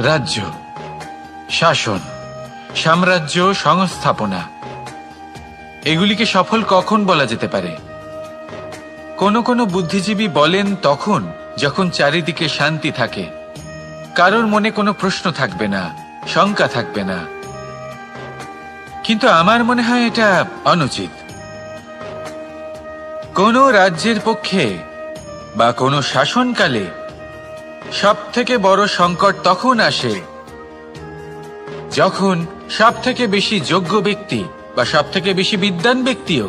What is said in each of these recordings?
রাজ্য, শাসন, সাম্রাজ্য, সংস্থাপনা, এগুলিকে সফল কখন বলা যেতে পারে? কোনো কোনো বুদ্ধিজীবী বলেন তখন যখন চারিদিকে শান্তি থাকে, কারোর মনে কোনো প্রশ্ন থাকবে না, শঙ্কা থাকবে না। কিন্তু আমার মনে হয় এটা অনুচিত। কোনো রাজ্যের পক্ষে বা কোনো শাসনকালে সবথেকে বড় সংকট তখন আসে যখন সবথেকে বেশি যোগ্য ব্যক্তি বা সবথেকে বেশি বিদ্বান ব্যক্তিও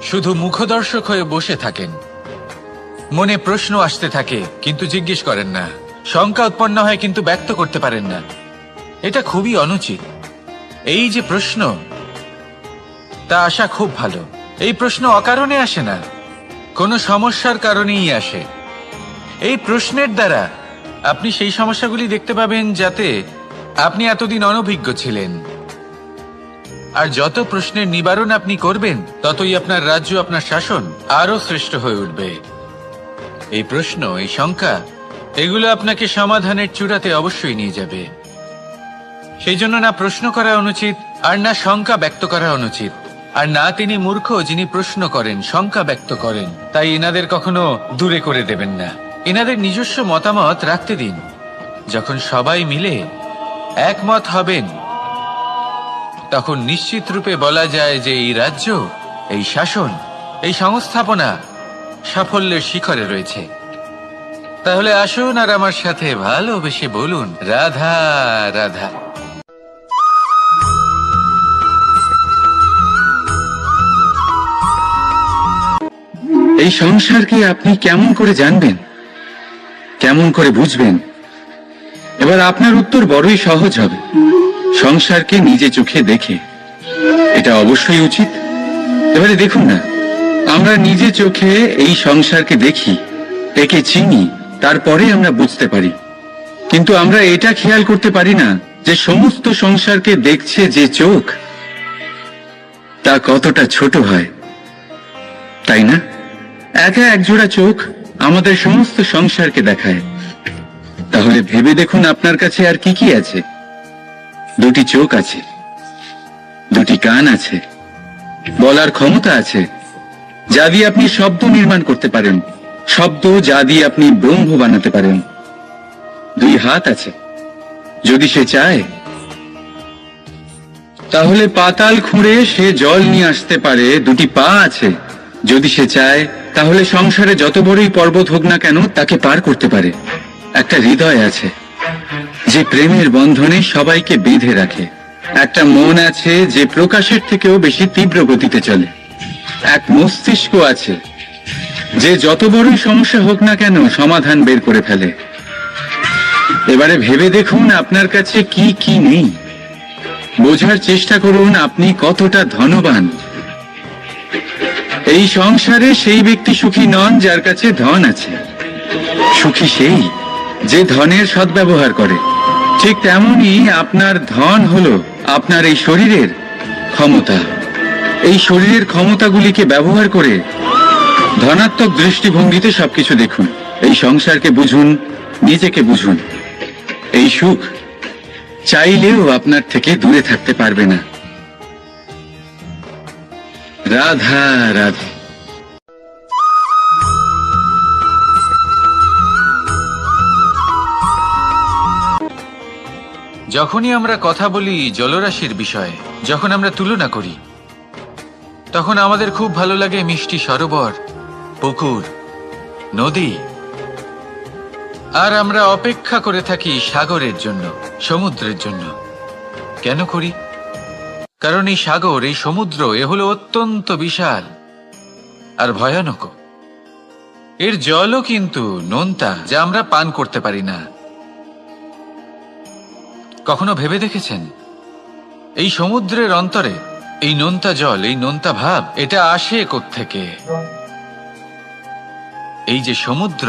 শুধু মুখদর্শক হয়ে বসে থাকেন। মনে প্রশ্ন আসতে থাকে কিন্তু জিজ্ঞেস করেন না, শঙ্কা উৎপন্ন হয় কিন্তু ব্যক্ত করতে পারেন না। এটা খুবই অনুচিত। এই যে প্রশ্ন, তা আসা খুব ভালো। এই প্রশ্ন অকারণে আসে না, কোনো সমস্যার কারণেই আসে। এই প্রশ্নের দ্বারা আপনি সেই সমস্যাগুলি দেখতে পাবেন যাতে আপনি এতদিন অনভিজ্ঞ ছিলেন। আর যত প্রশ্নের নিবারণ আপনি করবেন, ততই আপনার রাজ্য, আপনার শাসন আরো শ্রেষ্ঠ হয়ে উঠবে। এই প্রশ্ন, এই শঙ্কা, এগুলো আপনাকে সমাধানের চূড়াতে অবশ্যই নিয়ে যাবে। সেই জন্য না প্রশ্ন করা অনুচিত, আর না শঙ্কা ব্যক্ত করা অনুচিত, আর না তিনি মূর্খ যিনি প্রশ্ন করেন, শঙ্কা ব্যক্ত করেন। তাই এনাদের কখনো দূরে করে দেবেন না, এনাদের নিজস্ব মতামত রাখতে দিন। যখন সবাই মিলে একমত হবেন, তখন নিশ্চিত রূপে বলা যায় যে এই রাজ্য, এই শাসন, এই সংস্থাপনা সাফল্যের শিখরে রয়েছে। তাহলে আসুন আর আমার সাথে ভালোবেসে বলুন, রাধা রাধা। এই সংসারকে আপনি কেমন করে জানবেন, কেমন করে বুঝবেন? এবার আপনার উত্তর বড়ই সহজ হবে, সংসারকে নিজে চোখে দেখে। এটা অবশ্যই উচিত। এবারে দেখুন না, আমরা নিজে চোখে এই সংসারকে দেখি, একে চিনি, তারপরে আমরা বুঝতে পারি। কিন্তু আমরা এটা খেয়াল করতে পারি না যে সমস্ত সংসারকে দেখছে যে চোখ, তা কতটা ছোট হয়, তাই না? একা একজোড়া চোখ আমাদের সমস্ত সংসারকে দেখায়। তাহলে ভেবে দেখুন আপনার কাছে আর কি কি আছে। দুটি চোখ আছে, দুটি কান আছে, বলার ক্ষমতা আছে, যা দিয়ে আপনি শব্দ নির্মাণ করতে পারেন, শব্দ যা দিয়ে আপনি ব্রহ্ম বানাতে পারেন। দুই হাত আছে, যদি সে চায় তাহলে পাতাল খুঁড়ে সে জল নিয়ে আসতে পারে। দুটি পা আছে, যদি সে চায় তাহলে সংসারে যত বড়ই পর্বত হোক না কেন তাকে পার করতে পারে। একটা হৃদয় আছে যে প্রেমের বন্ধনে সবাইকে বেঁধে রাখে। একটা মন আছে যে প্রকাশের থেকেও বেশি তীব্র গতিতে চলে। এক মস্তিষ্ক আছে যে যত বড়ই সমস্যা হোক না কেন সমাধান বের করে ফেলে। এবারে ভেবে দেখুন আপনার কাছে কি কি নেই। বোঝার চেষ্টা করুন আপনি কতটা ধনবান। এই সংসারে সেই ব্যক্তি সুখী নন যার কাছে ধন আছে, সুখী সেই যে ধনের সদ্ব্যবহার করে। ঠিক তেমনি আপনার ধন হলো আপনার এই শরীরের ক্ষমতা। এই শরীরের ক্ষমতাগুলিকে ব্যবহার করে ধনাত্মক দৃষ্টিভঙ্গিতে সবকিছু দেখুন। এই সংসারকে বুঝুন, নিজেকে বুঝুন। এই সুখ চাইলেও আপনার থেকে দূরে থাকতে পারবে না। রাধা রাধা। যখনই আমরা কথা বলি জলরাশির বিষয়ে, যখন আমরা তুলনা করি, তখন আমাদের খুব ভালো লাগে মিষ্টি সরোবর, পুকুর, নদী। আর আমরা অপেক্ষা করে থাকি সাগরের জন্য, সমুদ্রের জন্য। কেন করি? কারণ এই সাগর, এই সমুদ্র, এ হলো অত্যন্ত বিশাল আর ভয়ানক। এর জলও কিন্তু নোনতা, যা আমরা পান করতে পারি না। কখনো ভেবে দেখেছেন এই সমুদ্রের অন্তরে এই নোনতা জল, এই নোনতা ভাব, এটা আসে কোত্থেকে? এই যে সমুদ্র,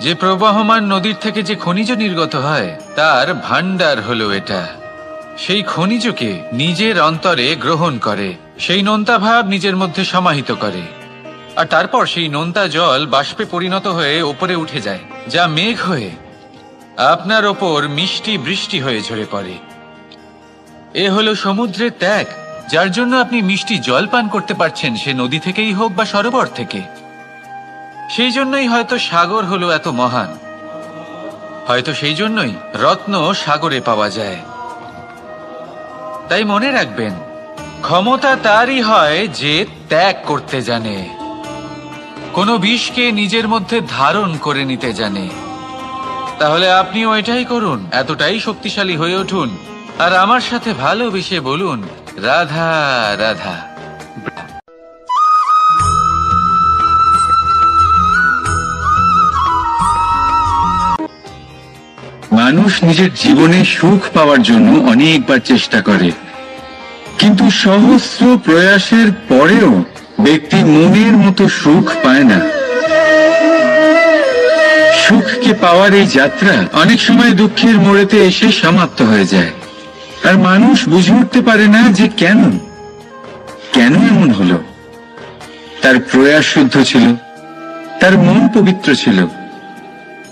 যে প্রবাহমান নদীর থেকে যে খনিজ নির্গত হয়, তার ভান্ডার হলো এটা। সেই খনিজকে নিজের অন্তরে গ্রহণ করে সেই নোনতা ভাব নিজের মধ্যে সমাহিত করে, আর তারপর সেই নোনতা জল বাষ্পে পরিণত হয়ে ওপরে উঠে যায়, যা মেঘ হয়ে আপনার ওপর মিষ্টি বৃষ্টি হয়ে ঝরে পড়ে। এ হলো সমুদ্রের ত্যাগ, যার জন্য আপনি মিষ্টি জল পান করতে পারছেন, সে নদী থেকেই হোক বা সরোবর থেকে। সেই জন্যই হয়তো সাগর হলো এত মহান, হয়তো সেই জন্যই রত্ন সাগরে পাওয়া যায়। তাই মনে রাখবেন, ক্ষমতা তারই হয় যে ত্যাগ করতে জানে, কোনো বিষকে নিজের মধ্যে ধারণ করে নিতে জানে। তাহলে আপনিও এটাই করুন, এতটাই শক্তিশালী হয়ে উঠুন, আর আমার সাথে ভালোবেসে বলুন, রাধা রাধা। মানুষ নিজের জীবনে সুখ পাওয়ার জন্য অনেকবার চেষ্টা করে, কিন্তু সহস্র প্রয়াসের পরেও ব্যক্তি মনের মতো সুখ পায় না। সুখকে পাওয়ার এই যাত্রা অনেক সময় দুঃখের মোড়েতে এসে সমাপ্ত হয়ে যায়, আর মানুষ বুঝে উঠতে পারে না যে কেন এমন হলো। তার প্রয়াস শুদ্ধ ছিল, তার মন পবিত্র ছিল,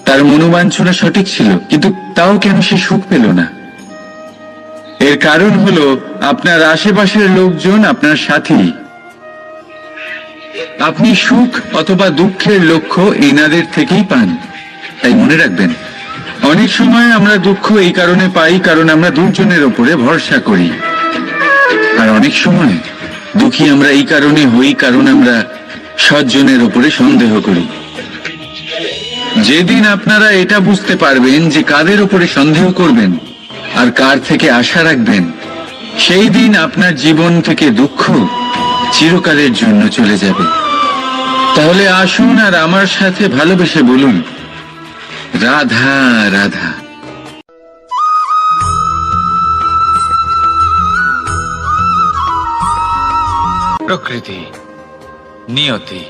তার মনোবাঞ্ছনা সঠিক ছিল, কিন্তু তাও কেন সে সুখ পেল না? এর কারণ হলো আপনার আশেপাশের লোকজন আপনার সাথী। আপনি সুখ অথবা দুঃখের লক্ষ্য এনাদের থেকেই পান। তাই মনে রাখবেন, অনেক সময় আমরা দুঃখ এই কারণে পাই কারণ আমরা দুজনের ওপরে ভরসা করি, আর অনেক সময় দুঃখী আমরা এই কারণে হই কারণ আমরা সজ্জনের ওপরে সন্দেহ করি। যেদিন আপনারা এটা বুঝতে পারবেন যে কাদের ওপরে সন্দেহ করবেন আর কার থেকে আশা রাখবেন, সেই দিন আপনার জীবন থেকে দুঃখ চিরকালের জন্য চলে যাবে। তাহলে আসুন আর আমার সাথে ভালোবেসে বলুন, রাধা রাধা। প্রকৃতি, নিয়তি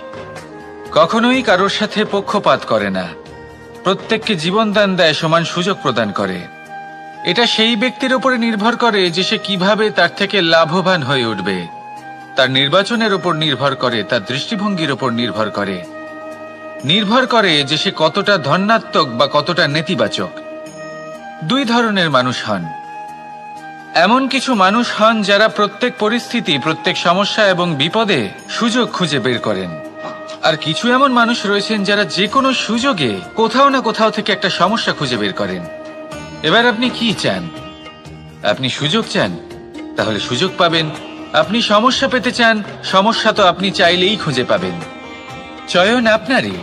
কখনোই কারোর সাথে পক্ষপাত করে না, প্রত্যেককে জীবনদান দেয়, সমান সুযোগ প্রদান করে। এটা সেই ব্যক্তির উপরে নির্ভর করে যে সে কিভাবে তার থেকে লাভবান হয়ে উঠবে, তার নির্বাচনের উপর নির্ভর করে, তার দৃষ্টিভঙ্গির উপর নির্ভর করে যে সে কতটা ধনাত্মক বা কতটা নেতিবাচক। দুই ধরনের মানুষ হন। এমন কিছু মানুষ হন যারা প্রত্যেক পরিস্থিতি, প্রত্যেক সমস্যা এবং বিপদে সুযোগ খুঁজে বের করেন, আর কিছু এমন মানুষ রয়েছেন যারা যে কোনো সুযোগে কোথাও না কোথাও থেকে একটা সমস্যা খুঁজে বের করেন। এবার আপনি কি চান? আপনি সুযোগ চান, তাহলে সুযোগ পাবেন। আপনি সমস্যা পেতে চান, সমস্যা তো আপনি চাইলেই খুঁজে পাবেন। চয়ন আপনারই,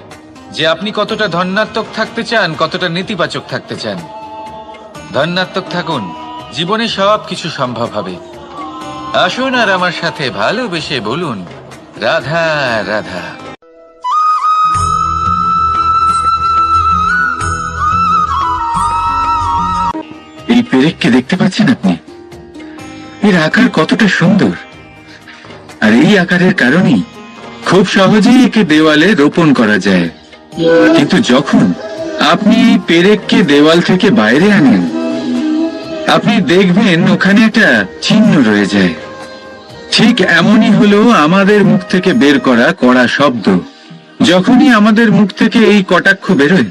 যে আপনি কতটা ধনাত্মক থাকতে চান, কতটা নেতিবাচক থাকতে চান। ধনাত্মক থাকুন, জীবনে সব কিছু সম্ভব হবে। আসুন আর আমার সাথে ভালোবেসে বলুন, রাধা রাধা। এই পেরেককে দেখতে পাচ্ছেন আপনি? এর আকার কতটা সুন্দর, আর এই আকারের কারণেই খুব সহজেই একে দেওয়ালে রোপণ করা যায়। কিন্তু যখন আপনি এই পেরেককে দেওয়াল থেকে বাইরে আনেন, আপনি দেখবেন ওখানে একটা চিহ্ন রয়ে যায়। ঠিক এমনই হলো আমাদের মুখ থেকে বের করা কড়া শব্দ। যখনই আমাদের মুখ থেকে এই কটাক্ষ বেরোয়,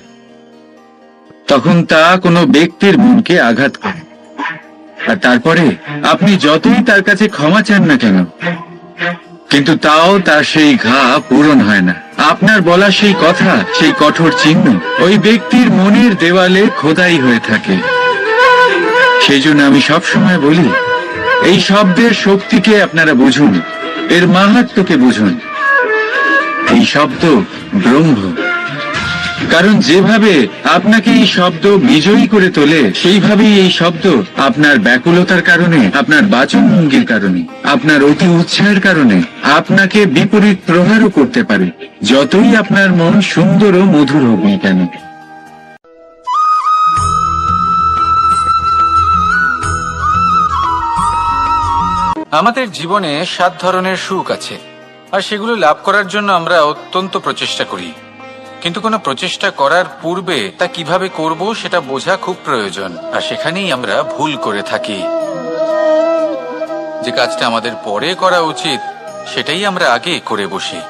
তখন তা কোনো ব্যক্তির মনকে আঘাত করে, আর তারপরে আপনি যতই তার কাছে ক্ষমা চান না কেন, কিন্তু তাও তার সেই ঘা পূরণ হয় না। আপনার বলা সেই কথা, সেই কঠোর চিহ্ন ওই ব্যক্তির মনের দেওয়ালে খোদাই হয়ে থাকে। সেই জন্য আমি সবসময় বলি, এই শব্দের শক্তিকে আপনারা বুঝুন, এর মাহাত্ম্যকে বুঝুন। এই শব্দ ব্রহ্ম, কারণ যেভাবে আপনাকে এই শব্দ বিজয়ী করে তোলে, সেইভাবেই এই শব্দ আপনার ব্যাকুলতার কারণে, আপনার বাচনভঙ্গির কারণে, আপনার অতি উৎসাহের কারণে আপনাকে বিপরীত প্রহারও করতে পারে, যতই আপনার মন সুন্দর ও মধুর হোক না কেন। আমাদের জীবনে 7 ধরনের সুখ আছে, আর সেগুলো লাভ করার জন্য আমরা অত্যন্ত প্রচেষ্টা করি। কিন্তু কোনো প্রচেষ্টা করার পূর্বে তা কিভাবে করব সেটা বোঝা খুব প্রয়োজন, আর সেখানেই আমরা ভুল করে থাকি। যে কাজটা আমাদের পরে করা উচিত সেটাই আমরা আগে করে বসি।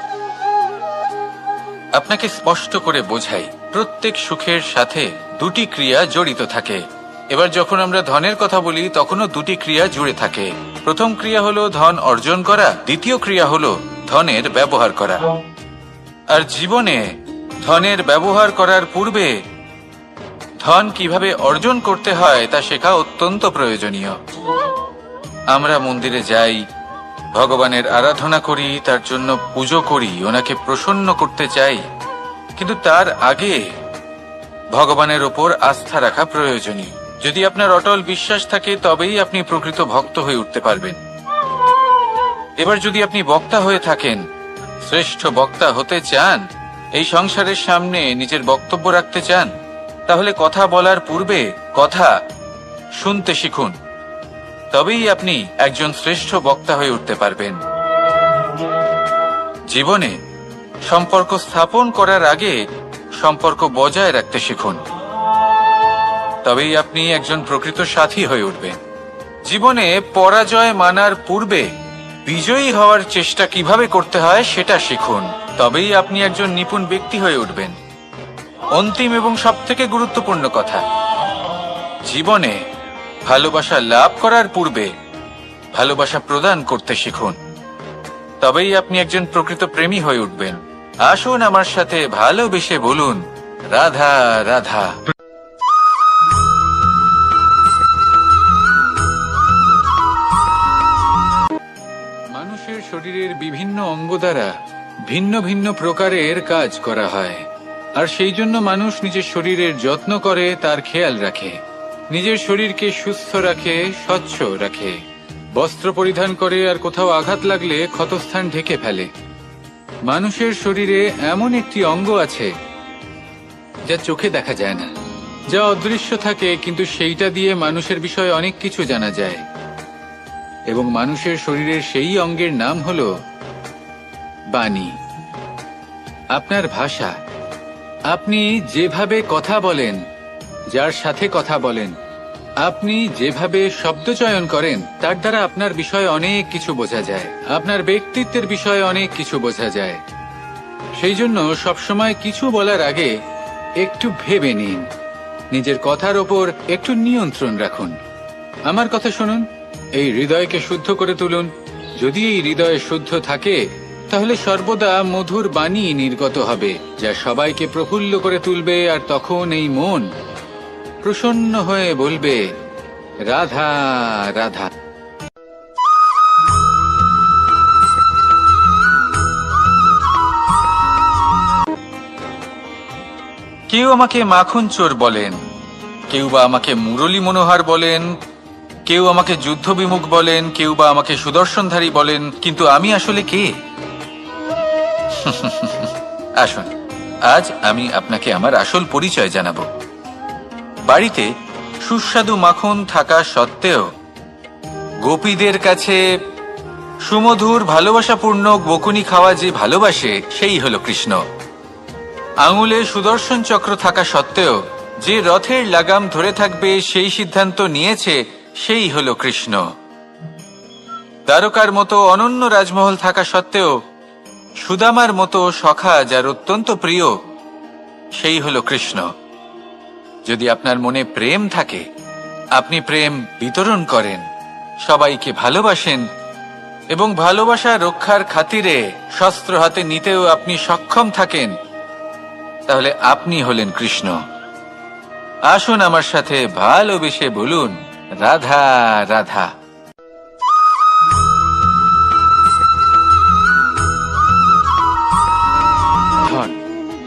আপনাকে স্পষ্ট করে বোঝাই, প্রত্যেক সুখের সাথে দুটি ক্রিয়া জড়িত থাকে। এবার যখন আমরা ধনের কথা বলি তখনও দুটি ক্রিয়া জুড়ে থাকে। প্রথম ক্রিয়া হলো ধন অর্জন করা, দ্বিতীয় ক্রিয়া হলো ধনের ব্যবহার করা। আর জীবনে ধনের ব্যবহার করার পূর্বে ধন কিভাবে অর্জন করতে হয় তা শেখা অত্যন্ত প্রয়োজনীয়। আমরা মন্দিরে যাই, ভগবানের আরাধনা করি, তার জন্য পুজো করি, ওনাকে প্রসন্ন করতে চাই, কিন্তু তার আগে ভগবানের ওপর আস্থা রাখা প্রয়োজনীয়। যদি আপনার অটল বিশ্বাস থাকে তবেই আপনি প্রকৃত ভক্ত হয়ে উঠতে পারবেন। এবার যদি আপনি বক্তা হয়ে থাকেন, শ্রেষ্ঠ বক্তা হতে চান, এই সংসারের সামনে নিজের বক্তব্য রাখতে চান, তাহলে কথা বলার পূর্বে কথা শুনতে শিখুন। তবেই আপনি একজন শ্রেষ্ঠ বক্তা হয়ে উঠতে পারবেন। জীবনে সম্পর্ক স্থাপন করার আগে সম্পর্ক বজায় রাখতে শিখুন, তবেই আপনি একজন প্রকৃত সাথী হয়ে উঠবেন। জীবনে পরাজয় মানার পূর্বে বিজয়ী হওয়ার চেষ্টা কিভাবে করতে হয় সেটা শিখুন, তবেই আপনি একজন নিপুণ ব্যক্তি হয়ে উঠবেন। অন্তিম এবং সবথেকে গুরুত্বপূর্ণ কথা, জীবনে ভালোবাসা লাভ করার পূর্বে ভালোবাসা প্রদান করতে শিখুন, তবেই আপনি একজন প্রকৃত প্রেমী হয়ে উঠবেন। আসুন আমার সাথে ভালোবেসে বলুন, রাধা রাধা। মানুষের শরীরের বিভিন্ন অঙ্গ দ্বারা ভিন্ন ভিন্ন প্রকারের কাজ করা হয়, আর সেই জন্য মানুষ নিজের শরীরের যত্ন করে, তার খেয়াল রাখে, নিজের শরীরকে সুস্থ রাখে, স্বচ্ছ রাখে, বস্ত্র পরিধান করে, আর কোথাও আঘাত লাগলে ক্ষতস্থান ঢেকে ফেলে। মানুষের শরীরে এমন একটি অঙ্গ আছে যা চোখে দেখা যায় না, যা অদৃশ্য থাকে, কিন্তু সেইটা দিয়ে মানুষের বিষয়ে অনেক কিছু জানা যায়। এবং মানুষের শরীরের সেই অঙ্গের নাম হলো বাণী, আপনার ভাষা। আপনি যেভাবে কথা বলেন, যার সাথে কথা বলেন, আপনি যেভাবে শব্দ চয়ন করেন, তার দ্বারা আপনার বিষয়ে অনেক কিছু বোঝা যায়, আপনার ব্যক্তিত্বের বিষয়ে অনেক কিছু বোঝা যায়। সেই জন্য সবসময় কিছু বলার আগে একটু ভেবে নিন, নিজের কথার ওপর একটু নিয়ন্ত্রণ রাখুন। আমার কথা শুনুন, এই হৃদয়কে শুদ্ধ করে তুলুন। যদি এই হৃদয় শুদ্ধ থাকে তাহলে সর্বদা মধুর বাণী নির্গত হবে, যা সবাইকে প্রফুল্ল করে তুলবে, আর তখন এই মন প্রসন্ন হয়ে বলবে, রাধা রাধা। কেউ আমাকে মাখন চোর বলেন, কেউ বা আমাকে মুরলী মনোহর বলেন, কেউ আমাকে যুদ্ধ বিমুখ বলেন, কেউ বা আমাকে সুদর্শনধারী বলেন, কিন্তু আমি আসলে কে? আসুন, আজ আমি আপনাকে আমার আসল পরিচয় জানাবো। বাড়িতে সুস্বাদু মাখন থাকা সত্ত্বেও গোপীদের কাছে সুমধুর ভালোবাসাপূর্ণ বকুনি খাওয়া যে ভালোবাসে, সেই হলো কৃষ্ণ। আঙুলে সুদর্শন চক্র থাকা সত্ত্বেও যে রথের লাগাম ধরে থাকবে সেই সিদ্ধান্ত নিয়েছে, সেই হলো কৃষ্ণ। দ্বারকার মতো অনন্য রাজমহল থাকা সত্ত্বেও সুদামার মতো সখা যার অত্যন্ত প্রিয়, সেই হলো কৃষ্ণ। যদি আপনার মনে প্রেম থাকে, আপনি প্রেম বিতরণ করেন, সবাইকে ভালোবাসেন, এবং ভালোবাসা রক্ষার খাতিরে শস্ত্র হাতে নিতেও আপনি সক্ষম থাকেন, তাহলে আপনি হলেন কৃষ্ণ। আসুন আমার সাথে ভালোবেসে বলুন, রাধা রাধা। ধন,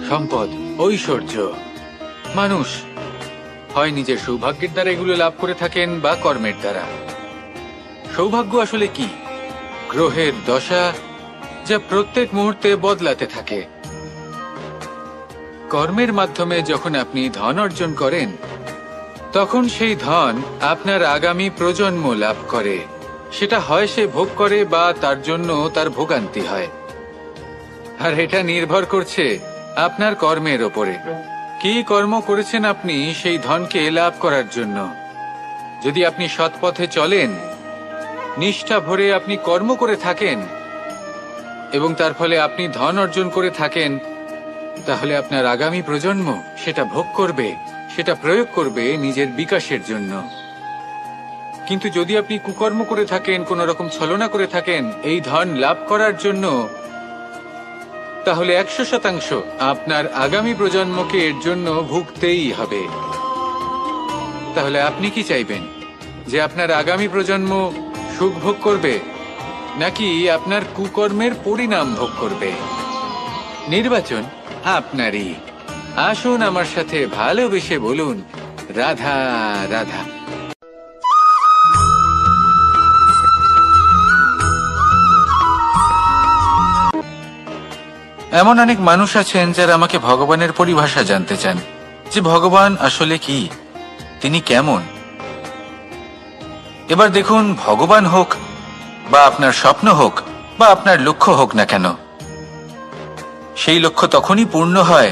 সম্পদ, ঐশ্বর্য, মানুষ হয় নিজের সৌভাগ্যের দ্বারা এগুলো লাভ করে থাকেন বা কর্মের দ্বারা। সৌভাগ্য আসলে কি? গ্রহের দশা, যা প্রত্যেক মুহূর্তে বদলাতে থাকে। কর্মের মাধ্যমে যখন আপনি ধন অর্জন করেন, তখন সেই ধন আপনার আগামী প্রজন্ম লাভ করে। সেটা হয় সে ভোগ করে বা তার জন্য তার ভোগান্তি হয়। আর এটা নির্ভর করছে আপনার কর্মের ওপরে। কি কর্ম করেছেন আপনি সেই ধনকে লাভ করার জন্য। যদি আপনি সৎ পথে চলেন নিষ্ঠা ভরে আপনি কর্ম করে থাকেন এবং তার ফলে আপনি ধন অর্জন করে থাকেন, তাহলে আপনার আগামী প্রজন্ম সেটা ভোগ করবে, সেটা প্রয়োগ করবে নিজের বিকাশের জন্য। কিন্তু যদি আপনি কুকর্ম করে থাকেন, কোন রকম ছলনা করে থাকেন এই ধন লাভ করার জন্য, তাহলে 100% আপনার আগামী প্রজন্মকে এর জন্য ভুগতেই হবে। তাহলে আপনি কি চাইবেন, যে আপনার আগামী প্রজন্ম সুখ ভোগ করবে নাকি আপনার কুকর্মের পরিণাম ভোগ করবে? নির্বাচন আপনারই। আসুন আমার সাথে ভালোবেসে বলুন, রাধা রাধা। এমন অনেক মানুষ আছেন যারা আমাকে ভগবানের পরিভাষা জানতে চান, যে ভগবান আসলে কি, তিনি কেমন। এবার দেখুন, ভগবান হোক বা আপনার স্বপ্ন হোক বা আপনার লক্ষ্য হোক না কেন, সেই লক্ষ্য তখনই পূর্ণ হয়,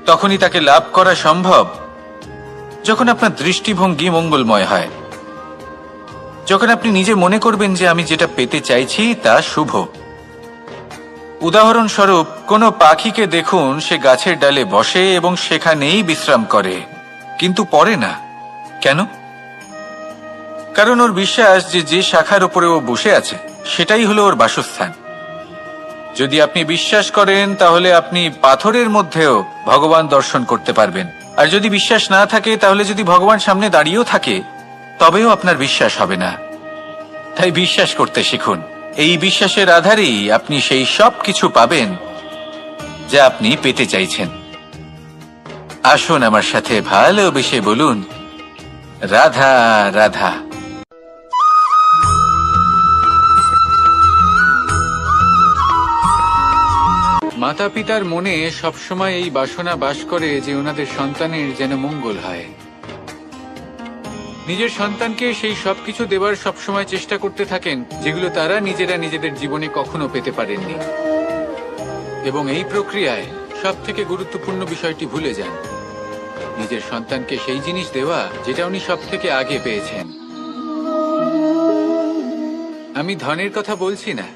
তখনই তাকে লাভ করা সম্ভব যখন আপনার দৃষ্টিভঙ্গি মঙ্গলময় হয়, যখন আপনি নিজে মনে করবেন যে আমি যেটা পেতে চাইছি তা শুভ। উদাহরণস্বরূপ, কোনো পাখিকে দেখুন, সে গাছের ডালে বসে এবং সেখানেই বিশ্রাম করে, কিন্তু পড়ে না। কেন? কারণ ওর বিশ্বাস যে যে শাখার উপরে ও বসে আছে সেটাই হলো ওর বাসস্থান। যদি আপনি বিশ্বাস করেন তাহলে আপনি পাথরের মধ্যেও ভগবান দর্শন করতে পারবেন, আর যদি বিশ্বাস না থাকে তাহলে যদি ভগবান সামনে দাঁড়িয়েও থাকে তবেও আপনার বিশ্বাস হবে না। তাই বিশ্বাস করতে শিখুন। এই বিশ্বাসের আধারেই আপনি সেই সব কিছু পাবেন যা আপনি পেতে চাইছেন। আসুন আমার সাথে ভালোবেসে বলুন, রাধা রাধা। মাতা পিতার মনে সবসময় এই বাসনা বাস করে যে ওনাদের সন্তানের যেন মঙ্গল হয়। নিজের সন্তানকে সেই সবকিছু দেবার সবসময় চেষ্টা করতে থাকেন যেগুলো তারা নিজেরা নিজেদের জীবনে কখনো পেতে পারেননি, এবং এই প্রক্রিয়ায় সব থেকে গুরুত্বপূর্ণ বিষয়টি ভুলে যান, নিজের সন্তানকে সেই জিনিস দেওয়া যেটা উনি সব থেকে আগে পেয়েছেন। আমি ধনের কথা বলছি না,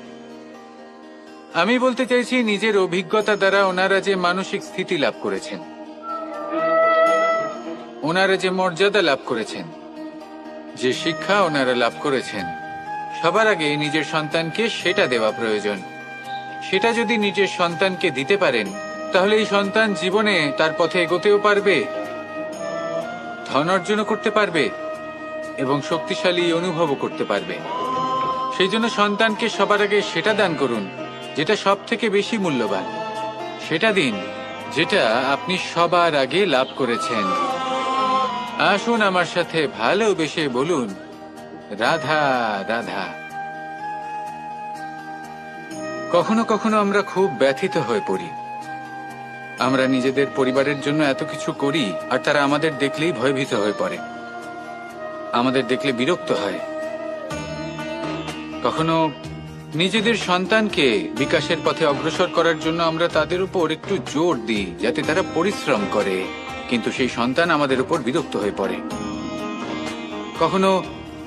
আমি বলতে চাইছি নিজের অভিজ্ঞতা দ্বারা ওনারা যে মানসিক স্থিতি লাভ করেছেন, ওনারা যে মর্যাদা লাভ করেছেন, যে শিক্ষা ওনারা লাভ করেছেন, সবার আগে নিজের সন্তানকে সেটা দেওয়া প্রয়োজন। সেটা যদি নিজের সন্তানকে দিতে পারেন তাহলে এই সন্তান জীবনে তার পথে এগোতেও পারবে, ধন অর্জনও করতে পারবে এবং শক্তিশালী অনুভবও করতে পারবে। সেই জন্য সন্তানকে সবার আগে সেটা দান করুন যেটা সব থেকে বেশি মূল্যবান। সেটা দিন যেটা আপনি সবার আগে লাভ করেছেন। আসুন আমার সাথে ভালোবেসে বলুন, রাধা রাধা। কখনো কখনো আমরা খুব ব্যথিত হয়ে পড়ি। আমরা নিজেদের পরিবারের জন্য এত কিছু করি আর তারা আমাদের দেখলেই ভয়ভীত হয়ে পড়ে, আমাদের দেখলে বিরক্ত হয়। কখনো নিজেদের সন্তানকে বিকাশের পথে অগ্রসর করার জন্য আমরা তাদের উপর একটু জোর দিই যাতে তারা পরিশ্রম করে, কিন্তু সেই সন্তান আমাদের উপর বিরক্ত হয়ে পড়ে। কখনো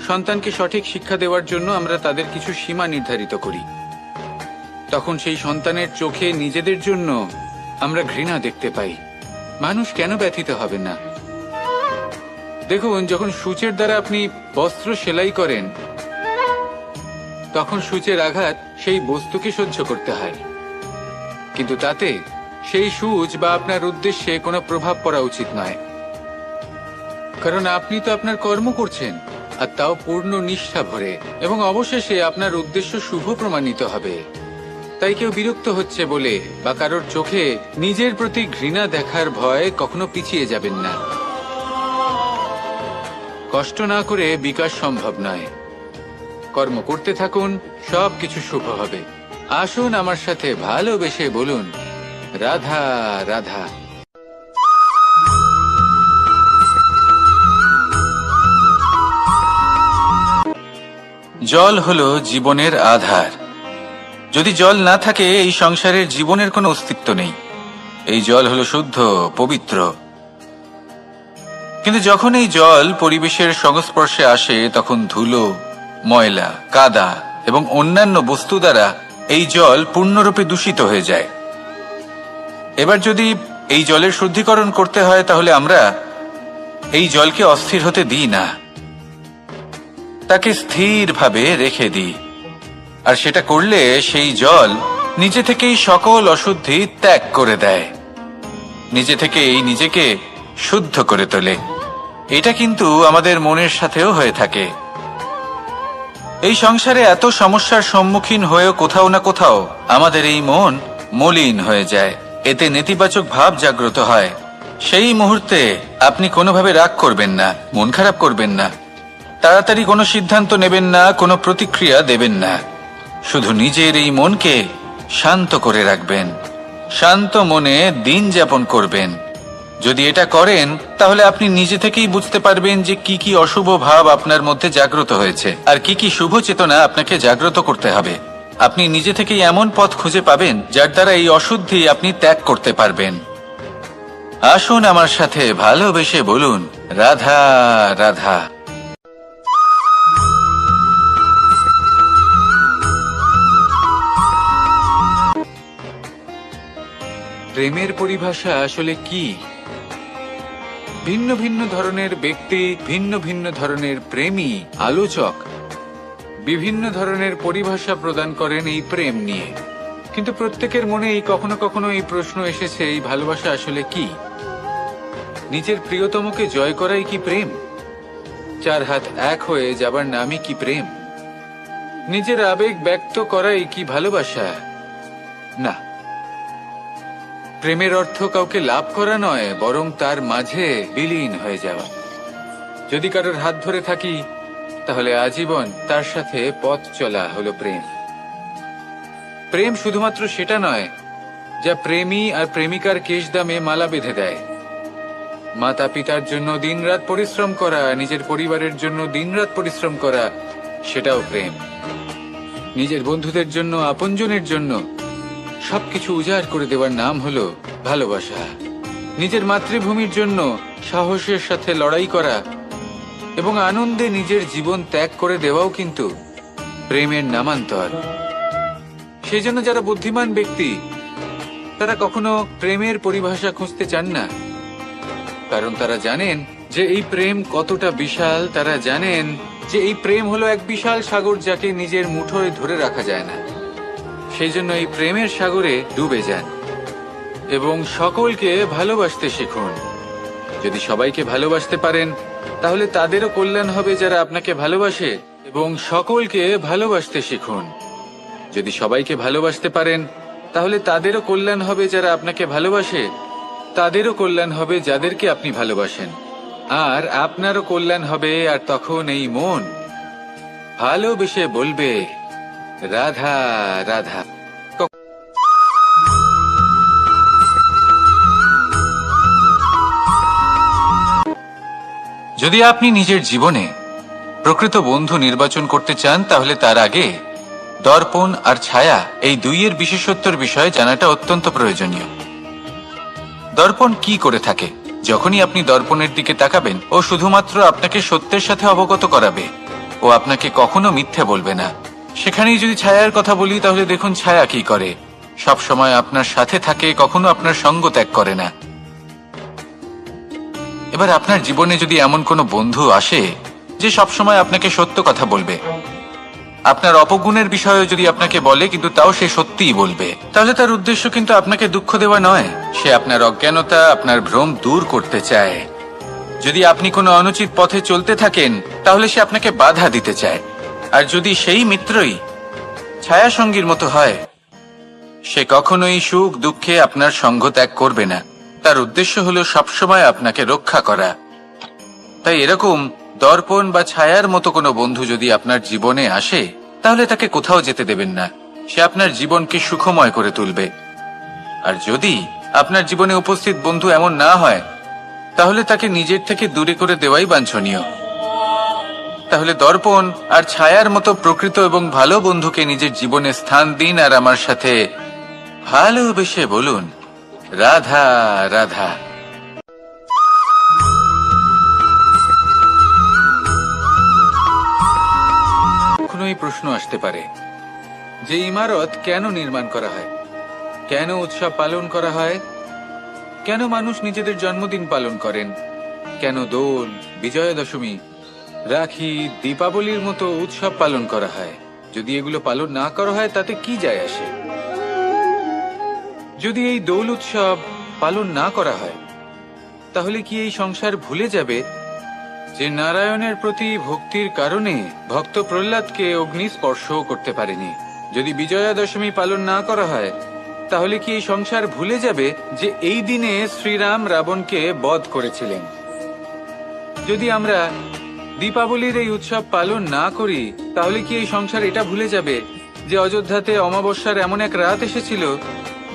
সন্তানকে সঠিক শিক্ষা দেওয়ার জন্য আমরা তাদের কিছু সীমা নির্ধারিত করি, তখন সেই সন্তানের চোখে নিজেদের জন্য আমরা ঘৃণা দেখতে পাই। মানুষ কেন ব্যথিত হবে না? দেখুন, যখন সূচের দ্বারা আপনি বস্ত্র সেলাই করেন তখন সূচের আঘাত সেই বস্তুকে সহ্য করতে হয়, কিন্তু তাতে সেই সূচ বা আপনার উদ্দেশ্যে কোনো প্রভাব পড়া উচিত নয়, কারণ আপনি তো আপনার কর্ম করছেন, আর তাও পূর্ণ নিষ্ঠা ভরে, এবং অবশেষে আপনার উদ্দেশ্য শুভ প্রমাণিত হবে। তাই কেউ বিরক্ত হচ্ছে বলে বা কারোর চোখে নিজের প্রতি ঘৃণা দেখার ভয় কখনো পিছিয়ে যাবেন না। কষ্ট না করে বিকাশ সম্ভব নয়। কর্ম করতে থাকুন, সব কিছু শুভ হবে। আসুন আমার সাথে ভালোবেসে বলুন, রাধা রাধা। জল হলো জীবনের আধার। যদি জল না থাকে এই সংসারের জীবনের কোনো অস্তিত্ব নেই। এই জল হলো শুদ্ধ, পবিত্র। কিন্তু যখন এই জল পরিবেশের সংস্পর্শে আসে তখন ধুলো, ময়লা, কাদা এবং অন্যান্য বস্তু দ্বারা এই জল পূর্ণরূপে দূষিত হয়ে যায়। এবার যদি এই জলের শুদ্ধিকরণ করতে হয়, তাহলে আমরা এই জলকে অস্থির হতে দিই না, তাকে স্থিরভাবে রেখে দিই। আর সেটা করলে সেই জল নিজে থেকেই সকল অশুদ্ধি ত্যাগ করে দেয়, নিজে থেকেই নিজেকে শুদ্ধ করে তোলে। এটা কিন্তু আমাদের মনের সাথেও হয়ে থাকে। এই সংসারে এত সমস্যার সম্মুখীন হয়েও কোথাও না কোথাও আমাদের এই মন মলিন হয়ে যায়, এতে নেতিবাচক ভাব জাগ্রত হয়। সেই মুহূর্তে আপনি কোনোভাবে রাগ করবেন না, মন খারাপ করবেন না, তাড়াতাড়ি কোনো সিদ্ধান্ত নেবেন না, কোনো প্রতিক্রিয়া দেবেন না। শুধু নিজের এই মনকে শান্ত করে রাখবেন, শান্ত মনে দিন যাপন করবেন। যদি এটা করেন, তাহলে আপনি নিজে থেকেই বুঝতে পারবেন যে কি কি অশুভ ভাব আপনার মধ্যে জাগ্রত হয়েছে আর কি কি শুভ চেতনা আপনাকে জাগ্রত করতে হবে। আপনি নিজে থেকেই এমন পথ খুঁজে পাবেন যার দ্বারা এই অশুদ্ধি আপনি ত্যাগ করতে পারবেন। আসুন আমার সাথে ভালোবেসে বলুন, রাধা রাধা। প্রেমের পরিভাষা আসলে কি? ভিন্ন ভিন্ন ধরনের ব্যক্তি, ভিন্ন ভিন্ন ধরনের প্রেমী, আলোচক বিভিন্ন ধরনের পরিভাষা প্রদান করেন এই প্রেম নিয়ে। কিন্তু প্রত্যেকের মনেই কখনো কখনো এই প্রশ্ন এসেছে, এই ভালোবাসা আসলে কি? নিজের প্রিয়তমকে জয় করাই কি প্রেম? চার হাত এক হয়ে যাবার নামই কি প্রেম? নিজের আবেগ ব্যক্ত করাই কি ভালোবাসা? না, প্রেমের অর্থ কাউকে লাভ করা নয়, বরং তার মাঝে বিলীন হয়ে যাওয়া। যদি কারোর হাত ধরে থাকি, তাহলে আজীবন তার সাথে পথ চলা হলো প্রেম। প্রেম শুধুমাত্র সেটা নয় যা প্রেমী আর প্রেমিকার কেশদামে মালা বেঁধে দেয়। মাতা পিতার জন্য দিনরাত পরিশ্রম করা, নিজের পরিবারের জন্য দিনরাত পরিশ্রম করা, সেটাও প্রেম। নিজের বন্ধুদের জন্য, আপনজনের জন্য সবকিছু উজাড় করে দেওয়ার নাম হলো ভালোবাসা। নিজের মাতৃভূমির জন্য সাহসের সাথে লড়াই করা এবং আনন্দে নিজের জীবন ত্যাগ করে দেওয়াও কিন্তু প্রেমের নামান্তর। সেই জন্য যারা বুদ্ধিমান ব্যক্তি, তারা কখনো প্রেমের পরিভাষা খুঁজতে চান না, কারণ তারা জানেন যে এই প্রেম কতটা বিশাল। তারা জানেন যে এই প্রেম হলো এক বিশাল সাগর, যাকে নিজের মুঠোয় ধরে রাখা যায় না। সেই জন্য এই প্রেমের সাগরে ডুবে যান এবং সকলকে ভালোবাসতে শিখুন। যদি সবাইকে ভালোবাসতে পারেন, তাহলে তাদেরও কল্যাণ হবে যারা আপনাকে ভালোবাসে, এবং সকলকে ভালোবাসতে শিখুন। যদি সবাইকে ভালোবাসতে পারেন, তাহলে তাদেরও কল্যাণ হবে যারা আপনাকে ভালোবাসে, তাদেরও কল্যাণ হবে যাদেরকে আপনি ভালোবাসেন, আর আপনারও কল্যাণ হবে। আর তখন এই মন ভালোবেসে বলবে, রাধা রাধা। যদি আপনি নিজের জীবনে প্রকৃত বন্ধু নির্বাচন করতে চান, তাহলে তার আগে দর্পণ আর ছায়া এই দুইয়ের বিশেষত্বর বিষয়ে জানাটা অত্যন্ত প্রয়োজনীয়। দর্পণ কি করে থাকে? যখনই আপনি দর্পণের দিকে তাকাবেন, ও শুধুমাত্র আপনাকে সত্যের সাথে অবগত করাবে, ও আপনাকে কখনো মিথ্যে বলবে না। সেখানেই যদি ছায়ার কথা বলি, তাহলে দেখুন ছায়া কি করে। সব সময় আপনার সাথে থাকে, কখনো আপনার সঙ্গ ত্যাগ করে না। এবার আপনার জীবনে যদি এমন কোনো বন্ধু আসে যে সবসময় আপনাকে সত্য কথা বলবে, আপনার অপগুণের বিষয়ে যদি আপনাকে বলে কিন্তু তাও সে সত্যিই বলবে, তাহলে তার উদ্দেশ্য কিন্তু আপনাকে দুঃখ দেওয়া নয়। সে আপনার অজ্ঞানতা, আপনার ভ্রম দূর করতে চায়। যদি আপনি কোনো অনুচিত পথে চলতে থাকেন, তাহলে সে আপনাকে বাধা দিতে চায়। আর যদি সেই মিত্রই ছায়া সঙ্গীর মতো হয়, সে কখনোই সুখ দুঃখে আপনার সঙ্গ ত্যাগ করবে না। তার উদ্দেশ্য হলো সবসময় আপনাকে রক্ষা করা। তাই এরকম দর্পণ বা ছায়ার মতো কোনো বন্ধু যদি আপনার জীবনে আসে, তাহলে তাকে কোথাও যেতে দেবেন না। সে আপনার জীবনকে সুখময় করে তুলবে। আর যদি আপনার জীবনে উপস্থিত বন্ধু এমন না হয়, তাহলে তাকে নিজের থেকে দূরে করে দেওয়াই বাঞ্ছনীয়। তাহলে দর্পণ আর ছায়ার মতো প্রকৃত এবং ভালো বন্ধুকে নিজের জীবনে স্থান দিন, আর আমার সাথে ভালোবেসে বলুন, রাধা রাধা। এই প্রশ্ন আসতে পারে যে ইমারত কেন নির্মাণ করা হয়, কেন উৎসব পালন করা হয়, কেন মানুষ নিজেদের জন্মদিন পালন করেন, কেন দোল, বিজয়া দশমী, রাখি, দীপাবলির মতো উৎসব পালন করা হয়। যদি এগুলো পালন না করা হয় তাতে কি যায় আসে? যদি এই দোল উৎসব পালন না করা হয় তাহলে কি এই সংসার ভুলে যাবে যে নারায়ণের প্রতি ভক্তির কারণে ভক্ত প্রহ্লাদকে অগ্নি স্পর্শও করতে পারেনি? যদি বিজয়া দশমী পালন না করা হয় তাহলে কি এই সংসার ভুলে যাবে যে এই দিনে শ্রীরাম রাবণকে বধ করেছিলেন? যদি আমরা দীপাবলির এই উৎসব পালন না করি তাহলে কি এই সংসার এটা ভুলে যাবে যে অযোধ্যাতে অমাবস্যার এমন এক রাত এসেছিল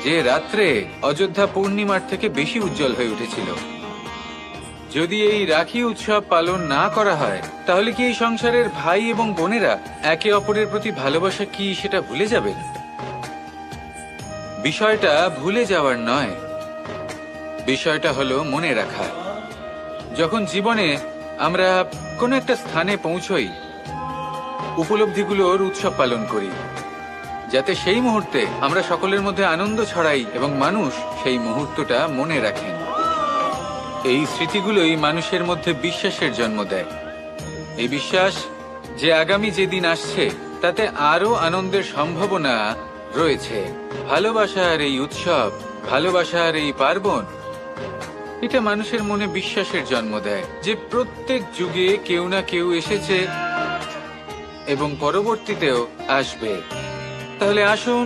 যে রাত্রে অযোধ্যা পূর্ণিমার থেকে বেশি উজ্জ্বল হয়ে উঠেছিল? যদি এই রাখি উৎসব পালন না করা হয় তাহলে কি এই সংসারের ভাই এবং বোনেরা একে অপরের প্রতি ভালোবাসা কি সেটা ভুলে যাবে? বিষয়টা ভুলে যাওয়ার নয়, বিষয়টা হলো মনে রাখা। যখন জীবনে আমরা কোনো একটা স্থানে পৌঁছই, উপলব্ধিগুলোর উৎসব পালন করি, যাতে সেই মুহূর্তে আমরা সকলের মধ্যে আনন্দ ছড়াই এবং মানুষ সেই মুহূর্তটা মনে রাখেন। এই স্মৃতিগুলোই মানুষের মধ্যে বিশ্বাসের জন্ম দেয়। এই বিশ্বাস যে আগামী যেদিন আসছে তাতে আরো আনন্দের সম্ভাবনা রয়েছে। ভালোবাসার এই উৎসব, ভালোবাসার এই পার্বণ, এটা মানুষের মনে বিশ্বাসের জন্ম দেয় যে প্রত্যেক যুগে কেউ না কেউ এসেছে এবং পরবর্তীতেও আসবে। তাহলে আসুন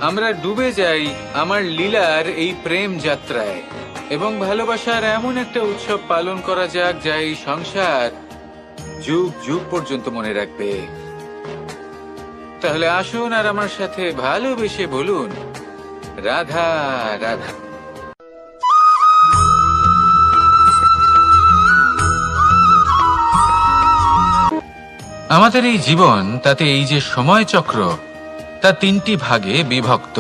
আমরা ডুবে যাই আমার লীলার এই প্রেম যাত্রায় এবং ভালোবাসার এমন একটা উৎসব পালন করা যাক যা এই সংসার যুগ যুগ পর্যন্ত মনে রাখবে। তাহলে আসুন আর আমার সাথে ভালোবেসে বলুন, রাধা রাধা। আমাদের এই জীবন, তাতে এই যে সময় চক্র, তা তিনটি ভাগে বিভক্ত।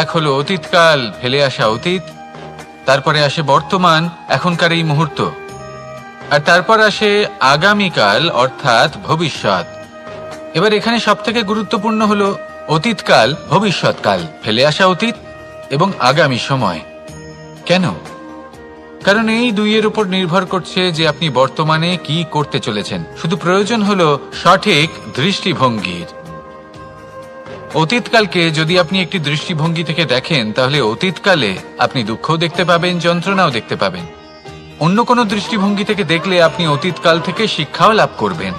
এক হলো অতীতকাল, ফেলে আসা অতীত, তারপরে আসে বর্তমান, এখনকার এই মুহূর্ত, আর তারপর আসে আগামীকাল অর্থাৎ ভবিষ্যৎ। এবার এখানে সবথেকে গুরুত্বপূর্ণ হলো অতীতকাল, ভবিষ্যৎকাল, ফেলে আসা অতীত এবং আগামী সময়। কেন? কারণ এই দুইয়ের উপর নির্ভর করছে যে আপনি বর্তমানে কি করতে চলেছেন। শুধু প্রয়োজন হলো সঠিক দৃষ্টিভঙ্গির। অতীতকালকে যদি আপনি একটি দৃষ্টিভঙ্গি থেকে দেখেন তাহলে অতীতকালে আপনি দুঃখও দেখতে পাবেন, যন্ত্রণাও দেখতে পাবেন। অন্য কোনো দৃষ্টিভঙ্গি থেকে দেখলে আপনি অতীতকাল থেকে শিক্ষাও লাভ করবেন।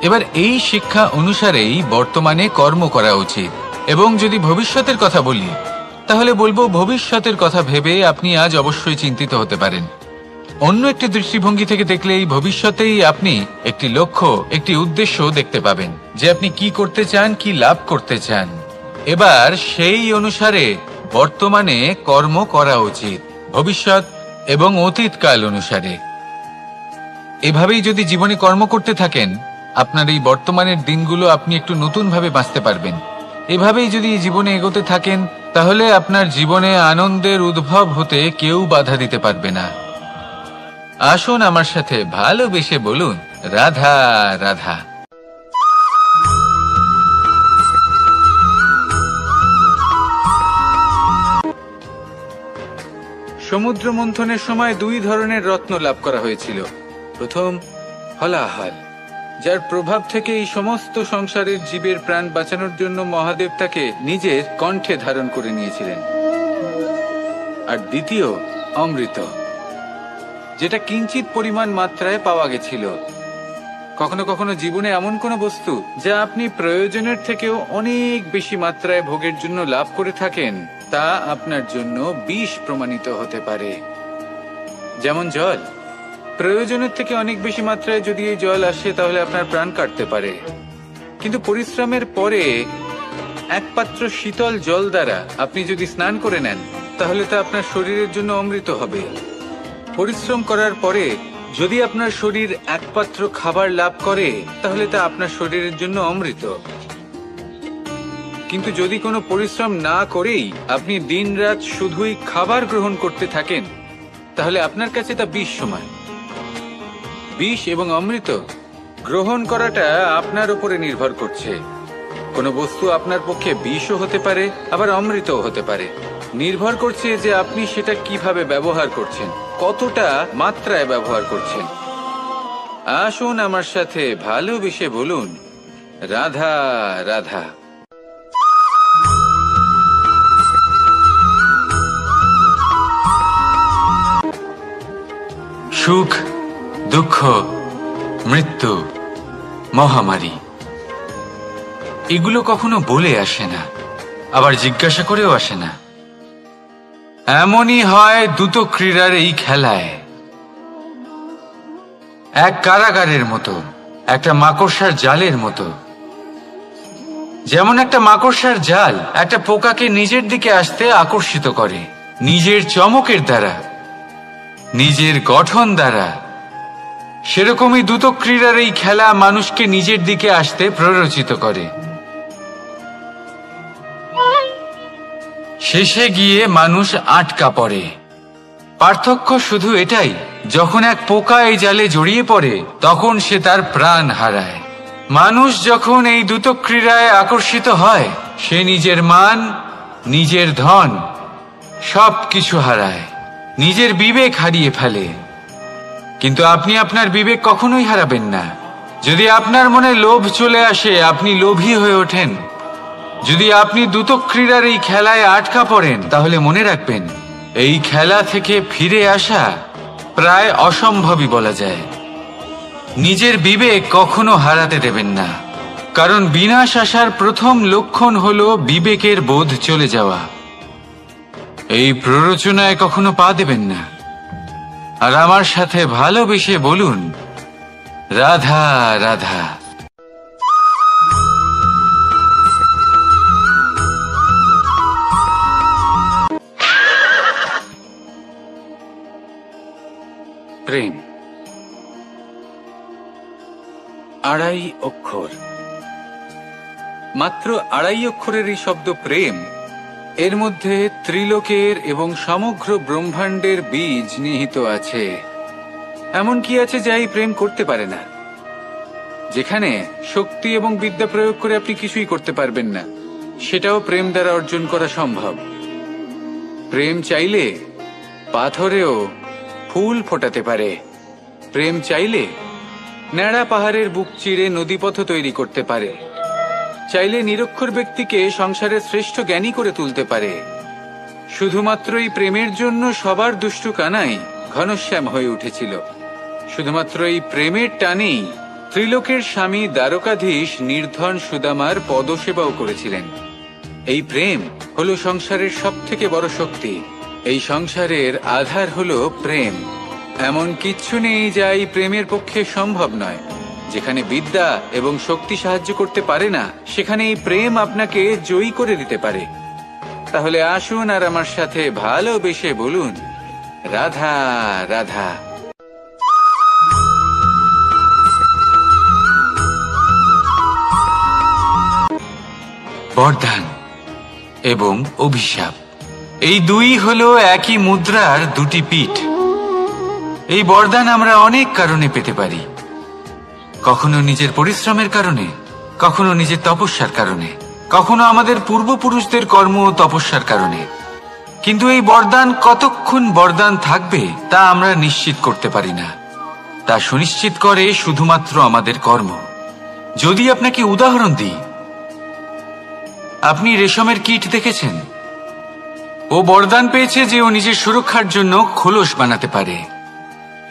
এবার এই শিক্ষা অনুসারেই বর্তমানে কর্ম করা উচিত। এবং যদি ভবিষ্যতের কথা বলি তাহলে বলবো, ভবিষ্যতের কথা ভেবে আপনি আজ অবশ্যই চিন্তিত হতে পারেন। অন্য একটি দৃষ্টিভঙ্গি থেকে দেখলে এই ভবিষ্যতেই আপনি একটি লক্ষ্য, একটি উদ্দেশ্য দেখতে পাবেন যে আপনি কি করতে চান, কি লাভ করতে চান। এবার সেই অনুসারে বর্তমানে কর্ম করা উচিত, ভবিষ্যৎ এবং অতীতকাল অনুসারে। এভাবেই যদি জীবনে কর্ম করতে থাকেন, আপনার এই বর্তমানের দিনগুলো আপনি একটু নতুন ভাবে বাঁচতে পারবেন। এভাবেই যদি জীবনে এগোতে থাকেন তাহলে আপনার জীবনে আনন্দের উদ্ভব হতে কেউ বাধা দিতে পারবে না। আসুন আমার সাথে ভালোবেসে বলুন, রাধা রাধা। সমুদ্র মন্থনের সময় দুই ধরনের রত্ন লাভ করা হয়েছিল। প্রথম হলাহল, যার প্রভাব থেকে এই সমস্ত সংসারের জীবের প্রাণ বাঁচানোর জন্য মহাদেব তাকে নিজের কণ্ঠে ধারণ করে নিয়েছিলেন। আর দ্বিতীয় অমৃত, যেটা কিঞ্চিত পরিমাণ মাত্রায় পাওয়া গেছিল। কখনো কখনো জীবনে এমন কোনো বস্তু যা আপনি প্রয়োজনের থেকেও অনেক বেশি মাত্রায় ভোগের জন্য লাভ করে থাকেন, তা আপনার জন্য বিষ প্রমাণিত হতে পারে। যেমন জল, প্রয়োজনের থেকে অনেক বেশি মাত্রায় যদি এই জল আসে তাহলে আপনার প্রাণ কাটতে পারে। কিন্তু পরিশ্রমের পরে এক পাত্র শীতল জল দ্বারা আপনি যদি স্নান করে নেন তাহলে তা আপনার শরীরের জন্য অমৃত হবে। পরিশ্রম করার পরে যদি আপনার শরীর এক পাত্র খাবার লাভ করে তাহলে তা আপনার শরীরের জন্য অমৃত। কিন্তু যদি কোনো পরিশ্রম না করেই আপনি দিনরাত শুধুই খাবার গ্রহণ করতে থাকেন তাহলে আপনার কাছে তা বিষ সমান। বিষ এবং অমৃত গ্রহণ করাটা আপনার উপরে নির্ভর করছে। কোনো বস্তু আপনার পক্ষে বিষও হতে পারে, আবার অমৃতও হতে পারে। নির্ভর করছে যে আপনি সেটা কিভাবে ব্যবহার করছেন, কতটা মাত্রায় ব্যবহার করছেন। আসুন আমার সাথে ভালোবেসে বলুন, রাধা রাধা। সুখ, দুঃখ, মৃত্যু, মহামারী, এগুলো কখনো বলে আসে না, আবার জিজ্ঞাসা করেও আসে না। এমনই হয় দ্রুত ক্রীড়ার এই খেলায়। এক কারাগারের মতো, একটা মাকড়সার জালের মতো। যেমন একটা মাকড়সার জাল একটা পোকাকে নিজের দিকে আসতে আকর্ষিত করে নিজের চমকের দ্বারা, নিজের গঠন দ্বারা, সেরকমই দ্রুত ক্রীড়ার এই খেলা মানুষকে নিজের দিকে আসতে প্ররোচিত করে। শেষে গিয়ে মানুষ আটকা পড়ে। পার্থক্য শুধু এটাই, যখন এক পোকা এই জালে জড়িয়ে পড়ে তখন সে তার প্রাণ হারায়। মানুষ যখন এই দ্রুত ক্রীড়ায় আকর্ষিত হয়, সে নিজের মান, নিজের ধন সবকিছু হারায়, নিজের বিবেক হারিয়ে ফেলে। কিন্তু আপনি আপনার বিবেক কখনোই হারাবেন না। যদি আপনার মনে লোভ চলে আসে, আপনি লোভী হয়ে ওঠেন। যদি আপনি দ্রুত ক্রীড়ার এই খেলায় আটকা পড়েন, তাহলে মনে রাখবেন, এই খেলা থেকে ফিরে আসা প্রায় অসম্ভবই বলা যায়। নিজের বিবেক কখনো হারাতে দেবেন না, কারণ বিনাশ আসার প্রথম লক্ষণ হলো বিবেকের বোধ চলে যাওয়া। এই প্ররোচনায় কখনো পা দেবেন না। আর আমার সাথে ভালোবেসে বলুন, রাধা রাধা। প্রেম, আড়াই অক্ষর, মাত্র আড়াই অক্ষরের এই শব্দ প্রেম, এর মধ্যে ত্রিলোকের এবং সমগ্র ব্রহ্মাণ্ডের বীজ নিহিত আছে। এমন কি আছে যা এই প্রেম করতে পারে না? যেখানে শক্তি এবং বিদ্যা প্রয়োগ করে আপনি কিছুই করতে পারবেন না, সেটাও প্রেম দ্বারা অর্জন করা সম্ভব। প্রেম চাইলে পাথরেও ফুল ফোটাতে পারে। প্রেম চাইলে ন্যাড়া পাহাড়ের বুক চিরে নদীপথ তৈরি করতে পারে। চাইলে নিরক্ষর ব্যক্তিকে সংসারের শ্রেষ্ঠ জ্ঞানী করে তুলতে পারে। শুধুমাত্র এই প্রেমের জন্য সবার দুষ্টু কানাই ঘনশ্যাম হয়ে উঠেছিল। শুধুমাত্র এই প্রেমের টানেই ত্রিলোকের স্বামী দ্বারকাধীশ নির্ধন সুদামার পদসেবাও করেছিলেন। এই প্রেম হলো সংসারের সবথেকে বড় শক্তি। এই সংসারের আধার হলো প্রেম। এমন কিচ্ছু নেই যা এই প্রেমের পক্ষে সম্ভব নয়। যেখানে বিদ্যা এবং শক্তি সাহায্য করতে পারে না, সেখানে এই প্রেম আপনাকে জয়ী করে দিতে পারে। তাহলে আসুন আর আমার সাথে ভালোবেসে বলুন, রাধা রাধা। বরদান এবং অভিশাপ, এই দুই হলো একই মুদ্রার দুটি পিঠ। এই বরদান আমরা অনেক কারণে পেতে পারি। কখনো নিজের পরিশ্রমের কারণে, কখনো নিজের তপস্যার কারণে, কখনো আমাদের পূর্বপুরুষদের কর্ম ও তপস্যার কারণে। কিন্তু এই বরদান কতক্ষণ বরদান থাকবে তা আমরা নিশ্চিত করতে পারি না। তা সুনিশ্চিত করে শুধুমাত্র আমাদের কর্ম। যদি আপনাকে উদাহরণ দিই, আপনি রেশমের কীট দেখেছেন? ও বরদান পেয়েছে যে ও নিজের সুরক্ষার জন্য খোলস বানাতে পারে।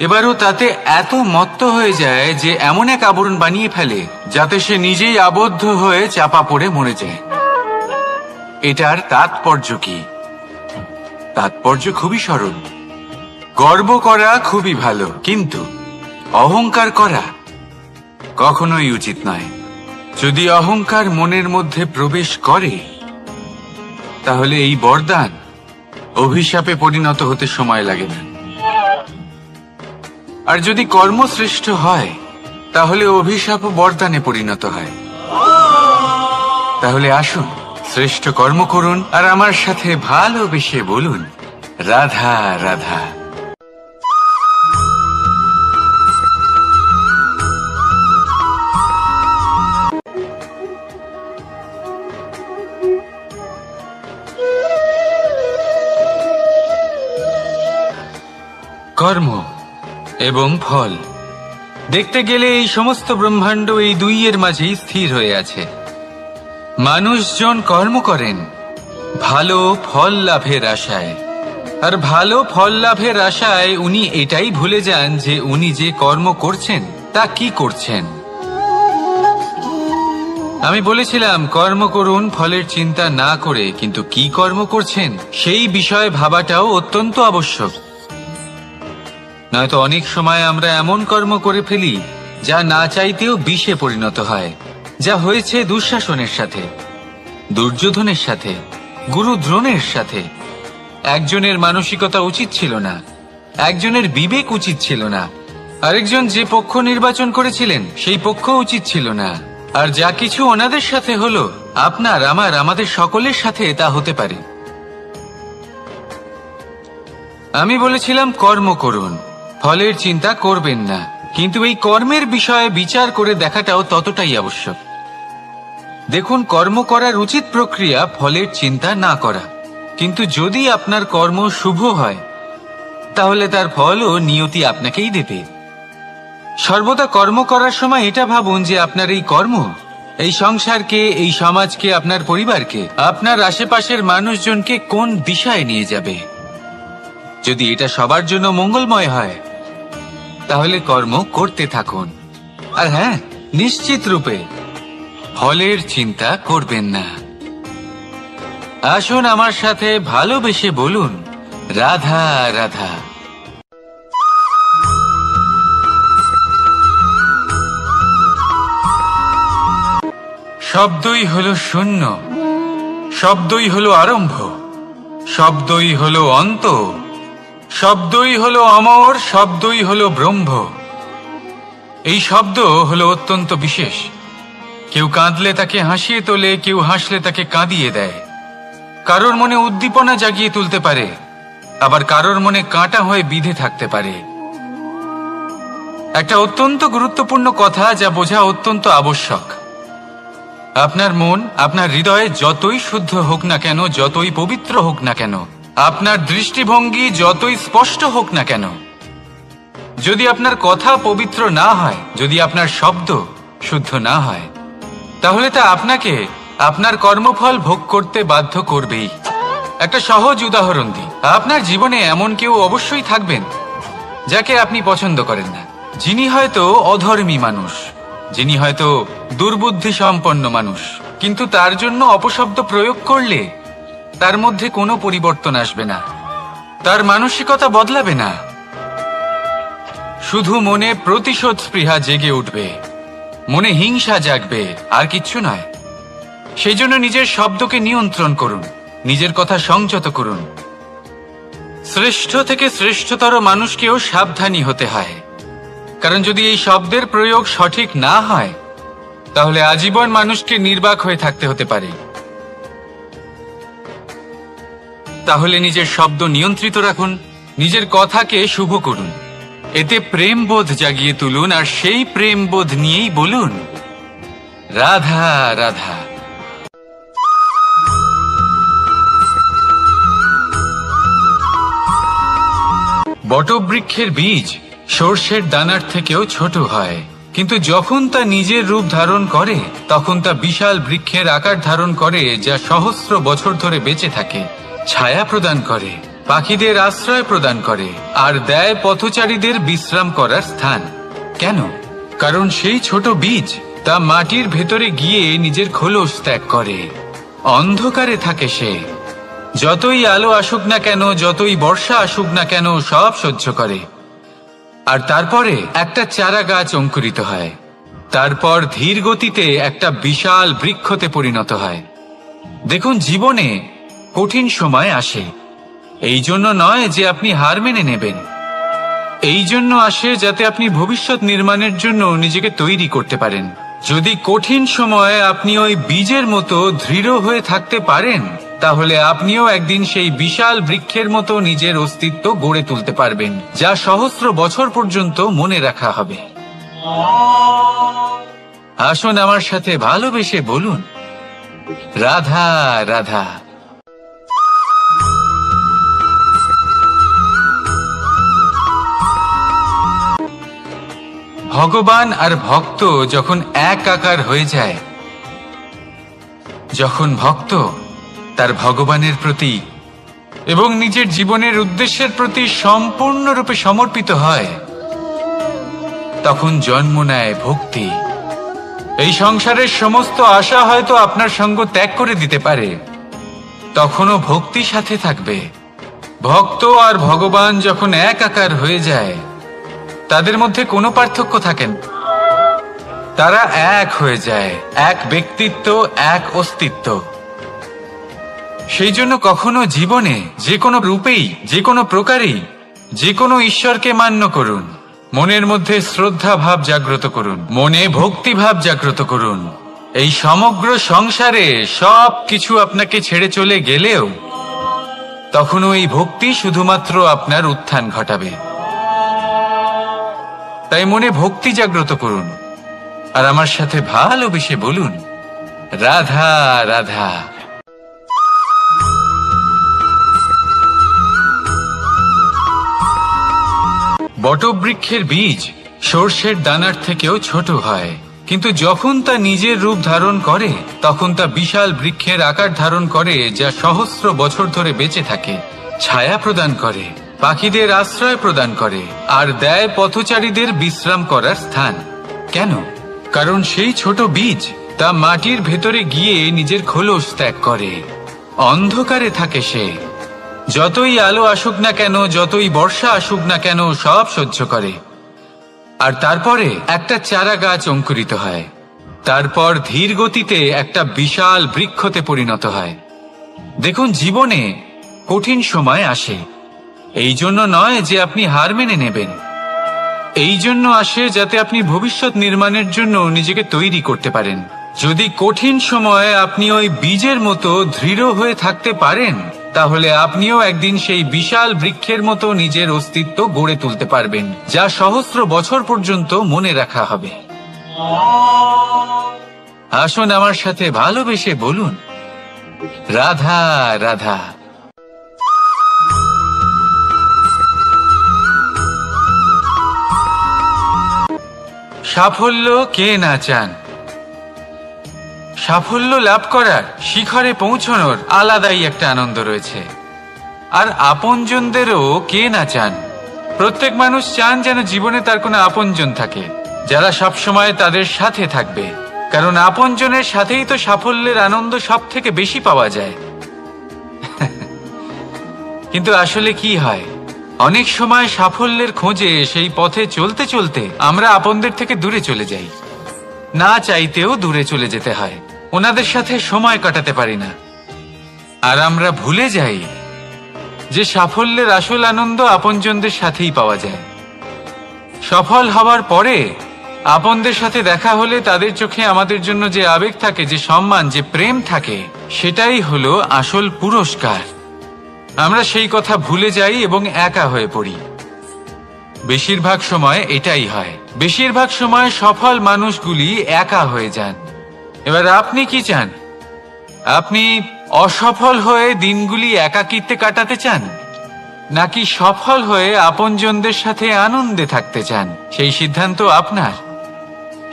এবারও তাতে এত মত্ত হয়ে যায় যে এমন এক আবরণ বানিয়ে ফেলে যাতে সে নিজেই আবদ্ধ হয়ে চাপা পড়ে মরে যায়। এটার তাৎপর্য কি? তাৎপর্য খুবই সরল। গর্ব করা খুবই ভালো, কিন্তু অহংকার করা কখনোই উচিত নয়। যদি অহংকার মনের মধ্যে প্রবেশ করে, তাহলে এই বরদান অভিশাপে পরিণত হতে সময় লাগে না। আর যদি কর্মশ্রেষ্ঠ হয়, তাহলে অভিশাপ বরদানে পরিণত হয়। তাহলে আসুন শ্রেষ্ঠ কর্ম করুন আর আমার সাথে ভালোবেসে বলুন, রাধা রাধা। কর্ম এবং ফল। দেখতে গেলে এই সমস্ত ব্রহ্মাণ্ড এই দুইয়ের মাঝেই স্থির হয়ে আছে। মানুষজন কর্ম করেন ভালো ফল লাভের আশায়, আর ভালো ফল লাভের আশায় উনি এটাই ভুলে যান যে উনি যে কর্ম করছেন তা কি করছেন। আমি বলেছিলাম কর্ম করুন ফলের চিন্তা না করে, কিন্তু কি কর্ম করছেন সেই বিষয়ে ভাবাটাও অত্যন্ত আবশ্যক। নয়তো অনেক সময় আমরা এমন কর্ম করে ফেলি যা না চাইতেও বিষে পরিণত হয়, যা হয়েছে দুঃশাসনের সাথে, দুর্যোধনের সাথে, গুরু দ্রোণের সাথে। একজনের মানসিকতা উচিত ছিল না, একজনের বিবেক উচিত ছিল না, আরেকজন যে পক্ষ নির্বাচন করেছিলেন সেই পক্ষ উচিত ছিল না। আর যা কিছু ওনাদের সাথে হলো, আপনার আমাদের সকলের সাথে তা হতে পারে। আমি বলেছিলাম কর্ম করুন, ফলের চিন্তা করবেন না, কিন্তু এই কর্মের বিষয়ে বিচার করে দেখাটাও ততটাই আবশ্যক। দেখুন, কর্ম করার উচিত প্রক্রিয়া ফলের চিন্তা না করা, কিন্তু যদি আপনার কর্ম শুভ হয় তাহলে তার ফলও নিয়তি আপনাকেই দেবে। সর্বদা কর্ম করার সময় এটা ভাবুন যে আপনার এই কর্ম এই সংসারকে, এই সমাজকে, আপনার পরিবারকে, আপনার আশেপাশের মানুষজনকে কোন দিশায় নিয়ে যাবে। যদি এটা সবার জন্য মঙ্গলময় হয় তাহলে কর্ম করতে থাকুন। আর হ্যাঁ, নিশ্চিত রূপে ফলের চিন্তা করবেন না। আসুন আমার সাথে ভালোবেসে বলুন, রাধা রাধা। শব্দই হলো শূন্য, শব্দই হলো আরম্ভ, শব্দই হলো অন্ত, শব্দই হলো অমর, শব্দই হলো ব্রহ্ম। এই শব্দ হলো অত্যন্ত বিশেষ। কেউ কাঁদলে তাকে হাসিয়ে তোলে, কেউ হাসলে তাকে কাঁদিয়ে দেয়। কারোর মনে উদ্দীপনা জাগিয়ে তুলতে পারে, আবার কারোর মনে কাঁটা হয়ে বিঁধে থাকতে পারে। একটা অত্যন্ত গুরুত্বপূর্ণ কথা যা বোঝা অত্যন্ত আবশ্যক। আপনার মন, আপনার হৃদয়ে যতই শুদ্ধ হোক না কেন, যতই পবিত্র হোক না কেন, আপনার দৃষ্টিভঙ্গি যতই স্পষ্ট হোক না কেন, যদি আপনার কথা পবিত্র না হয়, যদি আপনার শব্দ শুদ্ধ না হয়, তাহলে তা আপনাকে আপনার কর্মফল ভোগ করতে বাধ্য করবেই। একটা সহজ উদাহরণ দিই। আপনার জীবনে এমন কেউ অবশ্যই থাকবেন যাকে আপনি পছন্দ করেন না, যিনি হয়তো অধর্মী মানুষ, যিনি হয়তো দুর্বুদ্ধি সম্পন্ন মানুষ, কিন্তু তার জন্য অপশব্দ প্রয়োগ করলে তার মধ্যে কোনো পরিবর্তন আসবে না, তার মানসিকতা বদলাবে না, শুধু মনে প্রতিশোধ স্পৃহা জেগে উঠবে, মনে হিংসা জাগবে, আর কিচ্ছু নয়। সেই জন্য নিজের শব্দকে নিয়ন্ত্রণ করুন, নিজের কথা সংযত করুন। শ্রেষ্ঠ থেকে শ্রেষ্ঠতর মানুষকেও সাবধানী হতে হয়, কারণ যদি এই শব্দের প্রয়োগ সঠিক না হয় তাহলে আজীবন মানুষকে নির্বাক হয়ে থাকতে হতে পারে। তাহলে নিজের শব্দ নিয়ন্ত্রিত রাখুন, নিজের কথাকে শুভ করুন, এতে প্রেমবোধ জাগিয়ে তুলুন, আর সেই প্রেমবোধ নিয়েই বলুন, রাধা রাধা। বটবৃক্ষের বীজ সর্ষের দানার থেকেও ছোট হয়, কিন্তু যখন তা নিজের রূপ ধারণ করে তখন তা বিশাল বৃক্ষের আকার ধারণ করে, যা সহস্র বছর ধরে বেঁচে থাকে, ছায়া প্রদান করে, পাখিদের আশ্রয় প্রদান করে, আর দেয় পথচারীদের বিশ্রাম করার স্থান। কেন? কারণ সেই ছোট বীজ তা মাটির ভেতরে গিয়ে নিজের খোলস ত্যাগ করে। অন্ধকারে থাকে সে, যতই আলো আসুক না কেন, যতই বর্ষা আসুক না কেন, সব সহ্য করে। আর তারপরে একটা চারা গাছ অঙ্কুরিত হয়, তারপর ধীর গতিতে একটা বিশাল বৃক্ষতে পরিণত হয়। দেখুন, জীবনে কঠিন সময় আসে, এই জন্য নয় যে আপনি হার মেনে নেবেন, এই জন্য আসে যাতে আপনি ভবিষ্যৎ নির্মাণের জন্য নিজেকে তৈরি করতে পারেন। যদি কঠিন সময়ে আপনি ওই বীজের মতো দৃঢ় হয়ে থাকতে পারেন, তাহলে আপনিও একদিন সেই বিশাল বৃক্ষের মতো নিজের অস্তিত্ব গড়ে তুলতে পারবেন, যা সহস্র বছর পর্যন্ত মনে রাখা হবে। আসুন আমার সাথে ভালোবেসে বলুন, রাধা রাধা। ভগবান আর ভক্ত যখন এক আকার হয়ে যায়, যখন ভক্ত তার ভগবানের প্রতি এবং নিজের জীবনের উদ্দেশ্যের প্রতি সম্পূর্ণরূপে সমর্পিত হয়, তখন জন্ম নেয় ভক্তি। এই সংসারের সমস্ত আশা হয়তো আপনার সঙ্গ ত্যাগ করে দিতে পারে, তখনও ভক্তি সাথে থাকবে। ভক্ত আর ভগবান যখন এক আকার হয়ে যায়, তাদের মধ্যে কোনো পার্থক্য থাকে না। তারা এক হয়ে যায়, এক ব্যক্তিত্ব, এক অস্তিত্ব। সেই জন্য কখনো জীবনে যে কোনো রূপেই, যে কোনো প্রকারেই, যে কোনো ঈশ্বরকে মান্য করুন, মনের মধ্যে শ্রদ্ধা ভাব জাগ্রত করুন, মনে ভক্তি ভাব জাগ্রত করুন। এই সমগ্র সংসারে সব কিছু আপনাকে ছেড়ে চলে গেলেও তখনও এই ভক্তি শুধুমাত্র আপনার উত্থান ঘটাবে। তাই মনে ভক্তি জাগ্রত করুন আর আমার সাথে ভালোবেসে বলুন, রাধা রাধা। বটবৃক্ষের বীজ সর্ষের দানার থেকেও ছোট হয়, কিন্তু যখন তা নিজের রূপ ধারণ করে তখন তা বিশাল বৃক্ষের আকার ধারণ করে, যা সহস্র বছর ধরে বেঁচে থাকে, ছায়া প্রদান করে, পাখিদের আশ্রয় প্রদান করে আর দেয় পথচারীদের বিশ্রাম করার স্থান। কেন? কারণ সেই ছোট বীজ তা মাটির ভেতরে গিয়ে নিজের খোলস ত্যাগ করে। অন্ধকারে থাকে সে, যতই আলো আসুক না কেন, যতই বর্ষা আসুক না কেন, সব সহ্য করে। আর তারপরে একটা চারা গাছ অঙ্কুরিত হয়, তারপর ধীর গতিতে একটা বিশাল বৃক্ষতে পরিণত হয়। দেখুন, জীবনে কঠিন সময় আসে, এই জন্য নয় যে আপনি হার মেনে নেবেন, এই জন্য আসে যাতে আপনি ভবিষ্যৎ নির্মাণের জন্য নিজেকে তৈরি করতে পারেন। যদি কঠিন সময়ে আপনি ওই বীজের মতো দৃঢ় হয়ে থাকতে পারেন, তাহলে আপনিও একদিন সেই বিশাল বৃক্ষের মতো নিজের অস্তিত্ব গড়ে তুলতে পারবেন, যা সহস্র বছর পর্যন্ত মনে রাখা হবে। আসুন আমার সাথে ভালোবেসে বলুন, রাধা রাধা। সাফল্য কে না চান? সাফল্য লাভ করার, শিখরে পৌঁছানোর আলাদাই একটা আনন্দ রয়েছে। আর আপনজনদেরও কে না চান? প্রত্যেক মানুষ চান যেন জীবনে তার কোনো আপনজন থাকে, যারা সবসময় তাদের সাথে থাকবে, কারণ আপনজনের সাথেই তো সাফল্যের আনন্দ সব থেকে বেশি পাওয়া যায়। কিন্তু আসলে কি হয়, অনেক সময় সাফল্যের খোঁজে সেই পথে চলতে চলতে আমরা আপনদের থেকে দূরে চলে যাই, না চাইতেও দূরে চলে যেতে হয়, ওনাদের সাথে সময় কাটাতে পারি না। আর আমরা ভুলে যাই যে সাফল্যের আসল আনন্দ আপনজনদের সাথেই পাওয়া যায়। সফল হওয়ার পরে আপনদের সাথে দেখা হলে তাদের চোখে আমাদের জন্য যে আবেগ থাকে, যে সম্মান, যে প্রেম থাকে, সেটাই হলো আসল পুরস্কার। আমরা সেই কথা ভুলে যাই এবং একা হয়ে পড়ি। বেশিরভাগ সময় এটাই হয়, বেশিরভাগ সময় সফল মানুষগুলি একা হয়ে যান। এবার আপনি কি চান? আপনি অসফল হয়ে দিনগুলি একাকিত্বে কাটাতে চান, নাকি সফল হয়ে আপনজনদের সাথে আনন্দে থাকতে চান? সেই সিদ্ধান্ত আপনার।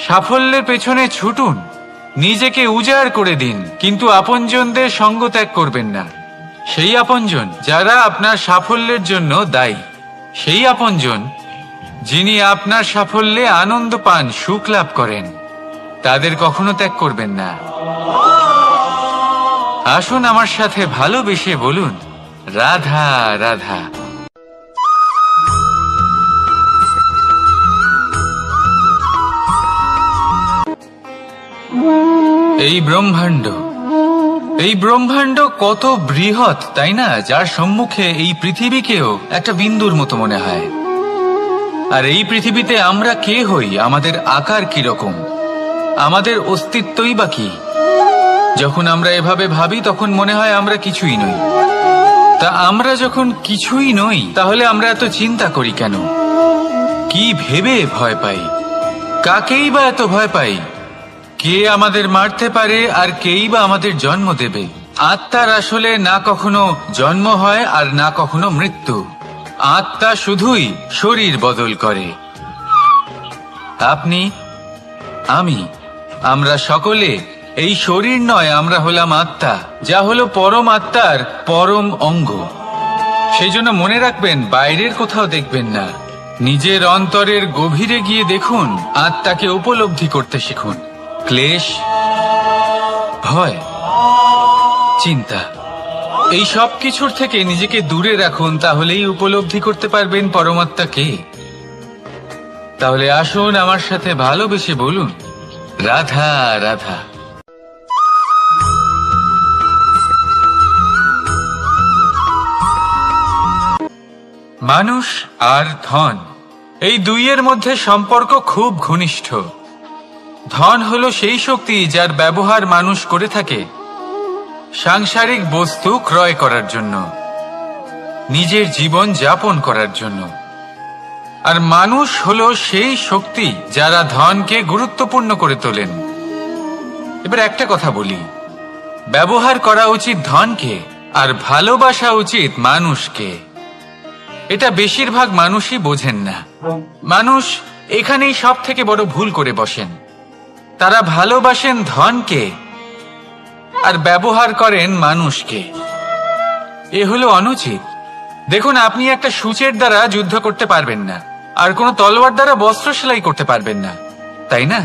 সাফল্যের পেছনে ছুটুন, নিজেকে উজাড় করে দিন, কিন্তু আপনজনদের সঙ্গ ত্যাগ করবেন না। সেই আপনজন যারা আপনার সাফল্যের জন্য দায়ী, সেই আপনজন যিনি আপনার সাফল্যে আনন্দ পান, সুখ লাভ করেন, তাদের কখনো ত্যাগ করবেন না। আসুন আমার সাথে ভালোবেসে বলুন, রাধা রাধা। এই ব্রহ্মাণ্ড কত বৃহৎ, তাই না? যার সম্মুখে এই পৃথিবীকেও একটা বিন্দুর মতো মনে হয়। আর এই পৃথিবীতে আমরা কে হই, আমাদের আকার কিরকম, আমাদের অস্তিত্বই বা কি? যখন আমরা এভাবে ভাবি তখন মনে হয় আমরা কিছুই নই। তা আমরা যখন কিছুই নই, তাহলে আমরা এত চিন্তা করি কেন? কি ভেবে ভয় পাই? কাকেই বা এত ভয় পাই? কে আমাদের মারতে পারে আর কেই বা আমাদের জন্ম দেবে? আত্মার আসলে না কখনো জন্ম হয় আর না কখনো মৃত্যু। আত্মা শুধুই শরীর বদল করে। আপনি, আমি, আমরা সকলে এই শরীর নয়, আমরা হলাম আত্মা, যা হলো পরম আত্মার পরম অঙ্গ। সেই জন্য মনে রাখবেন, বাইরের কোথাও দেখবেন না, নিজের অন্তরের গভীরে গিয়ে দেখুন, আত্মাকে উপলব্ধি করতে শিখুন। ক্লেশ, ভয়, চিন্তা, এই সব কিছুর থেকে নিজেকে দূরে রাখুন, তাহলেই উপলব্ধি করতে পারবেন পরমাত্মাকে। তাহলে আসুন আমার সাথে ভালোবেসে বলুন, রাধা রাধা। মানুষ আর ধন, এই দুইয়ের মধ্যে সম্পর্ক খুব ঘনিষ্ঠ। ধন হলো সেই শক্তি যার ব্যবহার মানুষ করে থাকে সাংসারিক বস্তু ক্রয় করার জন্য, নিজের জীবন যাপন করার জন্য। আর মানুষ হলো সেই শক্তি যারা ধনকে গুরুত্বপূর্ণ করে তোলেন। এবার একটা কথা বলি, ব্যবহার করা উচিত ধনকে আর ভালোবাসা উচিত মানুষকে। এটা বেশিরভাগ মানুষই বোঝেন না। মানুষ এখানেই সব থেকে বড় ভুল করে বসেন। তারা ভালোবাসেন ধনকে আর ব্যবহার করেন মানুষকে। এ হলো অনুচিত। দেখুন, আপনি একটা সূচের দ্বারা যুদ্ধ করতে পারবেন না, আর কোনো তলোয়ার দ্বারা বস্ত্র সেলাই করতে পারবেন না, তাই না?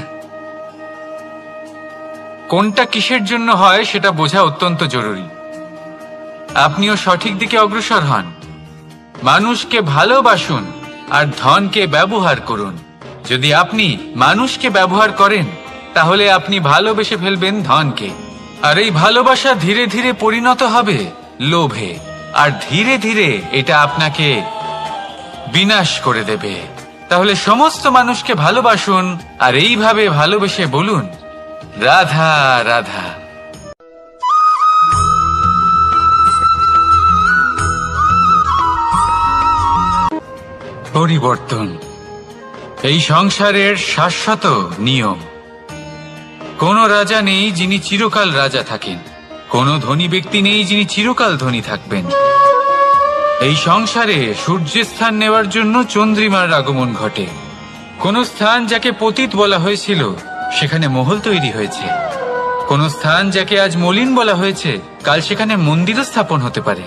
কোনটা কিসের জন্য হয় সেটা বোঝা অত্যন্ত জরুরি। আপনিও সঠিক দিকে অগ্রসর হন। মানুষকে ভালোবাসুন আর ধনকে ব্যবহার করুন। যদি আপনি মানুষকে ব্যবহার করেন, তাহলে আপনি ভালোবেসে ফেলবেন ধনকে, আর এই ভালোবাসা ধীরে ধীরে পরিণত হবে লোভে, আর ধীরে ধীরে এটা আপনাকে বিনাশ করে দেবে। তাহলে সমস্ত মানুষকে ভালোবাসুন আর এইভাবে ভালোবেসে বলুন, রাধা রাধা। পরিবর্তন এই সংসারের শাশ্বত নিয়ম। কোন রাজা নেই যিনি চিরকাল রাজা থাকেন, কোন ধনী ব্যক্তি নেই যিনি চিরকাল ধনী থাকবেন। এই সংসারে সূর্যের স্থান নেওয়ার জন্য চন্দ্রিমার আগমন ঘটে। কোন স্থান যাকে পতিত বলা হয়েছিল সেখানে মহল তৈরি হয়েছে। কোন স্থান যাকে আজ মলিন বলা হয়েছে কাল সেখানে মন্দির স্থাপন হতে পারে।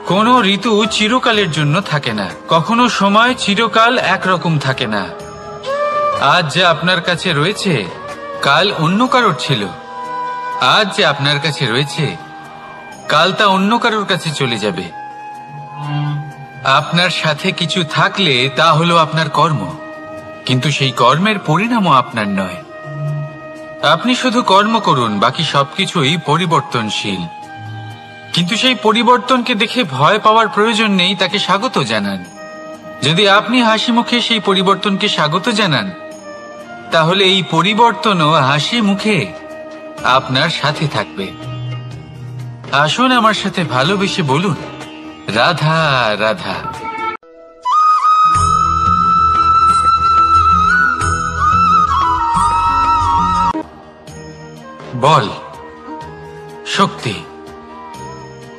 কোন ঋতু চিরকালের জন্য থাকে না, কখনো সময় চিরকাল একরকম থাকে না। আজ যা আপনার কাছে রয়েছে কাল অন্য কারোর ছিল। আজ যে আপনার কাছে রয়েছে কাল তা অন্য কারোর কাছে চলে যাবে। আপনার সাথে কিছু থাকলে তা হলো আপনার কর্ম, কিন্তু সেই কর্মের পরিণামও আপনার নয়। আপনি শুধু কর্ম করুন, বাকি সবকিছুই পরিবর্তনশীল। কিন্তু সেই পরিবর্তনকে দেখে ভয় পাওয়ার প্রয়োজন নেই, তাকে স্বাগত জানান। যদি আপনি হাসি মুখে সেই পরিবর্তনকে স্বাগত জানান, তাহলে এই পরিবর্তনও হাসি মুখে আপনার সাথে থাকবে। আসুন আমার সাথে ভালোবেসে বলুন, রাধা রাধা। বল, শক্তি,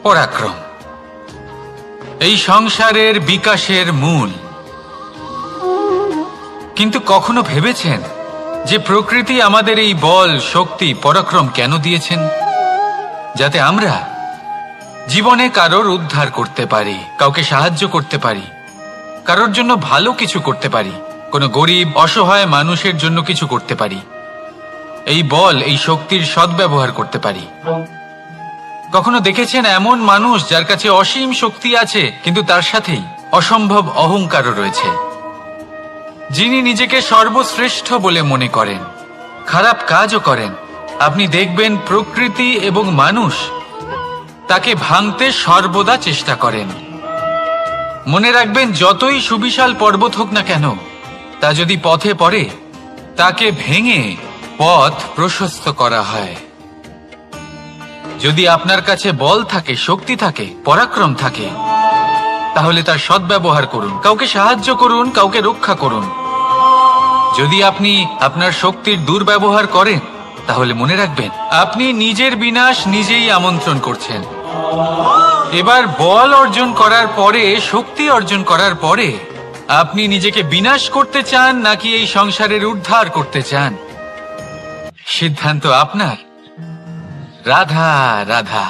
পরাক্রম এই সংসারের বিকাশের মূল। কিন্তু কখনো ভেবেছেন যে প্রকৃতি আমাদের এই বল, শক্তি, পরাক্রম কেন দিয়েছেন? যাতে আমরা জীবনে কারোর উদ্ধার করতে পারি, কাউকে সাহায্য করতে পারি, কারোর জন্য ভালো কিছু করতে পারি, কোনো গরিব অসহায় মানুষের জন্য কিছু করতে পারি। এই বল, এই শক্তির সদ্ব্যবহার করতে পারি। কখনো দেখেছেন এমন মানুষ যার কাছে অসীম শক্তি আছে, কিন্তু তার সাথেই অসম্ভব অহংকারও রয়েছে, যিনি নিজেকে সর্বশ্রেষ্ঠ বলে মনে করেন, খারাপ কাজও করেন। আপনি দেখবেন প্রকৃতি এবং মানুষ তাকে ভাঙতে সর্বদা চেষ্টা করেন। মনে রাখবেন, যতই সুবিশাল পর্বত হোক না কেন, তা যদি পথে পড়ে তাকে ভেঙে পথ প্রশস্ত করা হয়। যদি আপনার কাছে বল থাকে, শক্তি থাকে, পরাক্রম থাকে, তাহলে তার সদ্ব্যবহার করুন, কাউকে সাহায্য করুন, কাউকে রক্ষা করুন। যদি আপনি আপনার শক্তির দুর্ব্যবহার করেন, তাহলে মনে রাখবেন আপনি নিজের বিনাশ নিজেই আমন্ত্রণ করছেন। এবার বল অর্জন করার পরে, শক্তি অর্জন করার পরে আপনি নিজেকে বিনাশ করতে চান নাকি এই সংসারের উদ্ধার করতে চান? সিদ্ধান্ত আপনার। রাধা রাধা।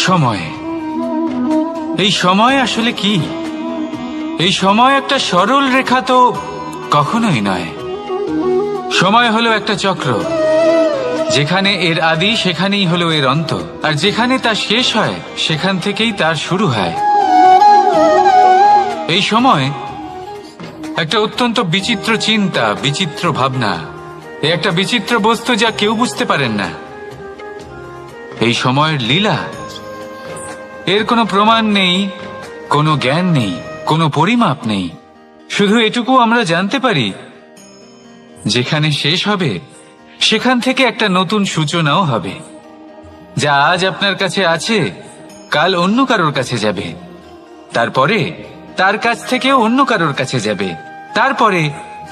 সময়, এই সময় আসলে কি? এই সময় একটা সরল রেখা তো কখনোই নয়। সময় হলো একটা চক্র, যেখানে এর আদি সেখানেই হলো এর অন্ত, আর যেখানে তা শেষ হয় সেখান থেকেই তার শুরু হয়। এই সময় একটা অত্যন্ত বিচিত্র চিন্তা, বিচিত্র ভাবনা, একটা বিচিত্র বস্তু যা কেউ বুঝতে পারেন না। এই সময়ের লীলা, এর কোনো প্রমাণ নেই, কোনো জ্ঞান নেই, কোনো পরিমাপ নেই। শুধু এটুকু আমরা জানতে পারি, যেখানে শেষ হবে সেখান থেকে একটা নতুন সূচনাও হবে। যা আজ আপনার কাছে আছে কাল অন্য কারোর কাছে যাবে, তারপরে তার কাছ থেকেও অন্য কারোর কাছে যাবে, তারপরে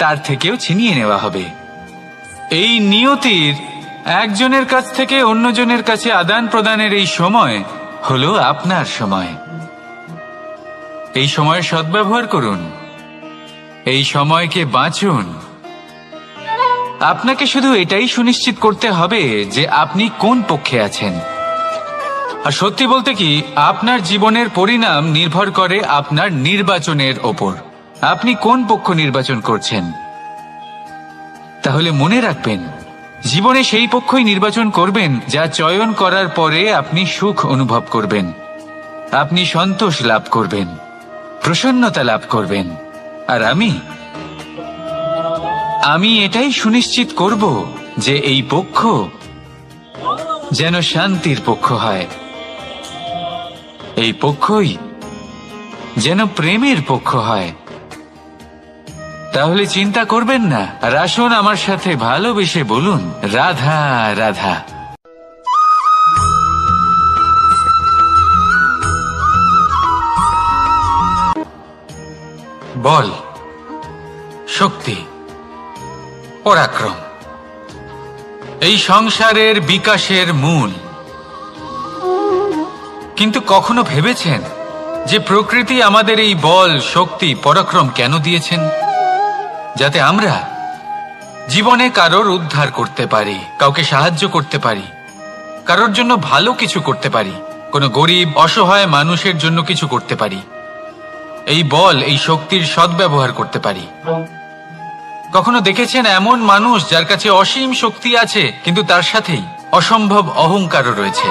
তার থেকেও ছিনিয়ে নেওয়া হবে। এই নিয়তির একজনের কাছ থেকে অন্যজনের কাছে আদান প্রদানের এই সময় হলো আপনার সময়। এই সময়ের সদ্ব্যবহার করুন, এই সময়কে বাঁচুন। আপনাকে শুধু এটাই সুনিশ্চিত করতে হবে যে আপনি কোন পক্ষে আছেন। আর সত্যি বলতে কি, আপনার জীবনের পরিণাম নির্ভর করে আপনার নির্বাচনের ওপর। আপনি কোন পক্ষ নির্বাচন করছেন। তাহলে মনে রাখবেন, জীবনে সেই পক্ষই নির্বাচন করবেন যা চয়ন করার পরে আপনি সুখ অনুভব করবেন, আপনি সন্তোষ লাভ করবেন, প্রসন্নতা লাভ করবেন। আর আমি এটাই সুনিশ্চিত করব যে এই পক্ষ যেন শান্তির পক্ষ হয়, এই পক্ষই যেন প্রেমের পক্ষ হয়। তাহলে চিন্তা করবেন না, আর আসুন আমার সাথে ভালোবেসে বলুন, রাধা রাধা। বল, শক্তি, পরাক্রম এই সংসারের বিকাশের মূল। কিন্তু কখনো ভেবেছেন যে প্রকৃতি আমাদের এই বল, শক্তি, পরাক্রম কেন দিয়েছেন? যাতে আমরা জীবনে কারোর উদ্ধার করতে পারি, কাউকে সাহায্য করতে পারি, কারোর জন্য ভালো কিছু করতে পারি, কোনো গরিব অসহায় মানুষের জন্য কিছু করতে পারি। এই বল, এই শক্তির সদ্ব্যবহার করতে পারি। কখনো দেখেছেন এমন মানুষ যার কাছে অসীম শক্তি আছে কিন্তু তার সাথেই অসম্ভব অহংকারও রয়েছে,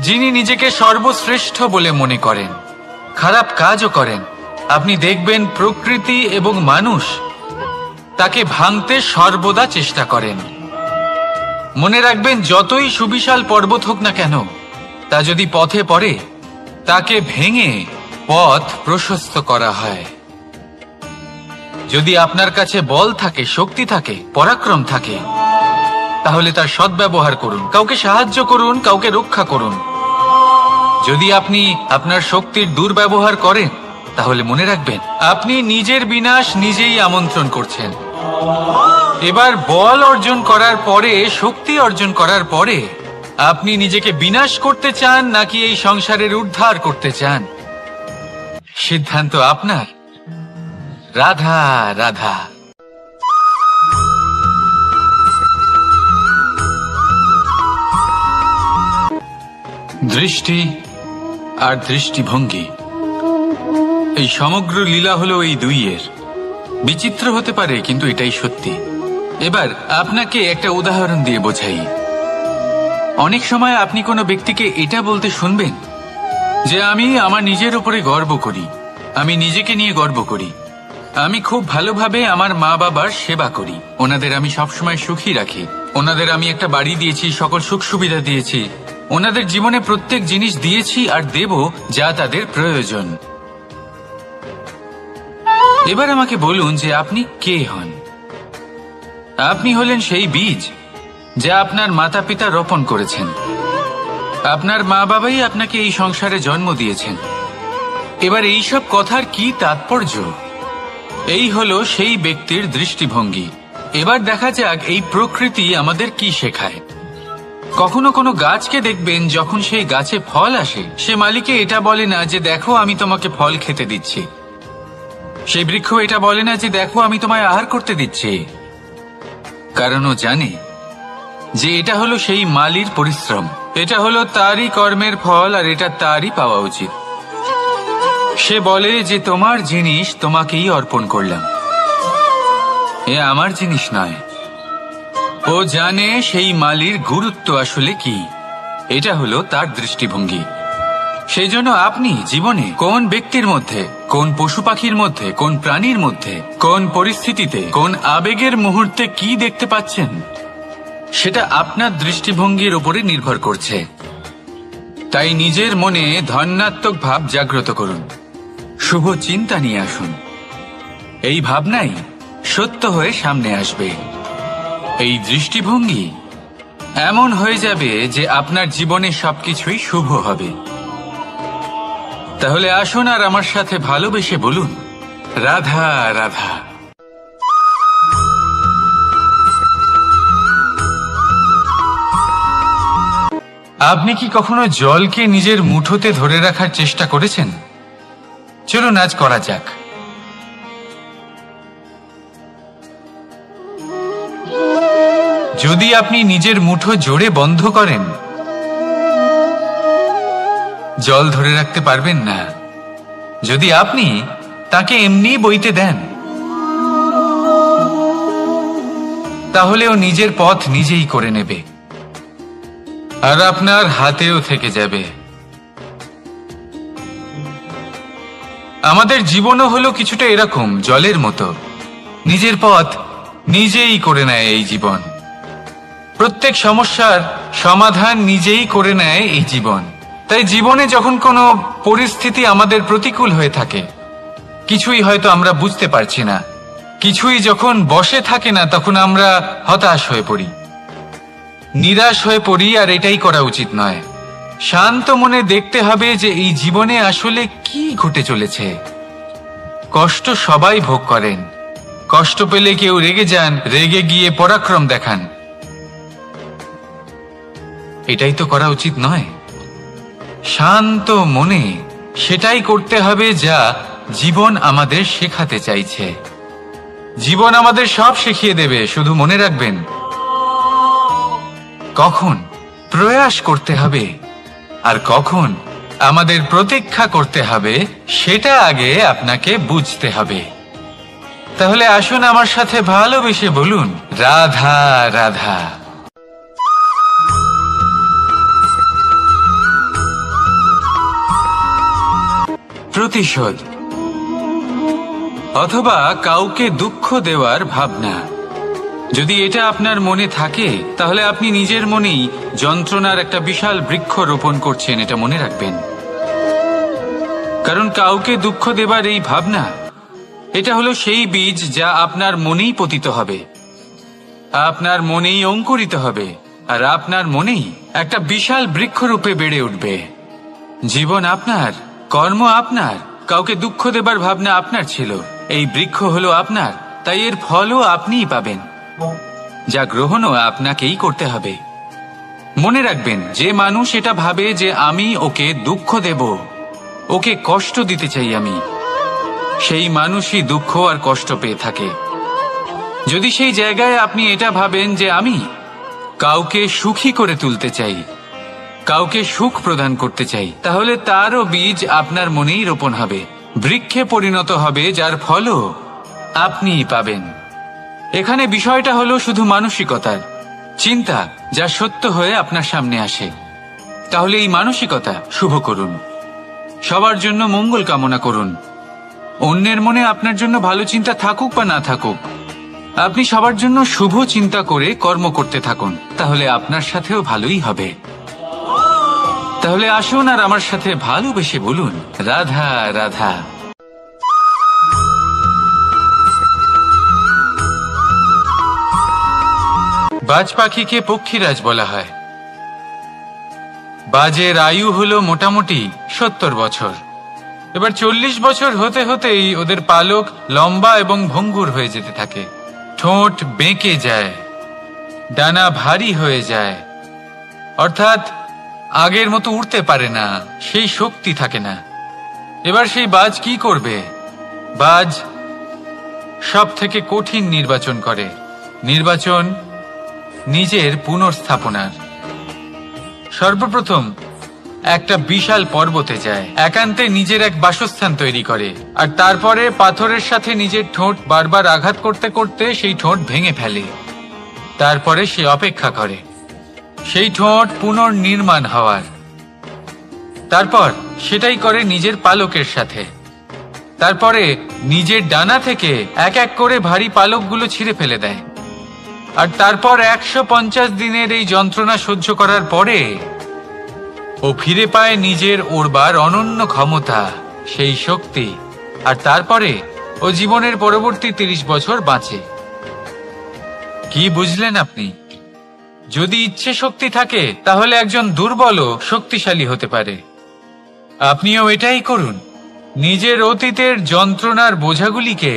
যিনি নিজেকে সর্বশ্রেষ্ঠ বলে মনে করেন, খারাপ কাজও করেন। আপনি দেখবেন প্রকৃতি এবং মানুষ তাকে ভাঙতে সর্বদা চেষ্টা করেন। মনে রাখবেন, যতই সুবিশাল পর্বত হোক না কেন, তা যদি পথে পড়ে তাকে ভেঙে পথ প্রশস্ত করা হয়। যদি আপনার কাছে বল থাকে, শক্তি থাকে, পরাক্রম থাকে, তাহলে তার সদ্ব্যবহার করুন, কাউকে সাহায্য করুন, কাউকে রক্ষা করুন। যদি আপনি আপনার শক্তির দুর্ব্যবহার করেন, তাহলে মনে রাখবেন আপনি নিজের বিনাশ নিজেই আমন্ত্রণ করছেন। এবার বল অর্জন করার পরে, শক্তি অর্জন করার পরে আপনি নিজেকে বিনাশ করতে চান নাকি এই সংসারের উদ্ধার করতে চান? সিদ্ধান্ত আপনার। রাধা রাধা। দৃষ্টি আর দৃষ্টিভঙ্গি, এই সমগ্র লীলা হলো এই দুইয়ের। বিচিত্র হতে পারে কিন্তু এটাই সত্যি। এবার আপনাকে একটা উদাহরণ দিয়ে বোঝাই। অনেক সময় আপনি কোনো ব্যক্তিকে এটা বলতে শুনবেন যে আমি আমার নিজের উপরে গর্ব করি, আমি নিজেকে নিয়ে গর্ব করি, আমি খুব ভালোভাবে আমার মা বাবার সেবা করি, ওনাদের আমি সবসময় সুখী রাখি, ওনাদের আমি একটা বাড়ি দিয়েছি, সকল সুখ সুবিধা দিয়েছি, ওনাদের জীবনে প্রত্যেক জিনিস দিয়েছি আর দেব যা তাদের প্রয়োজন। এবার আমাকে বলুন যে আপনি কে হন? আপনি হলেন সেই বীজ যা আপনার মাতা পিতা রোপণ করেছেন। আপনার মা বাবাই আপনাকে এই সংসারে জন্ম দিয়েছেন। এবার এইসব কথার কি তাৎপর্য? এই হলো সেই ব্যক্তির দৃষ্টিভঙ্গি। এবার দেখা যাক এই প্রকৃতি আমাদের কি শেখায়। কখনো কোনো গাছকে দেখবেন, যখন সেই গাছে ফল আসে, সে মালিকে এটা বলে না যে দেখো আমি তোমাকে ফল খেতে দিচ্ছি। সেই বৃক্ষ এটা বলে না যে দেখো আমি তোমায় আহার করতে দিচ্ছি, কারণ ও জানে যে এটা হলো সেই মালির পরিশ্রম, এটা হলো তারই কর্মের ফল, আর এটা তারই পাওয়া উচিত। সে বলে যে তোমার জিনিস তোমাকেই অর্পণ করলাম, এ আমার জিনিস নয়। ও জানে সেই মালির গুরুত্ব আসলে কি, এটা হলো তার দৃষ্টিভঙ্গি। সেই জন্য আপনি জীবনে কোন ব্যক্তির মধ্যে, কোন পশু পাখির মধ্যে, কোন প্রাণীর মধ্যে, কোন পরিস্থিতিতে, কোন আবেগের মুহূর্তে কি দেখতে পাচ্ছেন, সেটা আপনার দৃষ্টিভঙ্গির উপরে নির্ভর করছে। তাই নিজের মনে ধনাত্মক ভাব জাগ্রত করুন, শুভ চিন্তা নিয়ে আসুন। এই ভাবনাই সত্য হয়ে সামনে আসবে। এই দৃষ্টিভঙ্গি এমন হয়ে যাবে যে আপনার জীবনে সবকিছুই শুভ হবে। তাহলে আসুন আর আমার সাথে ভালোবেসে বলুন, রাধা রাধা। আপনি কি কখনো জলকে নিজের মুঠোতে ধরে রাখার চেষ্টা করেছেন? চলুন আজ করা যাক। যদি আপনি নিজের মুঠো জোরে বন্ধ করেন, জল ধরে রাখতে পারবেন না। যদি আপনি তাকে এমনি বইতে দেন, তাহলে ও নিজের পথ নিজেই করে নেবে, আর আপনার হাতেও থেকে যাবে। আমাদের জীবনও হলো কিছুটা এরকম, জলের মতো, নিজের পথ নিজেই করে নেয় এই জীবন। প্রত্যেক সমস্যার সমাধান নিজেই করে নেয় এই জীবন। তাই জীবনে যখন কোনো পরিস্থিতি আমাদের প্রতিকূল হয়ে থাকে, কিছুই হয়তো আমরা বুঝতে পারছি না, কিছুই যখন বসে থাকে না, তখন আমরা হতাশ হয়ে পড়ি, নিরাশ হয়ে পড়ি, আর এটাই করা উচিত নয়। শান্ত মনে দেখতে হবে যে এই জীবনে আসলে কি ঘটে চলেছে। কষ্ট সবাই ভোগ করেন, কষ্ট পেলে কেউ রেগে যান, রেগে গিয়ে পরাক্রম দেখান। এটাই তো করা উচিত নয়। শান্ত মনে সেটাই করতে হবে যা জীবন আমাদের শেখাতে চাইছে। জীবন আমাদের সব শিখিয়ে দেবে, শুধু মনে রাখবেন কখন প্রয়াস করতে হবে আর কখন আমাদের প্রতীক্ষা করতে হবে, সেটা আগে আপনাকে বুঝতে হবে। তাহলে আসুন আমার সাথে ভালোবেসে বলুন, রাধা রাধা। প্রতিশোধ অথবা কাউকে দুঃখ দেওয়ার ভাবনা, যদি এটা আপনার মনে থাকে, তাহলে আপনি নিজের মনেই যন্ত্রণার একটা বিশাল বৃক্ষ রোপণ করছেন, এটা মনে রাখবেন। কারণ কাউকে দুঃখ দেবার এই ভাবনা, এটা হলো সেই বীজ যা আপনার মনেই পতিত হবে, আপনার মনেই অঙ্কুরিত হবে, আর আপনার মনেই একটা বিশাল বৃক্ষরূপে বেড়ে উঠবে। জীবন আপনার, কর্ম আপনার, কাউকে দুঃখ দেবার ভাবনা আপনার ছিল, এই বৃক্ষ হলো আপনার, তাই এর ফলও আপনিই পাবেন, যা গ্রহণও আপনাকেই করতে হবে। মনে রাখবেন, যে মানুষ এটা ভাবে যে আমি ওকে দুঃখ দেব, ওকে কষ্ট দিতে চাই আমি, সেই মানুষই দুঃখ আর কষ্ট পেয়ে থাকে। যদি সেই জায়গায় আপনি এটা ভাবেন যে আমি কাউকে সুখী করে তুলতে চাই, কাউকে সুখ প্রদান করতে চাই, তাহলে তারও বীজ আপনার মনেই রোপণ হবে, বৃক্ষে পরিণত হবে, যার ফলও আপনিই পাবেন। এখানে বিষয়টা হলো শুধু মানসিকতার চিন্তা, যা সত্য হয়ে আপনার সামনে আসে। তাহলে এই মানসিকতা শুভ করুন, সবার জন্য মঙ্গল কামনা করুন। অন্যের মনে আপনার জন্য ভালো চিন্তা থাকুক বা না থাকুক, আপনি সবার জন্য শুভ চিন্তা করে কর্ম করতে থাকুন, তাহলে আপনার সাথেও ভালোই হবে। তাহলে আসুন আর আমার সাথে ভালোবেসে বলুন, রাধা রাধা। বাজ পাখিকে পক্ষীরাজ বলা হয়। বাজের আয়ু হলো মোটামুটি 70 বছর। এবার 40 বছর হতে হতেই ওদের পালক লম্বা এবং ভঙ্গুর হয়ে যেতে থাকে, ঠোঁট বেঁকে যায়, ডানা ভারী হয়ে যায়, অর্থাৎ আগের মতো উড়তে পারে না, সেই শক্তি থাকে না। এবার সেই বাজ কি করবে? বাজ সব থেকে কঠিন নির্বাচন করে, নির্বাচন নিজের পুনর্স্থাপনার। সর্বপ্রথম একটা বিশাল পর্বতে যায়, একান্তে নিজের এক বাসস্থান তৈরি করে, আর তারপরে পাথরের সাথে নিজের ঠোঁট বারবার আঘাত করতে করতে সেই ঠোঁট ভেঙে ফেলে। তারপরে সে অপেক্ষা করে সেই ঠোঁট পুনর্নির্মাণ হওয়ার। তারপর সেটাই করে নিজের পালকের সাথে। তারপরে নিজের ডানা থেকে এক এক করে ভারী পালকগুলো ছিঁড়ে ফেলে দেয়। আর তারপর 150 দিনের এই যন্ত্রণা সহ্য করার পরে ও ফিরে পায় নিজের ওড়বার অনন্য ক্ষমতা, সেই শক্তি। আর তারপরে ও জীবনের পরবর্তী 30 বছর বাঁচে। কি বুঝলেন আপনি? যদি ইচ্ছে শক্তি থাকে তাহলে একজন দুর্বলও শক্তিশালী হতে পারে। আপনিও এটাই করুন, নিজের অতীতের যন্ত্রণার বোঝাগুলিকে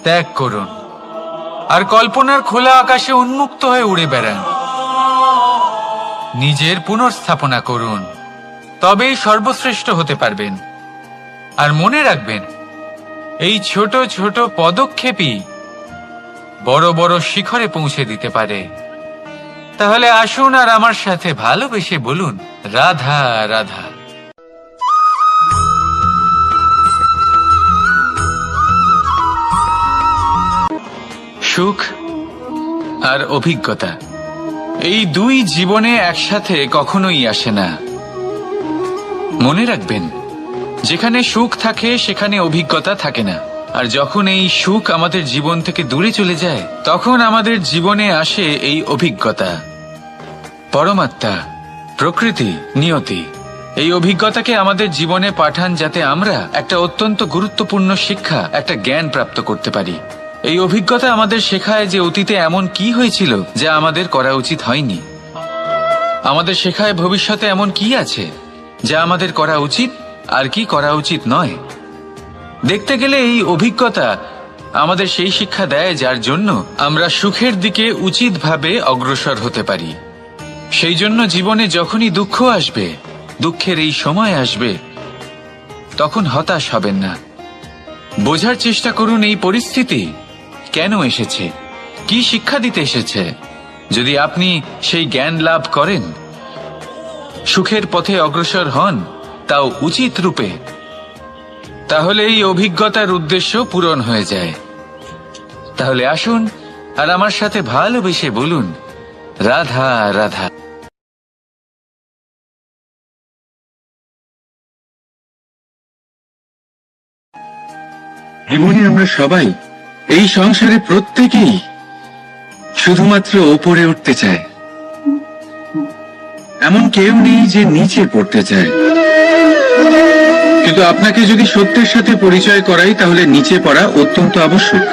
ত্যাগ করুন আর কল্পনার খোলা আকাশে উন্মুক্ত হয়ে উড়ে বেড়ান। নিজের পুনর্স্থাপনা করুন, তবেই সর্বশ্রেষ্ঠ হতে পারবেন। আর মনে রাখবেন, এই ছোট ছোট পদক্ষেপই বড় বড় শিখরে পৌঁছে দিতে পারে। তাহলে আসুন আর আমার সাথে ভালোবেসে বলুন, রাধা রাধা। সুখ আর অভিজ্ঞতা, এই দুই জীবনে একসাথে কখনোই আসে না। মনে রাখবেন, যেখানে সুখ থাকে সেখানে অভিজ্ঞতা থাকে না। আর যখন এই সুখ আমাদের জীবন থেকে দূরে চলে যায়, তখন আমাদের জীবনে আসে এই অভিজ্ঞতা। পরমাত্মা, প্রকৃতি, নিয়তি এই অভিজ্ঞতাকে আমাদের জীবনে পাঠান, যাতে আমরা একটা অত্যন্ত গুরুত্বপূর্ণ শিক্ষা, একটা জ্ঞান প্রাপ্ত করতে পারি। এই অভিজ্ঞতা আমাদের শেখায় যে অতীতে এমন কি হয়েছিল যা আমাদের করা উচিত হয়নি। আমাদের শেখায় ভবিষ্যতে এমন কি আছে যা আমাদের করা উচিত আর কি করা উচিত নয়। দেখতে গেলে এই অভিজ্ঞতা আমাদের সেই শিক্ষা দেয় যার জন্য আমরা সুখের দিকে উচিতভাবে অগ্রসর হতে পারি। সেই জন্য জীবনে যখনই দুঃখ আসবে, দুঃখের এই সময় আসবে, তখন হতাশ হবেন না। বোঝার চেষ্টা করুন এই পরিস্থিতি কেন এসেছে, কি শিক্ষা দিতে এসেছে। যদি আপনি সেই জ্ঞান লাভ করেন, সুখের পথে অগ্রসর হন, তাও উচিত রূপে, তাহলে এই অভিজ্ঞতার উদ্দেশ্য পূরণ হয়ে যায়। তাহলে আসুন আর আমার সাথে ভালোবেসে বলুন, রাধা রাধা। জীবনে আমরা সবাই, এই সংসারে প্রত্যেকেই শুধুমাত্র ওপরে উঠতে চায়। এমন কেউ নেই যে নিচে পড়তে চায়। কিন্তু আপনাকে যদি সত্যের সাথে পরিচয় করাই, তাহলে নিচে পড়া অত্যন্ত আবশ্যক।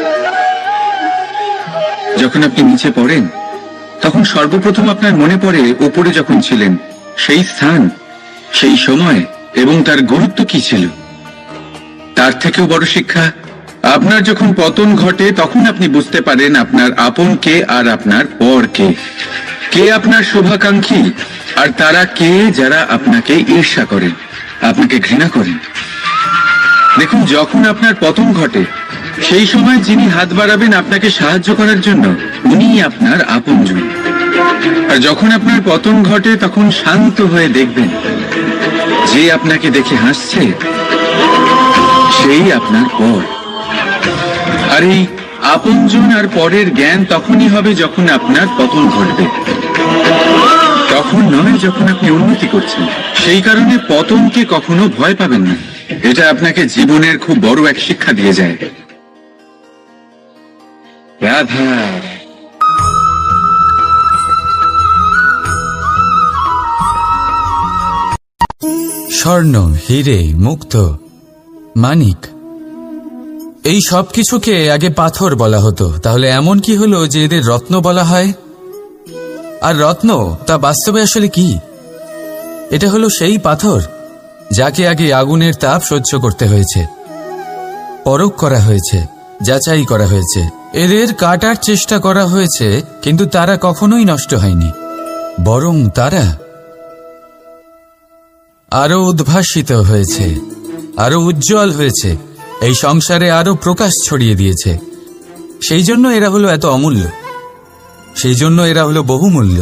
যখন আপনি নিচে পড়েন, তখন সর্বপ্রথম আপনার মনে পড়ে ওপরে যখন ছিলেন সেই স্থান, সেই সময় এবং তার গুরুত্ব কি ছিল। তার থেকেও বড় শিক্ষা, আপনার যখন পতন ঘটে তখন আপনি বুঝতে পারেন আপনার আপন কে আর আপনার পর কে। কে আপনার শুভাকাঙ্ক্ষী আর তারা কে যারা আপনাকে ঈর্ষা করেন, আপনাকে ঘৃণা করেন। দেখুন, যখন আপনার পতন ঘটে, সেই সময় যিনি হাত বাড়াবেন আপনাকে সাহায্য করার জন্য, উনিই আপনার আপনজন। আর যখন আপনার পতন ঘটে, তখন শান্ত হয়ে দেখবেন যে আপনাকে দেখে হাসছে সেই আপনার পর। আর এই আপনজন আর পরের জ্ঞান তখনই হবে যখন আপনার পতন ঘটবে, তখন নয় যখন আপনি উন্নতি করছেন। সেই কারণে পতনকে কখনো ভয় পাবেন না। এটা আপনাকে জীবনের খুব বড় এক শিক্ষা দিয়ে যায়। রাধা। স্বর্ণ, হিরে, মুক্ত, মানিক, এই সব কিছুকে আগে পাথর বলা হতো। তাহলে এমন কি হলো যে এদের রত্ন বলা হয়? আর রত্ন তা বাস্তবে আসলে কি? এটা হলো সেই পাথর যাকে আগে আগুনের তাপ সহ্য করতে হয়েছে, পরখ করা হয়েছে, যাচাই করা হয়েছে, এদের কাটার চেষ্টা করা হয়েছে, কিন্তু তারা কখনোই নষ্ট হয়নি, বরং তারা আরো উদ্ভাসিত হয়েছে, আরো উজ্জ্বল হয়েছে, এই সংসারে আরো প্রকাশ ছড়িয়ে দিয়েছে। সেই জন্য এরা হলো এত অমূল্য, সেই জন্য এরা হলো বহুমূল্য,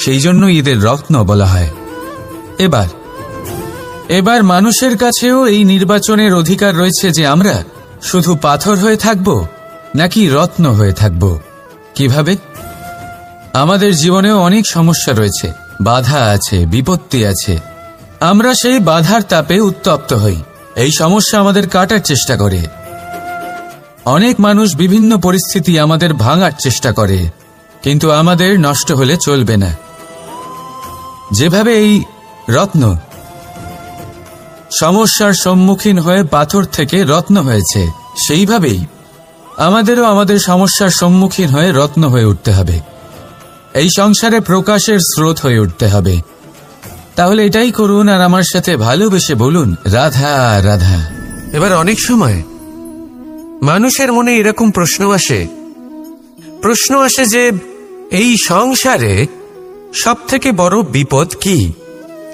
সেই জন্য এদের রত্ন বলা হয়। এবার মানুষের কাছেও এই নির্বাচনের অধিকার রয়েছে যে আমরা শুধু পাথর হয়ে থাকব নাকি রত্ন হয়ে থাকব। কিভাবে? আমাদের জীবনেও অনেক সমস্যা রয়েছে, বাধা আছে, বিপত্তি আছে। আমরা সেই বাধার তাপে উত্তপ্ত হই, এই সমস্যা আমাদের কাটার চেষ্টা করে। অনেক মানুষ বিভিন্ন পরিস্থিতি আমাদের ভাঙার চেষ্টা করে, কিন্তু আমাদের নষ্ট হলে চলবে না। যেভাবে এই রত্ন সমস্যার সম্মুখীন হয়ে পাথর থেকে রত্ন হয়েছে, সেইভাবেই আমাদেরও আমাদের সমস্যার সম্মুখীন হয়ে রত্ন হয়ে উঠতে হবে, এই সংসারে প্রকাশের স্রোত হয়ে উঠতে হবে। তাহলে এটাই করুন আর আমার সাথে ভালোবেসে বলুন, রাধা রাধা। এবার অনেক সময় মানুষের মনে এরকম প্রশ্ন আসে যে এই সংসারে সবথেকে বড় বিপদ কি?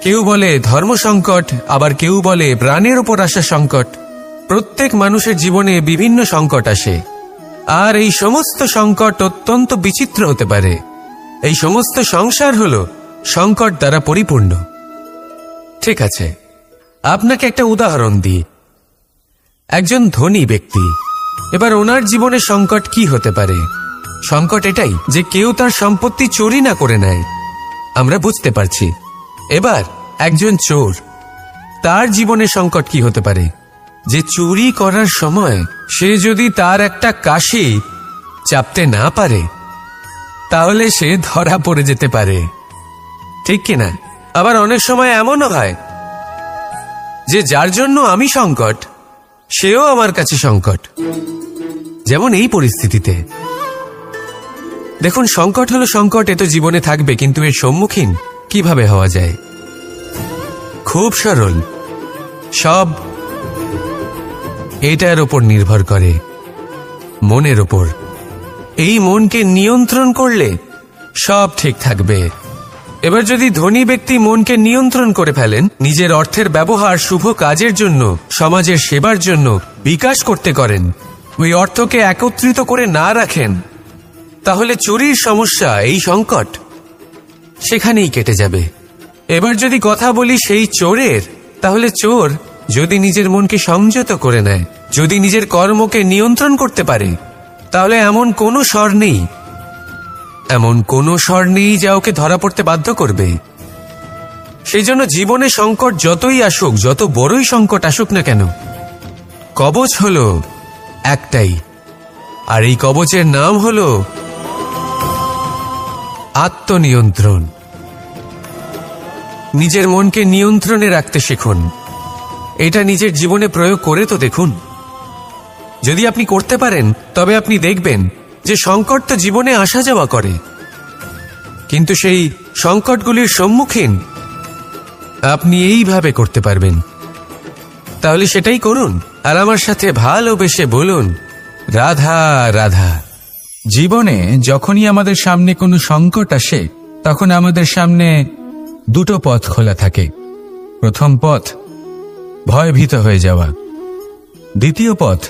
কেউ বলে ধর্ম সংকট, আবার কেউ বলে প্রাণের উপর আসা সংকট। প্রত্যেক মানুষের জীবনে বিভিন্ন সংকট আসে, আর এই সমস্ত সংকট অত্যন্ত বিচিত্র হতে পারে। এই সমস্ত সংসার হলো সংকট দ্বারা পরিপূর্ণ। ঠিক আছে, আপনাকে একটা উদাহরণ দিই। একজন ধনী ব্যক্তি, এবার ওনার জীবনে সংকট কি হতে পারে? সংকট এটাই যে কেউ তার সম্পত্তি চুরি না করে নেয়, আমরা বুঝতে পারছি। এবার একজন চোর, তার জীবনে সংকট কি হতে পারে? যে চুরি করার সময় সে যদি তার একটা কাশি চাপতে না পারে, তাহলে সে ধরা পড়ে যেতে পারে, ঠিক কিনা? আবার অনেক সময় এমনও হয় যে যার জন্য আমি সংকট, সেও আমার কাছে সংকট। যেমন এই পরিস্থিতিতে দেখুন, সংকট হলো সংকট, এ তো জীবনে থাকবে, কিন্তু এর সম্মুখীন কিভাবে হওয়া যায়? খুব সরল, সব এটার ওপর নির্ভর করে, মনের ওপর। এই মনকে নিয়ন্ত্রণ করলে সব ঠিক থাকবে। এবার যদি ধনী ব্যক্তি মনকে নিয়ন্ত্রণ করে ফেলেন, নিজের অর্থের ব্যবহার শুভ কাজের জন্য, সমাজের সেবার জন্য বিকাশ করতে করেন, ওই অর্থকে একত্রিত করে না রাখেন, তাহলে চুরির সমস্যা, এই সংকট সেখানেই কেটে যাবে। এবার যদি কথা বলি সেই চোরের, তাহলে চোর যদি নিজের মনকে সংযত করে নেয়, যদি নিজের কর্মকে নিয়ন্ত্রণ করতে পারে, তাহলে এমন কোনো স্বর নেই যা ওকে ধরা পড়তে বাধ্য করবে। সেই জন্য জীবনে সংকট যতই আসুক, যত বড়ই সংকট আসুক না কেন, কবচ হলো একটাই, আর এই কবচের নাম হলো আত্মনিয়ন্ত্রণ। নিজের মনকে নিয়ন্ত্রণে রাখতে শিখুন। এটা নিজের জীবনে প্রয়োগ করে তো দেখুন। যদি আপনি করতে পারেন, তবে আপনি দেখবেন যে সংকট তো জীবনে আসা যাওয়া করে, কিন্তু সেই সংকটগুলির সম্মুখীন আপনি এইভাবে করতে পারবেন। তাহলে সেটাই করুন, আর আমার সাথে ভালোবেসে বলুন, রাধা রাধা। জীবনে যখনই আমাদের সামনে কোনো সংকট আসে, তখন আমাদের সামনে দুটো পথ খোলা থাকে। প্রথম পথ ভয়ভীত হয়ে যাওয়া, দ্বিতীয় পথ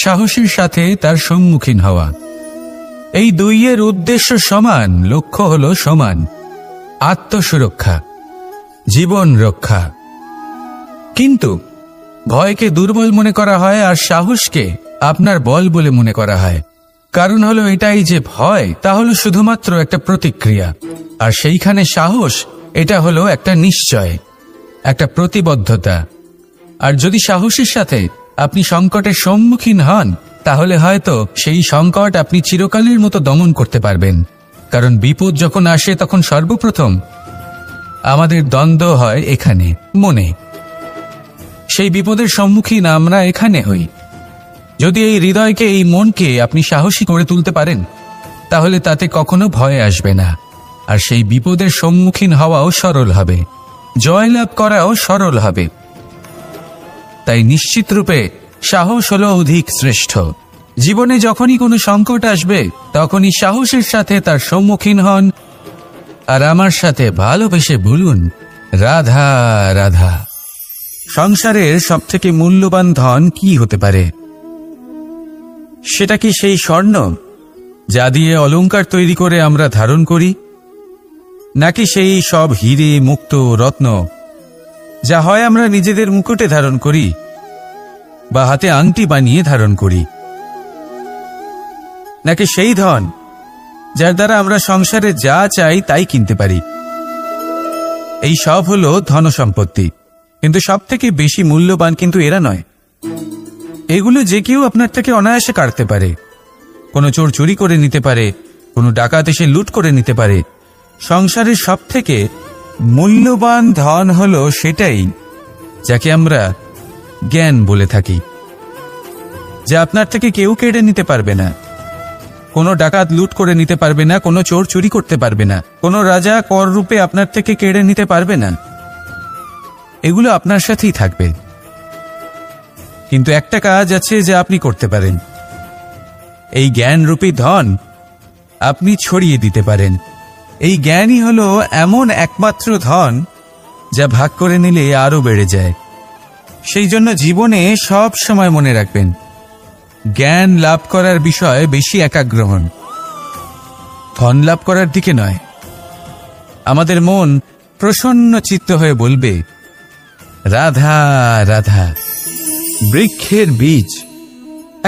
সাহসীর সাথে তার সম্মুখীন হওয়া। এই দুইয়ের উদ্দেশ্য সমান, লক্ষ্য হলো সমান, আত্মসুরক্ষা, জীবন রক্ষা। কিন্তু ভয়কে দুর্বল মনে করা হয় আর সাহসকে আপনার বল বলে মনে করা হয়। কারণ হলো এটাই যে ভয়, তা হলো শুধুমাত্র একটা প্রতিক্রিয়া, আর সেইখানে সাহস, এটা হলো একটা নিশ্চয়, একটা প্রতিবদ্ধতা। আর যদি সাহসের সাথে আপনি সংকটের সম্মুখীন হন, তাহলে হয়তো সেই সংকট আপনি চিরকালের মতো দমন করতে পারবেন। কারণ বিপদ যখন আসে, তখন সর্বপ্রথম আমাদের দ্বন্দ্ব হয় এখানে, মনে। সেই বিপদের সম্মুখীন আমরা এখানে হই। যদি এই হৃদয়কে, এই মনকে আপনি সাহসী করে তুলতে পারেন, তাহলে তাতে কখনো ভয় আসবে না, আর সেই বিপদের সম্মুখীন হওয়াও সরল হবে, জয়লাভ করাও সরল হবে। তাই নিশ্চিত রূপে সাহস হলো অধিক শ্রেষ্ঠ। জীবনে যখনই কোনো সংকট আসবে, তখনই সাহসের সাথে তার সম্মুখীন হন, আর আমার সাথে ভালোবেসে বলুন, রাধা রাধা। সংসারের সবথেকে মূল্যবান ধন কি হতে পারে? সেটা কি সেই স্বর্ণ যা দিয়ে অলংকার তৈরি করে আমরা ধারণ করি, নাকি সেই সব হিরে মুক্ত রত্ন যা হয় আমরা নিজেদের মুকুটে ধারণ করি বা হাতে আংটি বানিয়ে ধারণ করি, নাকি সেই ধন যার দ্বারা আমরা সংসারে যা চাই তাই কিনতে পারি? এই সব হলো ধন সম্পত্তি, কিন্তু সব থেকে বেশি মূল্যবান কিন্তু এরা নয়। এগুলো যে কেউ আপনার থেকে অনায়াসে কাটতে পারে। কোনো চোর চুরি করে নিতে পারে, কোনো ডাকাত এসে লুট করে নিতে পারে। সংসারের সব থেকে মূল্যবান ধন হলো সেটাই যাকে আমরা জ্ঞান বলে থাকি, যা আপনার থেকে কেউ কেড়ে নিতে পারবে না। কোনো ডাকাত লুট করে নিতে পারবে না, কোনো চোর চুরি করতে পারবে না, কোনো রাজা কর রূপে আপনার থেকে কেড়ে নিতে পারবে না। এগুলো আপনার সাথেই থাকবে। কিন্তু একটা কাজ আছে যা আপনি করতে পারেন। এই জ্ঞানরূপী ধন আপনি ছড়িয়ে দিতে পারেন। এই জ্ঞানই হলো এমন একমাত্র ধন যা ভাগ করে নিলে আরো বেড়ে যায়। সেই জন্য জীবনে সব সময় মনে রাখবেন, জ্ঞান লাভ করার বিষয়ে বেশি একাগ্র হন, ধন লাভ করার দিকে নয়। আমাদের মন প্রসন্ন চিত্ত হয়ে বলবে, রাধা রাধা। বৃক্ষের বীজ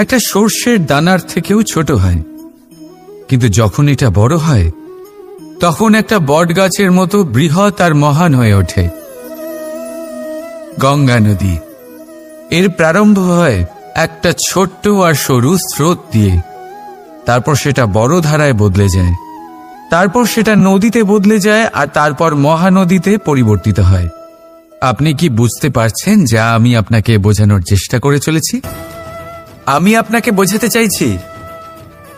একটা সর্ষের দানার থেকেও ছোট হয়, কিন্তু যখন এটা বড় হয় তখন একটা বট গাছের মতো বৃহৎ আর মহান হয়ে ওঠে। গঙ্গা নদী, এর প্রারম্ভ হয় একটা ছোট্ট আর সরু স্রোত দিয়ে, তারপর সেটা বড় ধারায় বদলে যায়, তারপর সেটা নদীতে বদলে যায়, আর তারপর মহানদীতে পরিবর্তিত হয়। আপনি কি বুঝতে পারছেন যা আমি আপনাকে বোঝানোর চেষ্টা করে চলেছি? আমি আপনাকে বোঝাতে চাইছি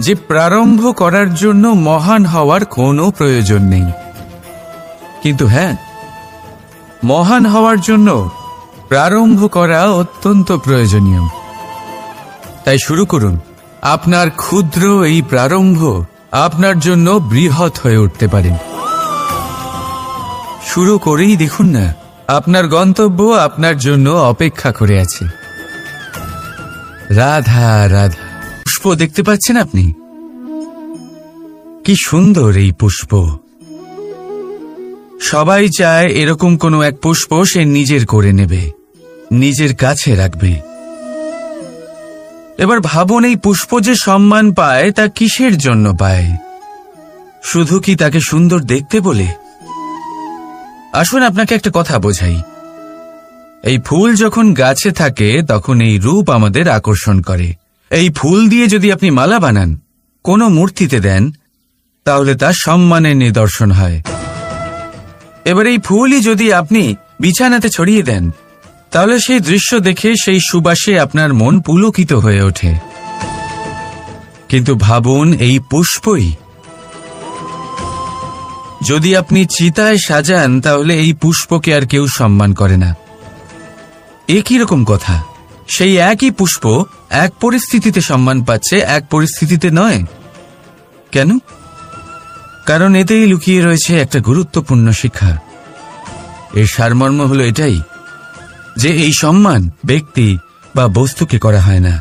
যে প্রারম্ভ করার জন্য মহান হওয়ার কোনো প্রয়োজন নেই, কিন্তু হ্যাঁ, মহান হওয়ার জন্য প্রারম্ভ করা অত্যন্ত প্রয়োজনীয়। তাই শুরু করুন। আপনার ক্ষুদ্র এই প্রারম্ভ আপনার জন্য বৃহৎ হয়ে উঠতে পারে। শুরু করেই দেখুন না, আপনার গন্তব্য আপনার জন্য অপেক্ষা করে আছে। রাধা রাধা। পুষ্প দেখতে পাচ্ছেন আপনি? কি সুন্দর এই পুষ্প। সবাই চায় এরকম কোনো এক পুষ্প সে নিজের করে নেবে, নিজের কাছে রাখবে। এবার ভাবুন, এই পুষ্প যে সম্মান পায় তা কিসের জন্য পায়? শুধু কি তাকে সুন্দর দেখতে বলে? আসুন আপনাকে একটা কথা বোঝাই। এই ফুল যখন গাছে থাকে তখন এই রূপ আমাদের আকর্ষণ করে। এই ফুল দিয়ে যদি আপনি মালা বানান, কোনো মূর্তিতে দেন, তাহলে তা সম্মানের নিদর্শন হয়। এবার এই ফুলই যদি আপনি বিছানাতে ছড়িয়ে দেন, তাহলে সেই দৃশ্য দেখে সেই সুবাসে আপনার মন পুলকিত হয়ে ওঠে। কিন্তু ভাবুন, এই পুষ্পই যদি আপনি চিতায় সাজান, তাহলে এই পুষ্পকে আর কেউ সম্মান করে না। একই রকম কথা, সেই একই পুষ্প এক পরিস্থিতিতে সম্মান পাচ্ছে, এক পরিস্থিতিতে নয়। কেন? কারণ এতেই লুকিয়ে রয়েছে একটা গুরুত্বপূর্ণ শিক্ষা। এর সারমর্ম হলো এটাই যে এই সম্মান ব্যক্তি বা বস্তুকে করা হয় না,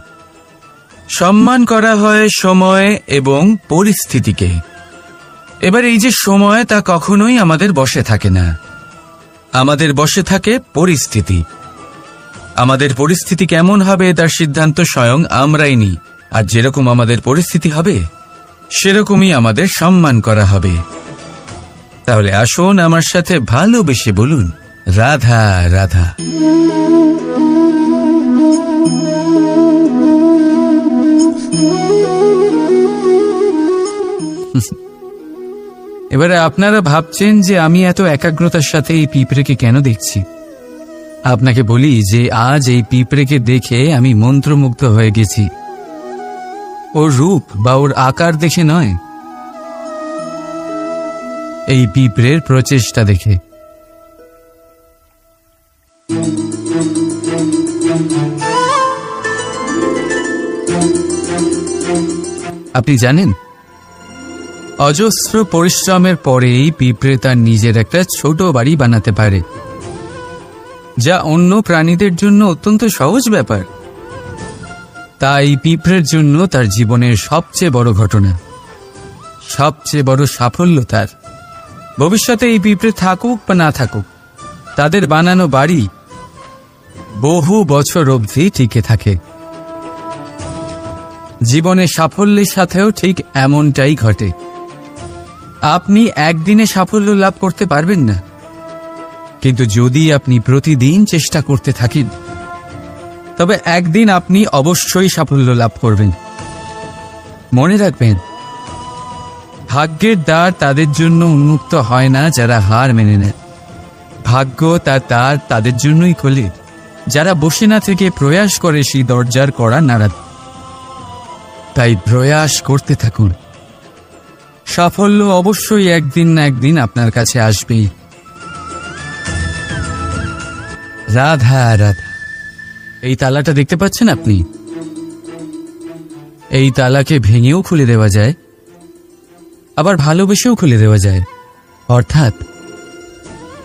সম্মান করা হয় সময় এবং পরিস্থিতিকে। এবার এই যে সময়, তা কখনোই আমাদের বশে থাকে না। আমাদের বশে থাকে পরিস্থিতি। আমাদের পরিস্থিতি কেমন হবে তার সিদ্ধান্ত স্বয়ং আমরাই নিই, আর যেরকম আমাদের পরিস্থিতি হবে সেরকমই আমাদের সম্মান করা হবে। তাহলে আসুন আমার সাথে ভালোবেসে বলুন, রাধা রাধা। এবারে আপনারা ভাবছেন যে আমি এত একাগ্রতার সাথে এই পিঁপড়েকে কেন দেখছি। আপনাকে বলি যে আজ এই পিঁপড়েকে দেখে আমি মন্ত্রমুগ্ধ হয়ে গেছি। ওর রূপ বা ওর আকার দেখে নয়, এই পিঁপড়ের প্রচেষ্টা দেখে। আপনি জানেন, অজস্র পরিশ্রমের পরেই পিঁপড়ে তার নিজের একটা ছোট বাড়ি বানাতে পারে, যা অন্য প্রাণীদের জন্য অত্যন্ত সহজ ব্যাপার। তাই পিঁপড়ের জন্য তার জীবনের সবচেয়ে বড় ঘটনা, সবচেয়ে বড় সাফল্য তার। ভবিষ্যতে এই পিঁপড়ে থাকুক বা না থাকুক, তাদের বানানো বাড়ি বহু বছর অবধি টিকে থাকে। জীবনে সাফল্যের সাথেও ঠিক এমনটাই ঘটে। আপনি একদিনে সাফল্য লাভ করতে পারবেন না, কিন্তু যদি আপনি প্রতিদিন চেষ্টা করতে থাকেন, তবে একদিন আপনি অবশ্যই সাফল্য লাভ করবেন। মনে রাখবেন, ভাগ্যের দ্বার তাদের জন্য উন্মুক্ত হয় না যারা হার মেনে নেয়। ভাগ্য তার দ্বার তাদের জন্যই খোলে যারা বসে না থেকে প্রয়াস করে সেই দরজার কড়া নাড়াতে। তাই প্রয়াস করতে থাকুন। সাফল্য অবশ্যই একদিন না একদিন আপনার কাছে আসবেই। রাধা রাধা। এই তালাটা দেখতে পাচ্ছেন আপনি? এই তালাকে ভেঙেও খুলে দেওয়া যায়, আবার ভালোবেসেও খুলে দেওয়া যায়। অর্থাৎ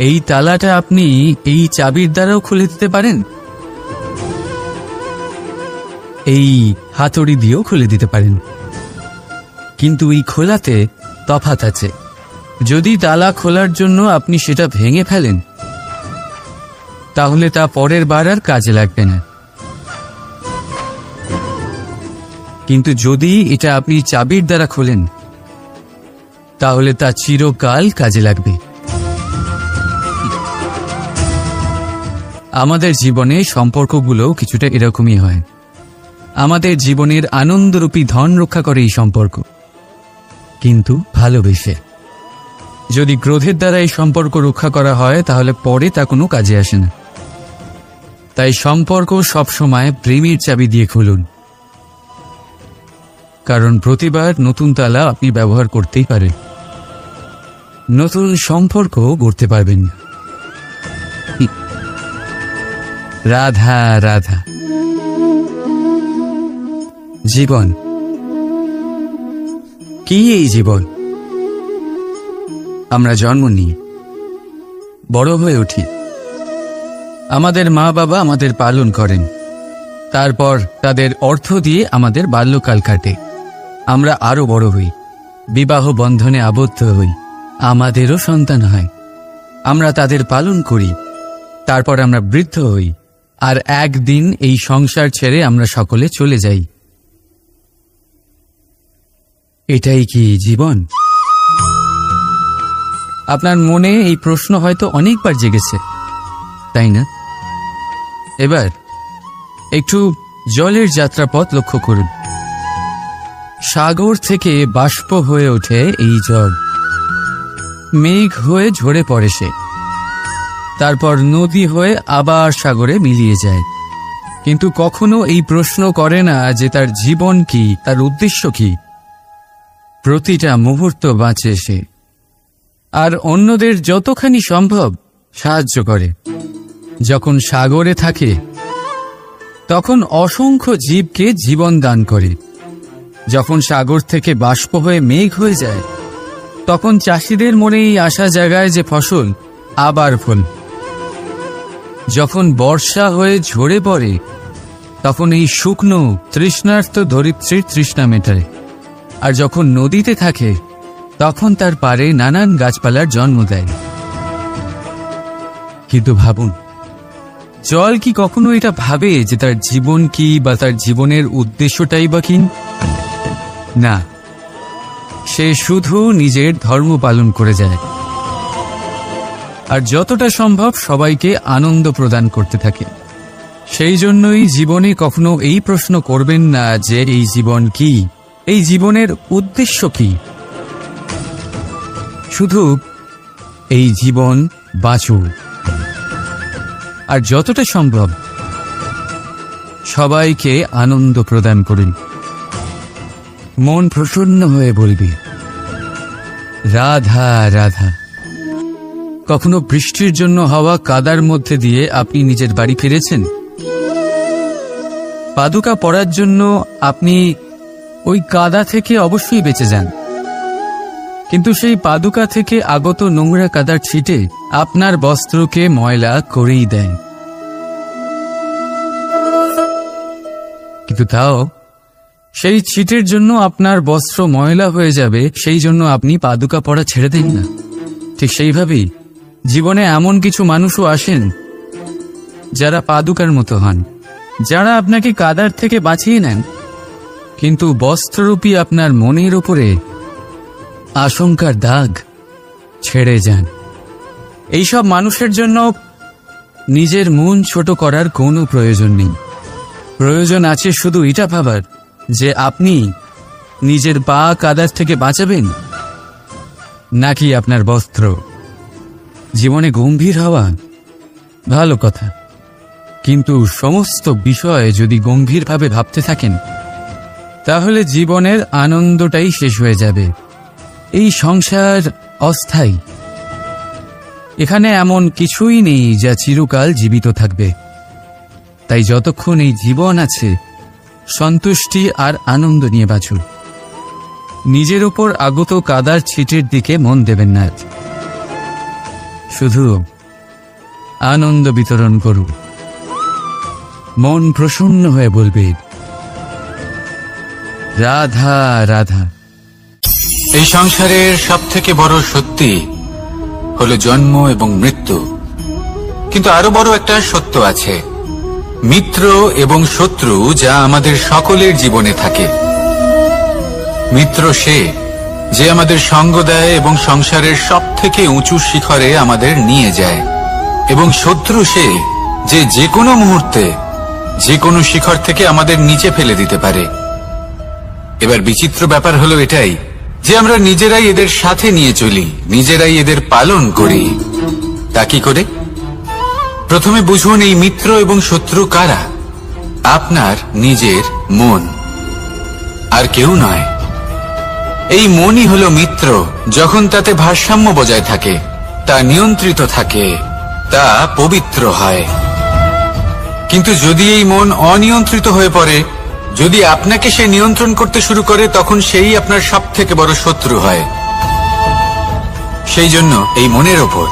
এই তালাটা আপনি এই চাবির দ্বারাও খুলে দিতে পারেন, এই হাতুড়ি দিয়েও খুলে দিতে পারেন। কিন্তু এই খোলাতে তফাৎ আছে। যদি তালা খোলার জন্য আপনি সেটা ভেঙে ফেলেন, তাহলে তা পরের বার আর কাজে লাগবে না। কিন্তু যদি এটা আপনি চাবির দ্বারা খোলেন, তাহলে তা চিরকাল কাজে লাগবে। আমাদের জীবনে সম্পর্কগুলো কিছুটা এরকমই হয়। আমাদের জীবনের আনন্দরূপী ধন রক্ষা করে এই সম্পর্ক, কিন্তু ভালোবেসে। যদি ক্রোধের দ্বারা এই সম্পর্ক রক্ষা করা হয়, তাহলে পরে তা কোনো কাজে আসে না। তাই সম্পর্ক সবসময় প্রেমের চাবি দিয়ে খুলুন, কারণ প্রতিবার নতুন তালা আপনি ব্যবহার করতেই পারেন, নতুন সম্পর্ক গড়তে পারবেন না। রাধা রাধা। জীবন কি? এই জীবন আমরা জন্ম নিই, বড় হয়ে উঠি, আমাদের মা বাবা আমাদের পালন করেন, তারপর তাদের অর্থ দিয়ে আমাদের বাল্যকাল কাটে। আমরা আরো বড় হই, বিবাহ বন্ধনে আবদ্ধ হই, আমাদেরও সন্তান হয়, আমরা তাদের পালন করি, তারপর আমরা বৃদ্ধ হই, আর একদিন এই সংসার ছেড়ে আমরা সকলে চলে যাই। এটাই কি জীবন? আপনার মনে এই প্রশ্ন হয়তো অনেকবার জেগেছে, তাই না? এবার একটু জলের যাত্রাপথ লক্ষ্য করুন। সাগর থেকে বাষ্প হয়ে ওঠে এই জল, মেঘ হয়ে ঝরে পড়ে সে, তারপর নদী হয়ে আবার সাগরে মিলিয়ে যায়। কিন্তু কখনো এই প্রশ্ন করে না যে তার জীবন কি, তার উদ্দেশ্য কি। প্রতিটা মুহূর্ত বাঁচে সে, আর অন্যদের যতখানি সম্ভব সাহায্য করে। যখন সাগরে থাকে, তখন অসংখ্য জীবকে জীবন দান করে। যখন সাগর থেকে বাষ্প হয়ে মেঘ হয়ে যায়, তখন চাষিদের মনে এই আশা জাগায় যে ফসল আবার ফল। যখন বর্ষা হয়ে ঝরে পড়ে, তখন এই শুকনো তৃষ্ণার্ত ধরিত্রীর তৃষ্ণা মেটায়। আর যখন নদীতে থাকে, তখন তার পাড়ে নানান গাছপালার জন্ম দেয়। কিন্তু ভাবুন, জল কি কখনো এটা ভাবে যে তার জীবন কি বা তার জীবনের উদ্দেশ্যটাই বা কি? না, সে শুধু নিজের ধর্ম পালন করে যায়, আর যতটা সম্ভব সবাইকে আনন্দ প্রদান করতে থাকে। সেই জন্যই জীবনে কখনো এই প্রশ্ন করবেন না যে এই জীবন কি, এই জীবনের উদ্দেশ্য কি। শুধু এই জীবন বাঁচুন, আর যতটা সম্ভব সবাইকে আনন্দ প্রদান করুন। মন প্রসন্ন হয়ে বলবি রাধা রাধা। কখনো বৃষ্টির জন্য হওয়া কাদার মধ্যে দিয়ে আপনি নিজের বাড়ি ফিরেছেন? পাদুকা পরার জন্য আপনি ওই কাদা থেকে অবশ্যই বেঁচে যান, কিন্তু সেই পাদুকা থেকে আগত নোংরা কাদার ছিটে আপনার বস্ত্রকে ময়লা করেই দেয়। কিন্তু তাও সেই ছিটের জন্য আপনার বস্ত্র ময়লা হয়ে যাবে, সেই জন্য আপনি পাদুকা পরা ছেড়ে দেন না। ঠিক সেইভাবেই জীবনে এমন কিছু মানুষও আসেন যারা পাদুকার মতো হন, যারা আপনাকে কাদার থেকে বাঁচিয়ে নেন, কিন্তু বস্ত্ররূপী আপনার মনের উপরে আশঙ্কার দাগ ছেড়ে যান। এইসব মানুষের জন্য নিজের মন ছোট করার কোনো প্রয়োজন নেই। প্রয়োজন আছে শুধু এটা ভাবার যে আপনি নিজের পা কাদার থেকে বাঁচাবেন নাকি আপনার বস্ত্র। জীবনে গম্ভীর হওয়া ভালো কথা, কিন্তু সমস্ত বিষয়ে যদি গম্ভীরভাবে ভাবতে থাকেন তাহলে জীবনের আনন্দটাই শেষ হয়ে যাবে। এই সংসার অস্থায়ী, এখানে এমন কিছুই নেই যা চিরকাল জীবিত থাকবে। তাই যতক্ষণ এই জীবন আছে সন্তুষ্টি আর আনন্দ নিয়ে বাঁচুন। নিজের উপর আগত কাদার ছিটের দিকে মন দেবেন না, শুধু আনন্দ বিতরণ করুন। মন প্রসন্ন হয়ে বলবে রাধা রাধা। এই সংসারের সবথেকে বড় সত্যি হলো জন্ম এবং মৃত্যু, কিন্তু আরো বড় একটা সত্য আছে, মিত্র এবং শত্রু, যা আমাদের সকলের জীবনে থাকে। মিত্র সে যে আমাদের সঙ্গ দেয় এবং সংসারের সবথেকে উঁচু শিখরে আমাদের নিয়ে যায়, এবং শত্রু সে যে যে কোনো মুহূর্তে যে কোনো শিখর থেকে আমাদের নিচে ফেলে দিতে পারে। এবার বিচিত্র ব্যাপার হলো এটাই যে আমরা নিজেরাই এদের সাথে নিয়ে চলি, নিজেরাই এদের পালন করি। তা কি করে? প্রথমে বুঝুন এই মিত্র এবং শত্রু কারা। আপনার নিজের মন, আর কেউ নয়। এই মনই হলো মিত্র যখন তাতে ভারসাম্য বজায় থাকে, তা নিয়ন্ত্রিত থাকে, তা পবিত্র হয়। কিন্তু যদি এই মন অনিয়ন্ত্রিত হয়ে পড়ে, যদি আপনাকে সে নিয়ন্ত্রণ করতে শুরু করে, তখন সেই আপনার সবথেকে বড় শত্রু হয়। সেই জন্য এই মনের ওপর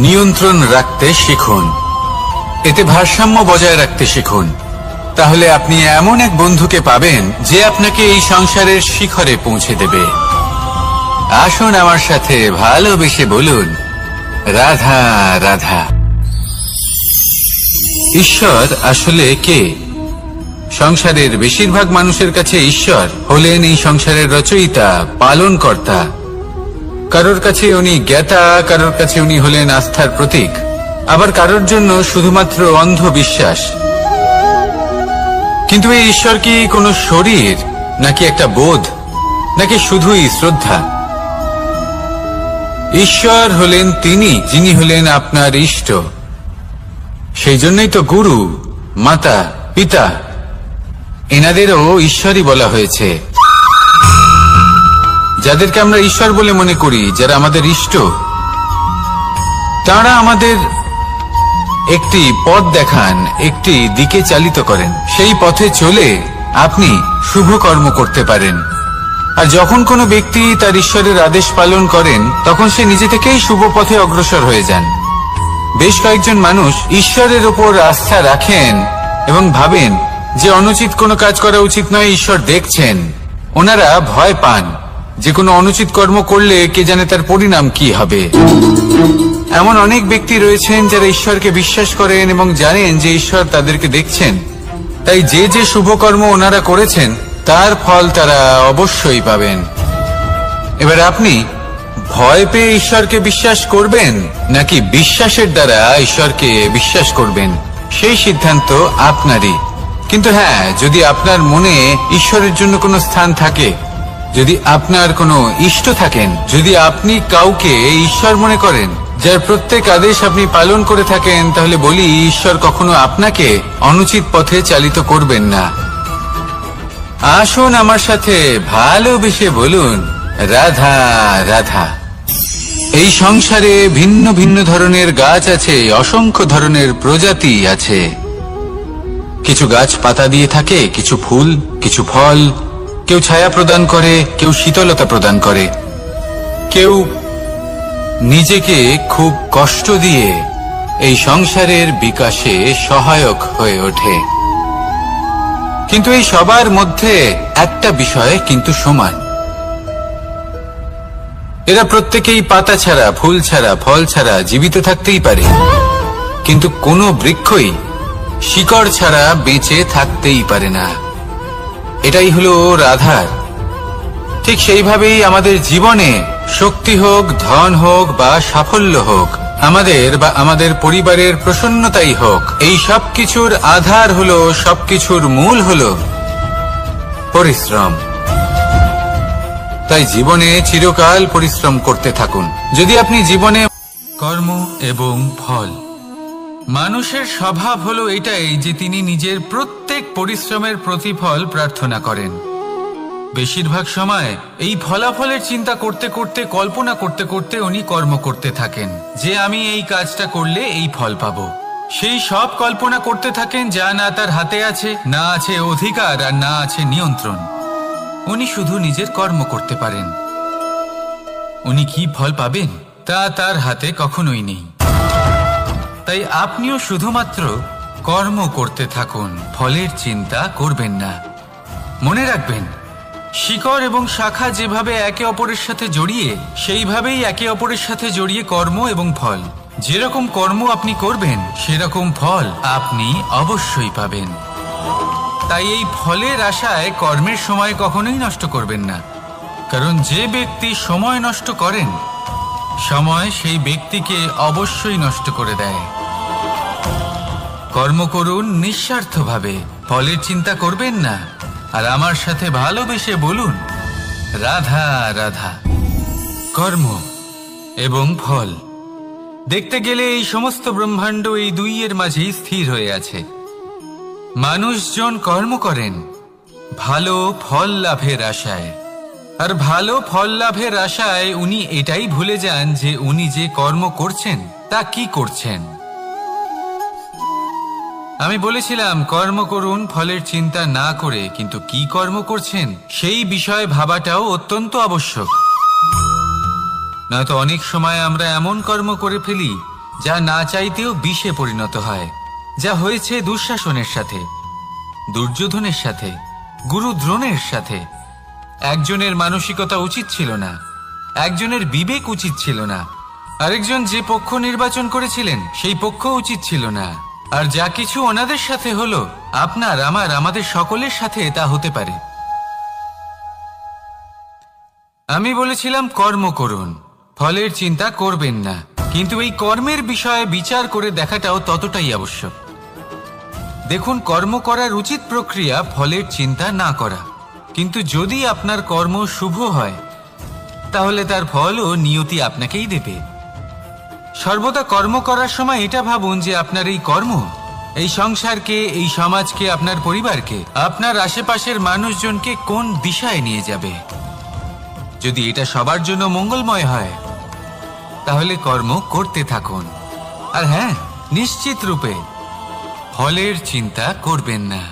নিয়ন্ত্রণ রাখতে শিখুন, এতে ভারসাম্য বজায় রাখতে শিখুন। তাহলে আপনি এমন এক বন্ধুকে পাবেন যে আপনাকে এই সংসারের শিখরে পৌঁছে দেবে। আসুন আমার সাথে ভালোবেসে বলুন রাধা রাধা। ঈশ্বর আসলে কে? সংসারের বেশিরভাগ মানুষের কাছে ঈশ্বর হলেন এই সংসারের রচয়িতা, পালনকর্তা। কারোর কাছে উনি জ্ঞাতা, কারোর কাছে উনি হলেন আস্থার প্রতীক, আবার কারোর জন্য শুধুমাত্র অন্ধ বিশ্বাস। কিন্তু এই ঈশ্বর কি কোনো শরীর, নাকি একটা বোধ, নাকি শুধুই শ্রদ্ধা? ঈশ্বর হলেন তিনি যিনি হলেন আপনার ইষ্ট। সেই জন্যই তো গুরু, মাতা, পিতা এনাদেরও ঈশ্বরই বলা হয়েছে। যাদেরকে আমরা ঈশ্বর বলে মনে করি, যারা আমাদের ইষ্ট, তারা আমাদের একটি পথ দেখান, একটি দিকে চালিত করেন। সেই পথে চলে আপনি শুভ কর্ম করতে পারেন। আর যখন কোনো ব্যক্তি তার ঈশ্বরের আদেশ পালন করেন, তখন সে নিজে থেকেই শুভ পথে অগ্রসর হয়ে যান। বেশ কয়েকজন মানুষ ঈশ্বরের ওপর আস্থা রাখেন এবং ভাবেন যে অনুচিত কোনো কাজ করা উচিত নয়, ঈশ্বর দেখছেন। ওনারা ভয় পান যে কোনো অনুচিত কর্ম করলে কে জানে তার পরিণাম কি হবে। এমন অনেক ব্যক্তি রয়েছেন যারা ঈশ্বরকে বিশ্বাস করেন এবং জানেন যে ঈশ্বর তাদেরকে দেখছেন। তাই যে যে শুভ কর্ম ওনারা করেছেন তার ফল তারা অবশ্যই পাবেন। এবার আপনি ভয় পেয়ে ঈশ্বরকে বিশ্বাস করবেন নাকি বিশ্বাসের দ্বারা ঈশ্বরকে বিশ্বাস করবেন, সেই সিদ্ধান্ত আপনারই। কিন্তু হ্যাঁ, যদি আপনার মনে ঈশ্বরের জন্য কোনো স্থান থাকে, যদি আপনার কোনো ইষ্ট থাকেন, যদি আপনি কাউকে ঈশ্বর মনে করেন, যার প্রত্যেক আদেশ আপনি পালন করে থাকেন, তাহলে বলি ঈশ্বর কখনো আপনাকে অনুচিত পথে চালিত করবেন না। আসুন আমার সাথে ভালোবেসে বলুন রাধা রাধা। এই সংসারে ভিন্ন ভিন্ন ধরনের গাছ আছে, অসংখ্য ধরনের প্রজাতি আছে। কিছু গাছ পাতা দিয়ে থাকে, কিছু ফুল, কিছু ফল, কেউ ছায়া প্রদান করে, কেউ শীতলতা প্রদান করে। কেউ নিজেকে খুব কষ্ট দিয়ে এই সংসারের বিকাশে সহায়ক হয়ে ওঠে, কিন্তু এই সবার মধ্যে একটা বিষয় কিন্তু সমান। এরা প্রত্যেকেই পাতা ছাড়া, ফুল ছাড়া, ফল ছাড়া জীবিত থাকতেই পারে, কিন্তু কোনো বৃক্ষই শিকড় ছাড়া বেঁচে থাকতেই পারে না। এটাই হলো রাধার। ঠিক সেইভাবেই আমাদের জীবনে শক্তি হোক, ধন হোক বা সাফল্য হোক, আমাদের বা আমাদের পরিবারের প্রসন্নতাই হোক, এই সব কিছুর আধার হলো, সবকিছুর মূল হলো পরিশ্রম। তাই জীবনে চিরকাল পরিশ্রম করতে থাকুন। যদি আপনি জীবনে কর্ম এবং ফল, মানুষের স্বভাব হলো এটাই যে তিনি নিজের প্রত্যেক পরিশ্রমের প্রতিফল প্রার্থনা করেন। বেশিরভাগ সময় এই ফলাফলের চিন্তা করতে করতে, কল্পনা করতে করতে উনি কর্ম করতে থাকেন যে আমি এই কাজটা করলে এই ফল পাবো। সেই সব কল্পনা করতে থাকেন যা না তার হাতে আছে, না আছে অধিকার আর না আছে নিয়ন্ত্রণ। উনি শুধু নিজের কর্ম করতে পারেন। উনি কি ফল পাবেন তা তার হাতে কখনোই নেই। তাই আপনিও শুধুমাত্র কর্ম করতে থাকুন, ফলের চিন্তা করবেন না। মনে রাখবেন, শিকড় এবং শাখা যেভাবে একে অপরের সাথে জড়িয়ে, সেইভাবেই একে অপরের সাথে জড়িয়ে কর্ম এবং ফল। যেরকম কর্ম আপনি করবেন সেরকম ফল আপনি অবশ্যই পাবেন। তাই এই ফলের আশায় কর্মের সময় কখনোই নষ্ট করবেন না, কারণ যে ব্যক্তি সময় নষ্ট করেন, সময় সেই ব্যক্তিকে অবশ্যই নষ্ট করে দেয়। কর্ম করুন নিঃস্বার্থভাবে, ফলের চিন্তা করবেন না, আর আমার সাথে ভালোবেসে বলুন রাধা রাধা। কর্ম এবং ফল দেখতে গেলে এই সমস্ত ব্রহ্মাণ্ড এই দুইয়ের মাঝেই স্থির হয়ে আছে। মানুষজন কর্ম করেন ভালো ফল লাভের আশায়, আর ভালো ফল লাভের আশায় উনি এটাই ভুলে যান যে উনি যে কর্ম করছেন তা কি করছেন। আমি বলেছিলাম কর্ম করুন ফলের চিন্তা না করে, কিন্তু কি কর্ম করছেন সেই বিষয়ে ভাবাটাও অত্যন্ত আবশ্যক। নয়তো অনেক সময় আমরা এমন কর্ম করে ফেলি যা না চাইতেও বিষে পরিণত হয়, যা হয়েছে দুঃশাসনের সাথে, দুর্যোধনের সাথে, গুরু দ্রোণের সাথে। একজনের মানসিকতা উচিত ছিল না, একজনের বিবেক উচিত ছিল না, আরেকজন যে পক্ষ নির্বাচন করেছিলেন সেই পক্ষ উচিত ছিল না। আর যা কিছু ওনাদের সাথে হলো, আপনার, আমার, আমাদের সকলের সাথে তা হতে পারে। আমি বলেছিলাম কর্ম করুন, ফলের চিন্তা করবেন না, কিন্তু এই কর্মের বিষয়ে বিচার করে দেখাটাও ততটাই আবশ্যক। দেখুন, কর্ম করার উচিত প্রক্রিয়া ফলের চিন্তা না করা, কিন্তু যদি আপনার কর্ম শুভ হয় তাহলে তার ফলও নিয়তি আপনাকেই দেবে। সর্বদা কর্ম করার সময় এটা ভাবুন যে আপনার এই কর্ম এই সংসারকে, এই সমাজকে, আপনার পরিবারকে, আপনার আশেপাশের মানুষজনকে কোন দিশায় নিয়ে যাবে। যদি এটা সবার জন্য মঙ্গলময় হয় তাহলে কর্ম করতে থাকুন। আর হ্যাঁ, নিশ্চিত রূপে ফলের চিন্তা করবেন না।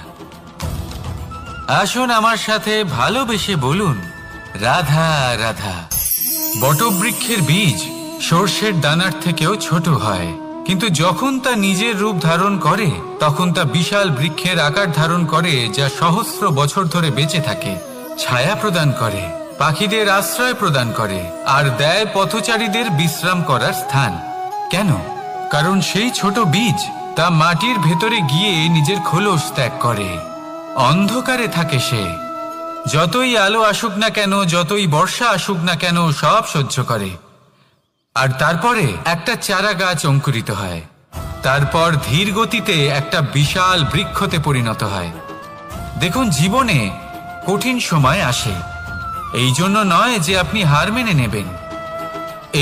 আসুন আমার সাথে ভালোবেসে বলুন রাধা রাধা। বটবৃক্ষের বীজ সর্ষের দানার থেকেও ছোট হয়, কিন্তু যখন তা নিজের রূপ ধারণ করে তখন তা বিশাল বৃক্ষের আকার ধারণ করে, যা সহস্র বছর ধরে বেঁচে থাকে, ছায়া প্রদান করে, পাখিদের আশ্রয় প্রদান করে, আর দেয় পথচারীদের বিশ্রাম করার স্থান। কেন? কারণ সেই ছোট বীজ তা মাটির ভেতরে গিয়ে নিজের খোলস ত্যাগ করে। অন্ধকারে থাকে সে, যতই আলো আসুক না কেন, যতই বর্ষা আসুক না কেন, সব সহ্য করে। আর তারপরে একটা চারা গাছ অঙ্কুরিত হয়, তারপর ধীর গতিতে একটা বিশাল বৃক্ষতে পরিণত হয়। দেখুন, জীবনে কঠিন সময় আসে, এই জন্য নয় যে আপনি হার মেনে নেবেন,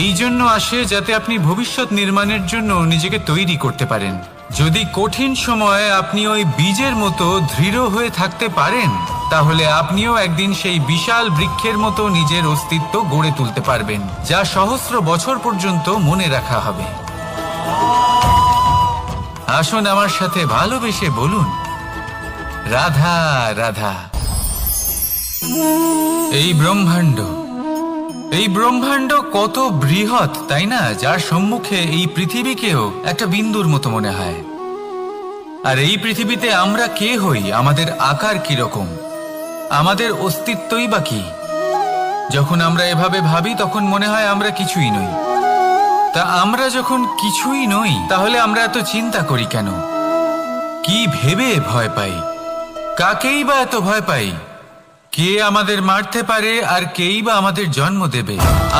এই জন্য আসে যাতে আপনি ভবিষ্যৎ নির্মাণের জন্য নিজেকে তৈরি করতে পারেন। যদি কঠিন সময়ে আপনি ওই বীজের মতো দৃঢ় হয়ে থাকতে পারেন, তাহলে আপনিও একদিন সেই বিশাল বৃক্ষের মতো নিজের অস্তিত্ব গড়ে তুলতে পারবেন, যা সহস্র বছর পর্যন্ত মনে রাখা হবে। আসুন আমার সাথে ভালোবেসে বলুন রাধা রাধা। এই ব্রহ্মাণ্ড, এই ব্রহ্মাণ্ড কত বৃহৎ, তাই না? যার সম্মুখে এই পৃথিবীকেও একটা বিন্দুর মতো মনে হয়। আর এই পৃথিবীতে আমরা কে হই, আমাদের আকার কিরকম, আমাদের অস্তিত্বই বা কি? যখন আমরা এভাবে ভাবি তখন মনে হয় আমরা কিছুই নই। তা আমরা যখন কিছুই নই, তাহলে আমরা এত চিন্তা করি কেন? কি ভেবে ভয় পাই? কাকেই বা এত ভয় পাই? কে আমাদের মারতে পারে আর কেই বা আমাদের জন্ম দেবে?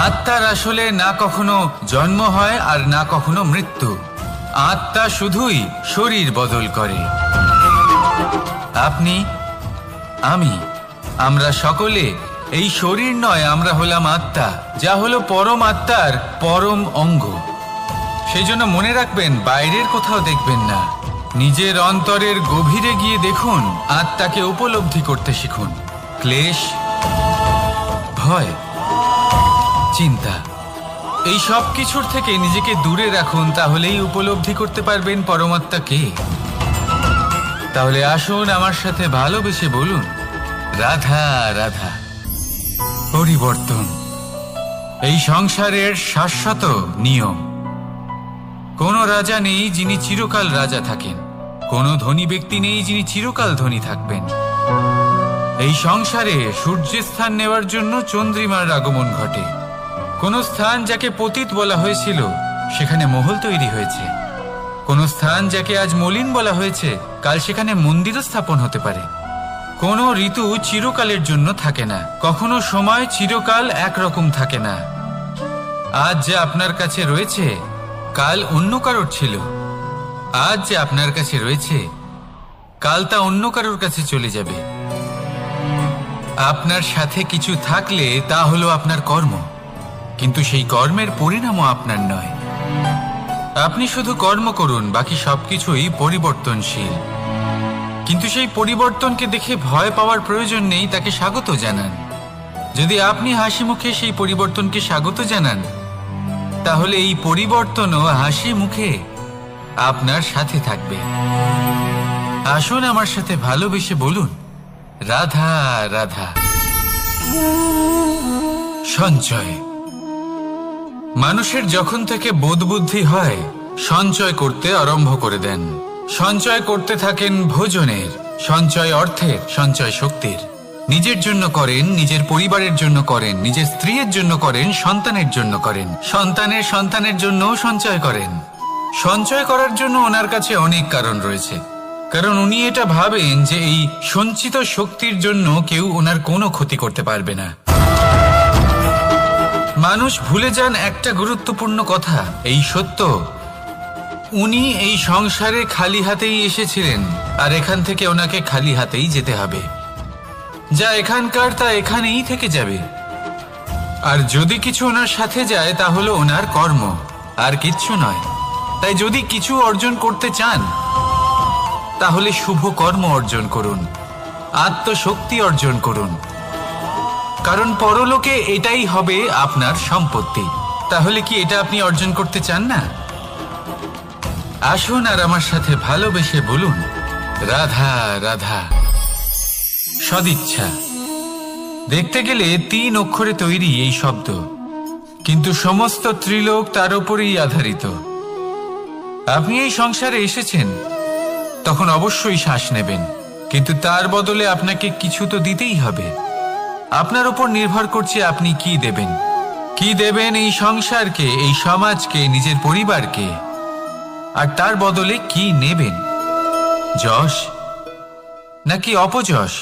আত্মার আসলে না কখনো জন্ম হয় আর না কখনো মৃত্যু। আত্মা শুধুই শরীর বদল করে। আপনি, আমি, আমরা সকলে এই শরীর নয়, আমরা হলাম আত্মা, যা হলো পরম আত্মার পরম অঙ্গ। সেই জন্য মনে রাখবেন, বাইরের কোথাও দেখবেন না, নিজের অন্তরের গভীরে গিয়ে দেখুন, আত্মাকে উপলব্ধি করতে শিখুন। ক্লেশ, ভয়, চিন্তা, এই সব কিছুর থেকে নিজেকে দূরে রাখুন, তাহলেই উপলব্ধি করতে পারবেন পরমাত্মা কে। তাহলে আসুন আমার সাথে ভালোবেসে বলুন, রাধা রাধা। পরিবর্তন এই সংসারের শাশ্বত নিয়ম। কোন রাজা নেই যিনি চিরকাল রাজা থাকেন, কোন ধনী ব্যক্তি নেই যিনি চিরকাল ধনী থাকবেন। এই সংসারে সূর্যের স্থান নেওয়ার জন্য চন্দ্রিমার আগমন ঘটে। কোন স্থান যাকে পতিত বলা হয়েছিল সেখানে মহল তৈরি হয়েছে। কোন স্থান যাকে আজ মলিন বলা হয়েছে কাল সেখানে মন্দিরও স্থাপন হতে পারে। কোন ঋতু চিরকালের জন্য থাকে না, কখনো সময় চিরকাল একরকম থাকে না। আজ যে আপনার কাছে রয়েছে কাল অন্য কারোর ছিল। আজ যে আপনার কাছে রয়েছে কাল তা অন্য কারোর কাছে চলে যাবে। আপনার সাথে কিছু থাকলে তা হলো আপনার কর্ম, কিন্তু সেই কর্মের পরিণামও আপনার নয়। আপনি শুধু কর্ম করুন, বাকি সবকিছুই পরিবর্তনশীল। কিন্তু সেই পরিবর্তনকে দেখে ভয় পাওয়ার প্রয়োজন নেই, তাকে স্বাগত জানান। যদি আপনি হাসি মুখে সেই পরিবর্তনকে স্বাগত জানান, তাহলে এই পরিবর্তনও হাসি মুখে আপনার সাথে থাকবে। আসুন আমার সাথে ভালোবেসে বলুন, রাধা রাধা। সঞ্চয়। মানুষের যখন থেকে বোধবুদ্ধি হয় সঞ্চয় করতে আরম্ভ করে দেন। সঞ্চয় করতে থাকেন ভোজনের, সঞ্চয় অর্থের, সঞ্চয় শক্তির। নিজের জন্য করেন, নিজের পরিবারের জন্য করেন, নিজের স্ত্রীর জন্য করেন, সন্তানের জন্য করেন, সন্তানের সন্তানের জন্যও সঞ্চয় করেন। সঞ্চয় করার জন্য ওনার কাছে অনেক কারণ রয়েছে, কারণ উনি এটা ভাবেন যে এই সঞ্চিত শক্তির জন্য কেউ ওনার কোনো ক্ষতি করতে পারবে না। মানুষ ভুলে যান একটা গুরুত্বপূর্ণ কথা, এই সত্য, উনি এই সংসারে খালি হাতেই এসেছিলেন আর এখান থেকে ওনাকে খালি হাতেই যেতে হবে। যা এখানকার তা এখানেই থেকে যাবে। আর যদি কিছু ওনার সাথে যায় তা হলো ওনার কর্ম, আর কিচ্ছু নয়। তাই যদি কিছু অর্জন করতে চান তাহলে শুভ কর্ম অর্জন করুন, আত্মশক্তি অর্জন করুন, কারণ পরলোকে এটাই হবে আপনার সম্পত্তি। তাহলে কি এটা আপনি অর্জন করতে চান না? আসুন আর আমার সাথে ভালোবেসে বলুন, রাধা রাধা। সদিচ্ছা। দেখতে গেলে 3 অক্ষরে তৈরি এই শব্দ, কিন্তু সমস্ত ত্রিলোক তার উপরেই আধারিত। আপনি এই সংসারে এসেছেন, তখন অবশ্যই শ্বাস নেবেন, কিন্তু তার বদলে আপনাকে কিছু তো দিতেই হবে। আপনার উপর নির্ভর করছে আপনি কি দেবেন। কি দেবেন এই সংসারকে, এই সমাজকে, নিজের পরিবারকে, আর তার বদলে কি নেবেন? যশ নাকি অপযশ?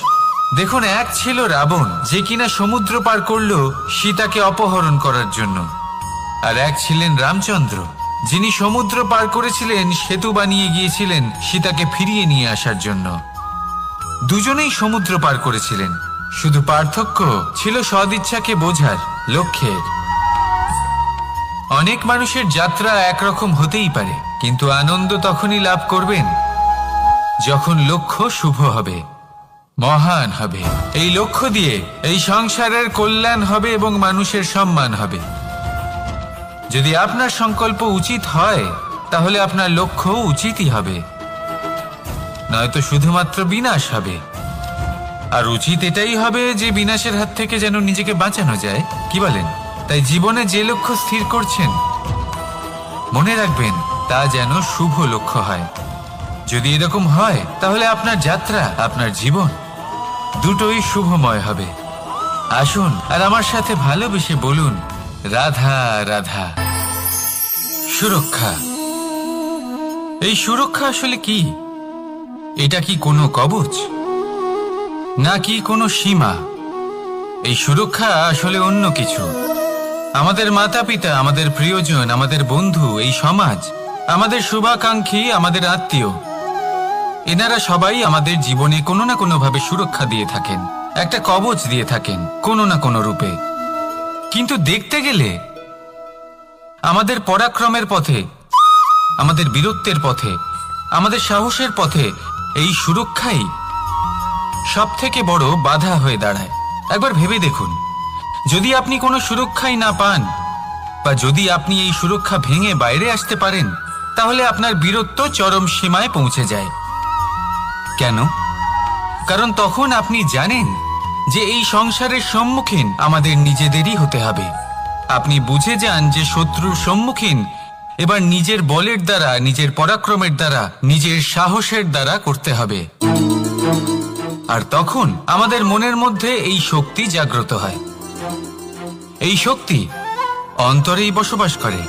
দেখুন, এক ছিল রাবণ, যে কিনা সমুদ্র পার করল সীতাকে অপহরণ করার জন্য, আর এক ছিলেন রামচন্দ্র, যিনি সমুদ্র পার করেছিলেন, সেতু বানিয়ে গিয়েছিলেন সীতাকে ফিরিয়ে নিয়ে আসার জন্য। দুজনেই সমুদ্র পার করেছিলেন, শুধু পার্থক্য ছিল সদিচ্ছাকে বোঝার, লক্ষ্যের। অনেক মানুষের যাত্রা একরকম হতেই পারে, কিন্তু আনন্দ তখনই লাভ করবেন যখন লক্ষ্য শুভ হবে, মহান হবে। এই লক্ষ্য দিয়ে এই সংসারের কল্যাণ হবে এবং মানুষের সম্মান হবে। যদি আপনার সংকল্প উচিত হয় তাহলে আপনার লক্ষ্য উচিতই হবে, নয়তো শুধুমাত্র বিনাশ হবে। আর উচিত এটাই হবে যে বিনাশের হাত থেকে যেন নিজেকে বাঁচানো যায়। কি বলেন? তাই জীবনে যে লক্ষ্য স্থির করছেন মনে রাখবেন তা যেন শুভ লক্ষ্য হয়। যদি এরকম হয় তাহলে আপনার যাত্রা, আপনার জীবন দুটোই শুভময় হবে। আসুন আর আমার সাথে ভালোবেসে বলুন, রাধা রাধা। সুরক্ষা। এই সুরক্ষা আসলে কি? এটা কি কোনো কবচ নাকি কোনো সীমা? এই সুরক্ষা আসলে অন্য কিছু। আমাদের মাতা পিতা, আমাদের প্রিয়জন, আমাদের বন্ধু, এই সমাজ, আমাদের শুভাকাঙ্ক্ষী, আমাদের আত্মীয়, এনারা সবাই আমাদের জীবনে কোনো না কোনো ভাবে সুরক্ষা দিয়ে থাকেন, একটা কবচ দিয়ে থাকেন কোনো না কোনো রূপে। কিন্তু দেখতে গেলে আমাদের পরাক্রমের পথে, আমাদের বীরত্বের পথে, আমাদের সাহসের পথে এই সুরক্ষাই সব থেকে বড় বাধা হয়ে দাঁড়ায়। একবার ভেবে দেখুন, যদি আপনি কোনো সুরক্ষাই না পান বা যদি আপনি এই সুরক্ষা ভেঙে বাইরে আসতে পারেন, তাহলে আপনার বীরত্ব চরম সীমায় পৌঁছে যায়। কেন? কারণ তখন আপনি জানেন যে এই সংসারের সম্মুখীন আমাদের নিজেদেরই হতে হবে। আপনি বুঝে যান যে শত্রুর সম্মুখীন এবার নিজের বলের দ্বারা, নিজের পরাক্রমের দ্বারা, নিজের সাহসের দ্বারা করতে হবে। আর তখন আমাদের মনের মধ্যে এই শক্তি জাগ্রত হয়। এই শক্তি অন্তরেই বসবাস করে।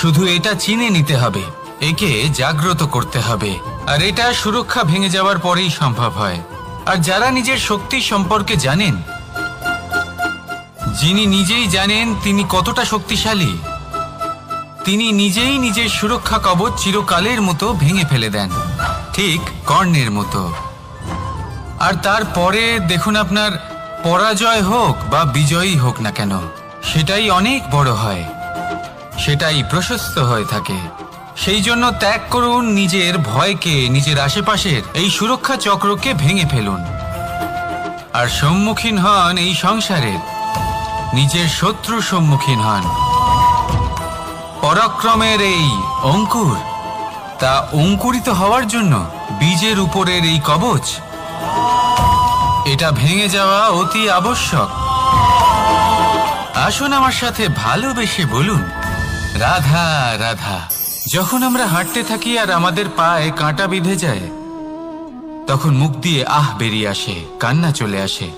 শুধু এটা চিনে নিতে হবে, একে জাগ্রত করতে হবে। আর এটা সুরক্ষা ভেঙে যাওয়ার পরেই সম্ভব হয়। আর যারা নিজের শক্তি সম্পর্কে জানেন, যিনি নিজেই জানেন তিনি কতটা শক্তিশালী, তিনি নিজেই নিজের সুরক্ষা কবচ চিরকালের মতো ভেঙে ফেলে দেন, ঠিক কর্ণের মতো। আর তারপরে দেখুন, আপনার পরাজয় হোক বা বিজয়ী হোক না কেন, সেটাই অনেক বড় হয়, সেটাই প্রশস্ত হয়ে থাকে। সেই জন্য ত্যাগ করুন নিজের ভয়কে, নিজের আশেপাশের এই সুরক্ষা চক্রকে ভেঙে ফেলুন আর সম্মুখীন হন এই সংসারের নিজের শত্রুর সম্মুখীন হন। পরাক্রমের এই অঙ্কুর, তা অঙ্কুরিত হওয়ার জন্য বীজের উপরের এই কবচ, এটা ভেঙে যাওয়া অতি আবশ্যক। আসুন আমার সাথে ভালোবেসে বলুন, রাধা রাধা। যখন আমরা হাঁটতে থাকি আর আমাদের পায়ে কাঁটা বিঁধে যায়, তখন মুখ দিয়ে আহ বেরিয়ে আসে, কান্না চলে আসে,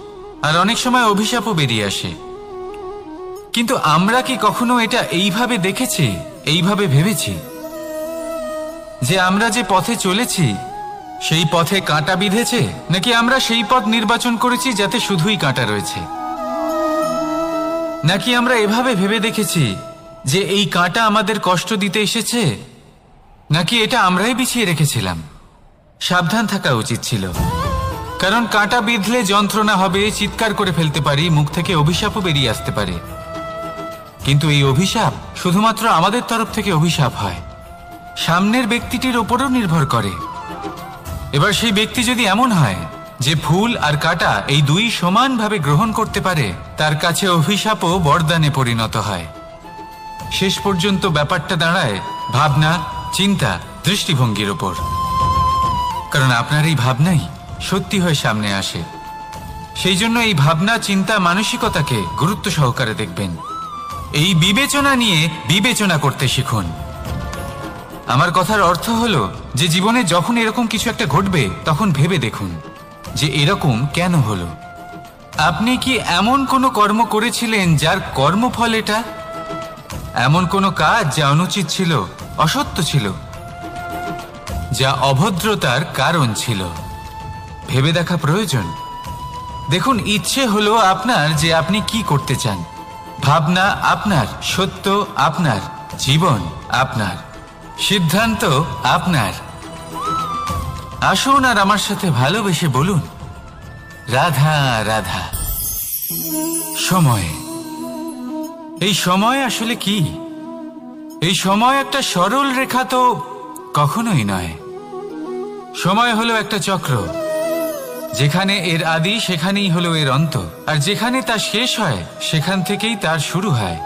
আর অনেক সময় অভিশাপও বেরিয়ে আসে। কিন্তু আমরা কি কখনো এটা এইভাবে দেখেছি, এইভাবে ভেবেছি যে আমরা যে পথে চলেছি সেই পথে কাঁটা বিঁধেছে, নাকি আমরা সেই পথ নির্বাচন করেছি যাতে শুধুই কাঁটা রয়েছে? নাকি আমরা এভাবে ভেবে দেখেছি যে এই কাঁটা আমাদের কষ্ট দিতে এসেছে, নাকি এটা আমরাই বিছিয়ে রেখেছিলাম? সাবধান থাকা উচিত ছিল, কারণ কাঁটা বিঁধলে যন্ত্রণা হবে, চিৎকার করে ফেলতে পারি, মুখ থেকে অভিশাপও বেরিয়ে আসতে পারে। কিন্তু এই অভিশাপ শুধুমাত্র আমাদের তরফ থেকে অভিশাপ হয়, সামনের ব্যক্তিটির ওপরও নির্ভর করে। এবার সেই ব্যক্তি যদি এমন হয় যে ফুল আর কাঁটা এই দুই সমানভাবে গ্রহণ করতে পারে, তার কাছে অভিশাপও বরদানে পরিণত হয়। শেষ পর্যন্ত ব্যাপারটা দাঁড়ায় ভাবনা, চিন্তা, দৃষ্টিভঙ্গির ওপর। কারণ আপনার এই ভাবনাই সত্যি হয়ে সামনে আসে। সেই জন্য এই ভাবনা, চিন্তা, মানসিকতাকে গুরুত্ব সহকারে দেখবেন। এই বিবেচনা নিয়ে বিবেচনা করতে শিখুন। আমার কথার অর্থ হলো যে জীবনে যখন এরকম কিছু একটা ঘটবে, তখন ভেবে দেখুন যে এরকম কেন হলো। আপনি কি এমন কোনো কর্ম করেছিলেন যার কর্মফল এটা? এমন কোনো কাজ যা অনুচিত ছিল, অসত্য ছিল, যা অভদ্রতার কারণ ছিল? ভেবে দেখা প্রয়োজন। দেখুন, ইচ্ছে হলো আপনার যে আপনি কি করতে চান, ভাবনা আপনার, সত্য আপনার, জীবন আপনার, সিদ্ধান্ত আপনার। আসুন আর আমার সাথে ভালোবেসে বলুন, রাধা রাধা। সময়। এই সময় আসলে কি? এই সময় একটা সরল রেখা তো কখনোই নয়। সময় হলো একটা চক্র, যেখানে এর আদি সেখানেই হলো এর অন্ত, আর যেখানে তা শেষ হয় সেখান থেকেই তার শুরু হয়।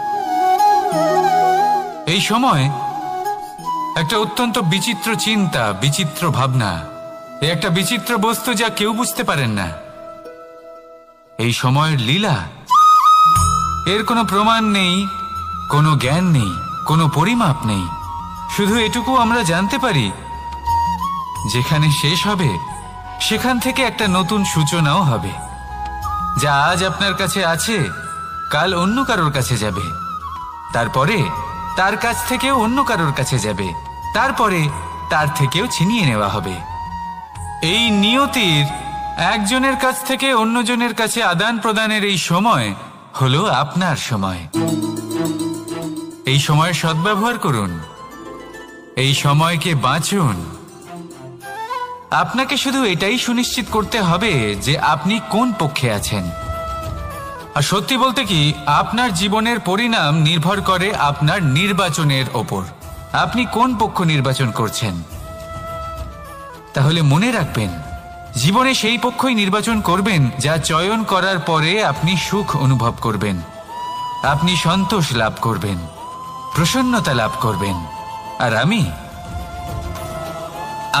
এই সময় একটা অত্যন্ত বিচিত্র চিন্তা, বিচিত্র ভাবনা, একটা বিচিত্র বস্তু যা কেউ বুঝতে পারেন না। এই সময়ের লীলা, এর কোনো প্রমাণ নেই, কোনো জ্ঞান নেই, কোনো পরিমাপ নেই। শুধু এটুকু আমরা জানতে পারি, যেখানে শেষ হবে সেখান থেকে একটা নতুন সূচনাও হবে। যা আজ আপনার কাছে আছে কাল অন্য কারোর কাছে যাবে, তারপরে তার কাছ থেকেও অন্য কারোর কাছে যাবে, তারপরে তার থেকেও ছিনিয়ে নেওয়া হবে। এই নিয়তির একজনের কাছ থেকে অন্যজনের কাছে আদান প্রদানের এই সময় হলো আপনার সময়। এই সময়ের সদ্ব্যবহার করুন, এই সময়কে বাঁচুন। আপনাকে শুধু এটাই সুনিশ্চিত করতে হবে যে আপনি কোন পক্ষে আছেন। আর সত্যি বলতে কি, আপনার জীবনের পরিণাম নির্ভর করে আপনার নির্বাচনের ওপর। আপনি কোন পক্ষ নির্বাচন করছেন। তাহলে মনে রাখবেন, জীবনে সেই পক্ষই নির্বাচন করবেন যা চয়ন করার পরে আপনি সুখ অনুভব করবেন, আপনি সন্তোষ লাভ করবেন, প্রসন্নতা লাভ করবেন। আর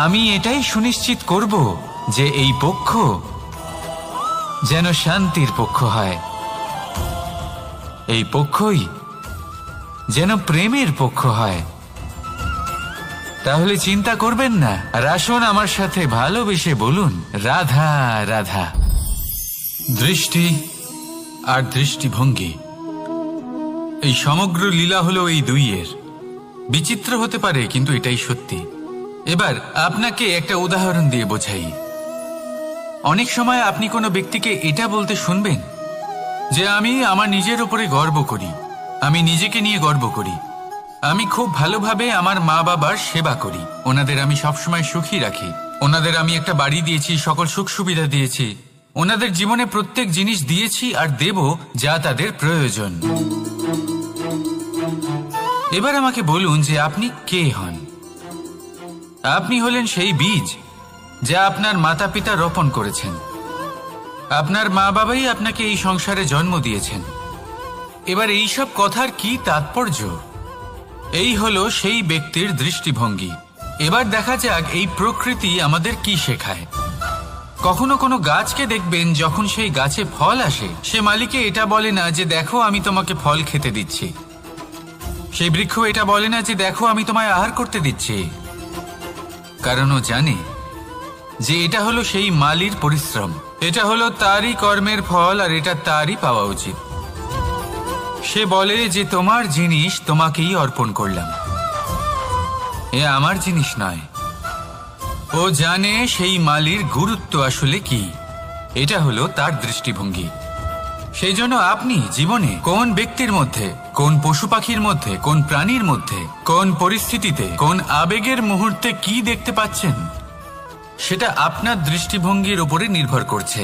আমি এটাই সুনিশ্চিত করব যে এই পক্ষ যেন শান্তির পক্ষ হয়, এই পক্ষই যেন প্রেমের পক্ষ হয়। তাহলে চিন্তা করবেন না, আর আসুন আমার সাথে ভালোবেসে বলুন, রাধা রাধা। দৃষ্টি আর দৃষ্টিভঙ্গি, এই সমগ্র লীলা হলো এই দুইয়ের। বিচিত্র হতে পারে, কিন্তু এটাই সত্যি। এবার আপনাকে একটা উদাহরণ দিয়ে বোঝাই। অনেক সময় আপনি কোনো ব্যক্তিকে এটা বলতে শুনবেন যে আমি আমার নিজের উপরে গর্ব করি, আমি নিজেকে নিয়ে গর্ব করি, আমি খুব ভালোভাবে আমার মা বাবার সেবা করি, ওনাদের আমি সবসময় সুখী রাখি, ওনাদের আমি একটা বাড়ি দিয়েছি, সকল সুখ সুবিধা দিয়েছি, ওনাদের জীবনে প্রত্যেক জিনিস দিয়েছি আর দেব যা তাদের প্রয়োজন। এবার আমাকে বলুন যে আপনি কে হন। আপনি হলেন সেই বীজ যা আপনার মাতা পিতা রোপণ করেছেন। আপনার মা বাবাই আপনাকে এই সংসারে জন্ম দিয়েছেন। এবার এইসব কথার কি তাৎপর্য? এই হলো সেই ব্যক্তির দৃষ্টিভঙ্গি। এবার দেখা যাক এই প্রকৃতি আমাদের কি শেখায়। কখনো কোনো গাছকে দেখবেন, যখন সেই গাছে ফল আসে, সে মালিকে এটা বলে না যে দেখো আমি তোমাকে ফল খেতে দিচ্ছি। সেই বৃক্ষ এটা বলে না যে দেখো আমি তোমায় আহার করতে দিচ্ছি, কারণ ও জানে যে এটা হলো সেই মালির পরিশ্রম, এটা হলো তারই কর্মের ফল, আর এটা তারই পাওয়া উচিত। সে বলে যে তোমার জিনিস তোমাকেই অর্পণ করলাম, এ আমার জিনিস নয়। ও জানে সেই মালির গুরুত্ব আসলে কি। এটা হলো তার দৃষ্টিভঙ্গি। সেই জন্য আপনি জীবনে কোন ব্যক্তির মধ্যে, কোন পশু পাখির মধ্যে, কোন প্রাণীর মধ্যে, কোন পরিস্থিতিতে, কোন আবেগের মুহূর্তে কি দেখতে পাচ্ছেন, সেটা আপনার দৃষ্টিভঙ্গির উপরে নির্ভর করছে।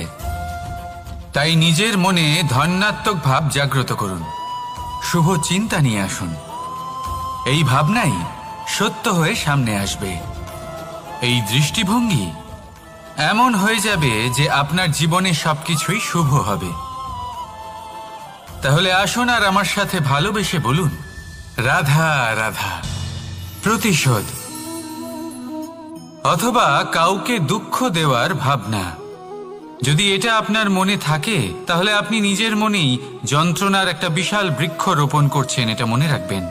তাই নিজের মনে ধনাত্মক ভাব জাগ্রত করুন, শুভ চিন্তা নিয়ে আসুন। এই ভাবনাই সত্য হয়ে সামনে আসবে। এই দৃষ্টিভঙ্গি এমন হয়ে যাবে যে আপনার জীবনে সবকিছুই শুভ হবে। তাহলে আসুন আর আমার সাথে ভালোবেসে বলুন, রাধা রাধা। প্রতিশোধ অথবা কাউকে দুঃখ দেওয়ার ভাবনা, যদি এটা আপনার মনে থাকে, তাহলে আপনি নিজের মনেই যন্ত্রণার একটা বিশাল বৃক্ষ রোপণ করছেন, এটা মনে রাখবেন।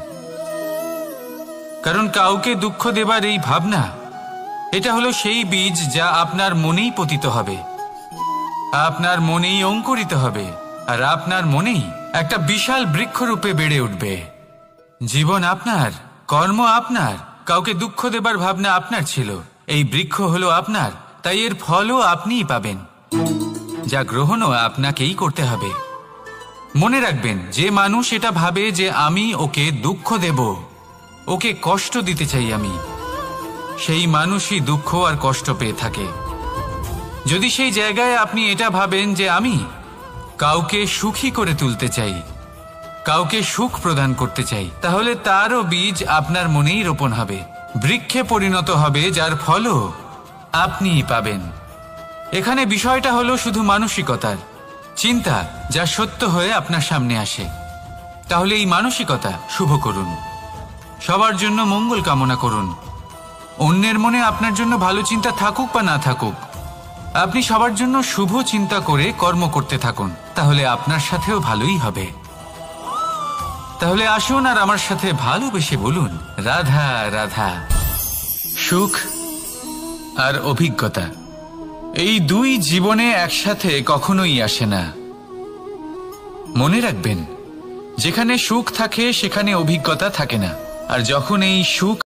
কারণ কাউকে দুঃখ দেবার এই ভাবনা, এটা হলো সেই বীজ যা আপনার মনেই পতিত হবে, আপনার মনেই অঙ্কুরিত হবে, আর আপনার মনেই একটা বিশাল বৃক্ষরূপে বেড়ে উঠবে। জীবন আপনার, কর্ম আপনার, কাউকে দুঃখ দেবার ভাবনা আপনার ছিল, এই বৃক্ষ হলো আপনার, তাই এর ফলও আপনিই পাবেন, যা গ্রহণও আপনাকেই করতে হবে। মনে রাখবেন, যে মানুষ এটা ভাবে যে আমি ওকে দুঃখ দেব, ওকে কষ্ট দিতে চাই আমি, সেই মানুষই দুঃখ আর কষ্ট পেয়ে থাকে। যদি সেই জায়গায় আপনি এটা ভাবেন যে আমি কাউকে সুখী করে তুলতে চাই, কাউকে সুখ প্রদান করতে চাই, তাহলে তারও বীজ আপনার মনেই রোপণ হবে, বৃক্ষে পরিণত হবে, যার ফলও আপনিই পাবেন। এখানে বিষয়টা হলো শুধু মানসিকতার চিন্তা, যা সত্য হয়ে আপনার সামনে আসে। তাহলে এই মানসিকতা শুভ করুন, সবার জন্য মঙ্গল কামনা করুন। অন্যের মনে আপনার জন্য ভালো চিন্তা থাকুক বা না থাকুক, আপনি সবার জন্য শুভ চিন্তা করে কর্ম করতে থাকুন, তাহলে আপনার সাথেও ভালোই হবে। তাহলে আসুন আর আমার সাথে ভালোবেসে বলুন, রাধা রাধা। সুখ আর অভিজ্ঞতা, এই দুই জীবনে একসাথে কখনোই আসে না। মনে রাখবেন, যেখানে সুখ থাকে সেখানে অভিজ্ঞতা থাকে না। আর যখন এই সুখ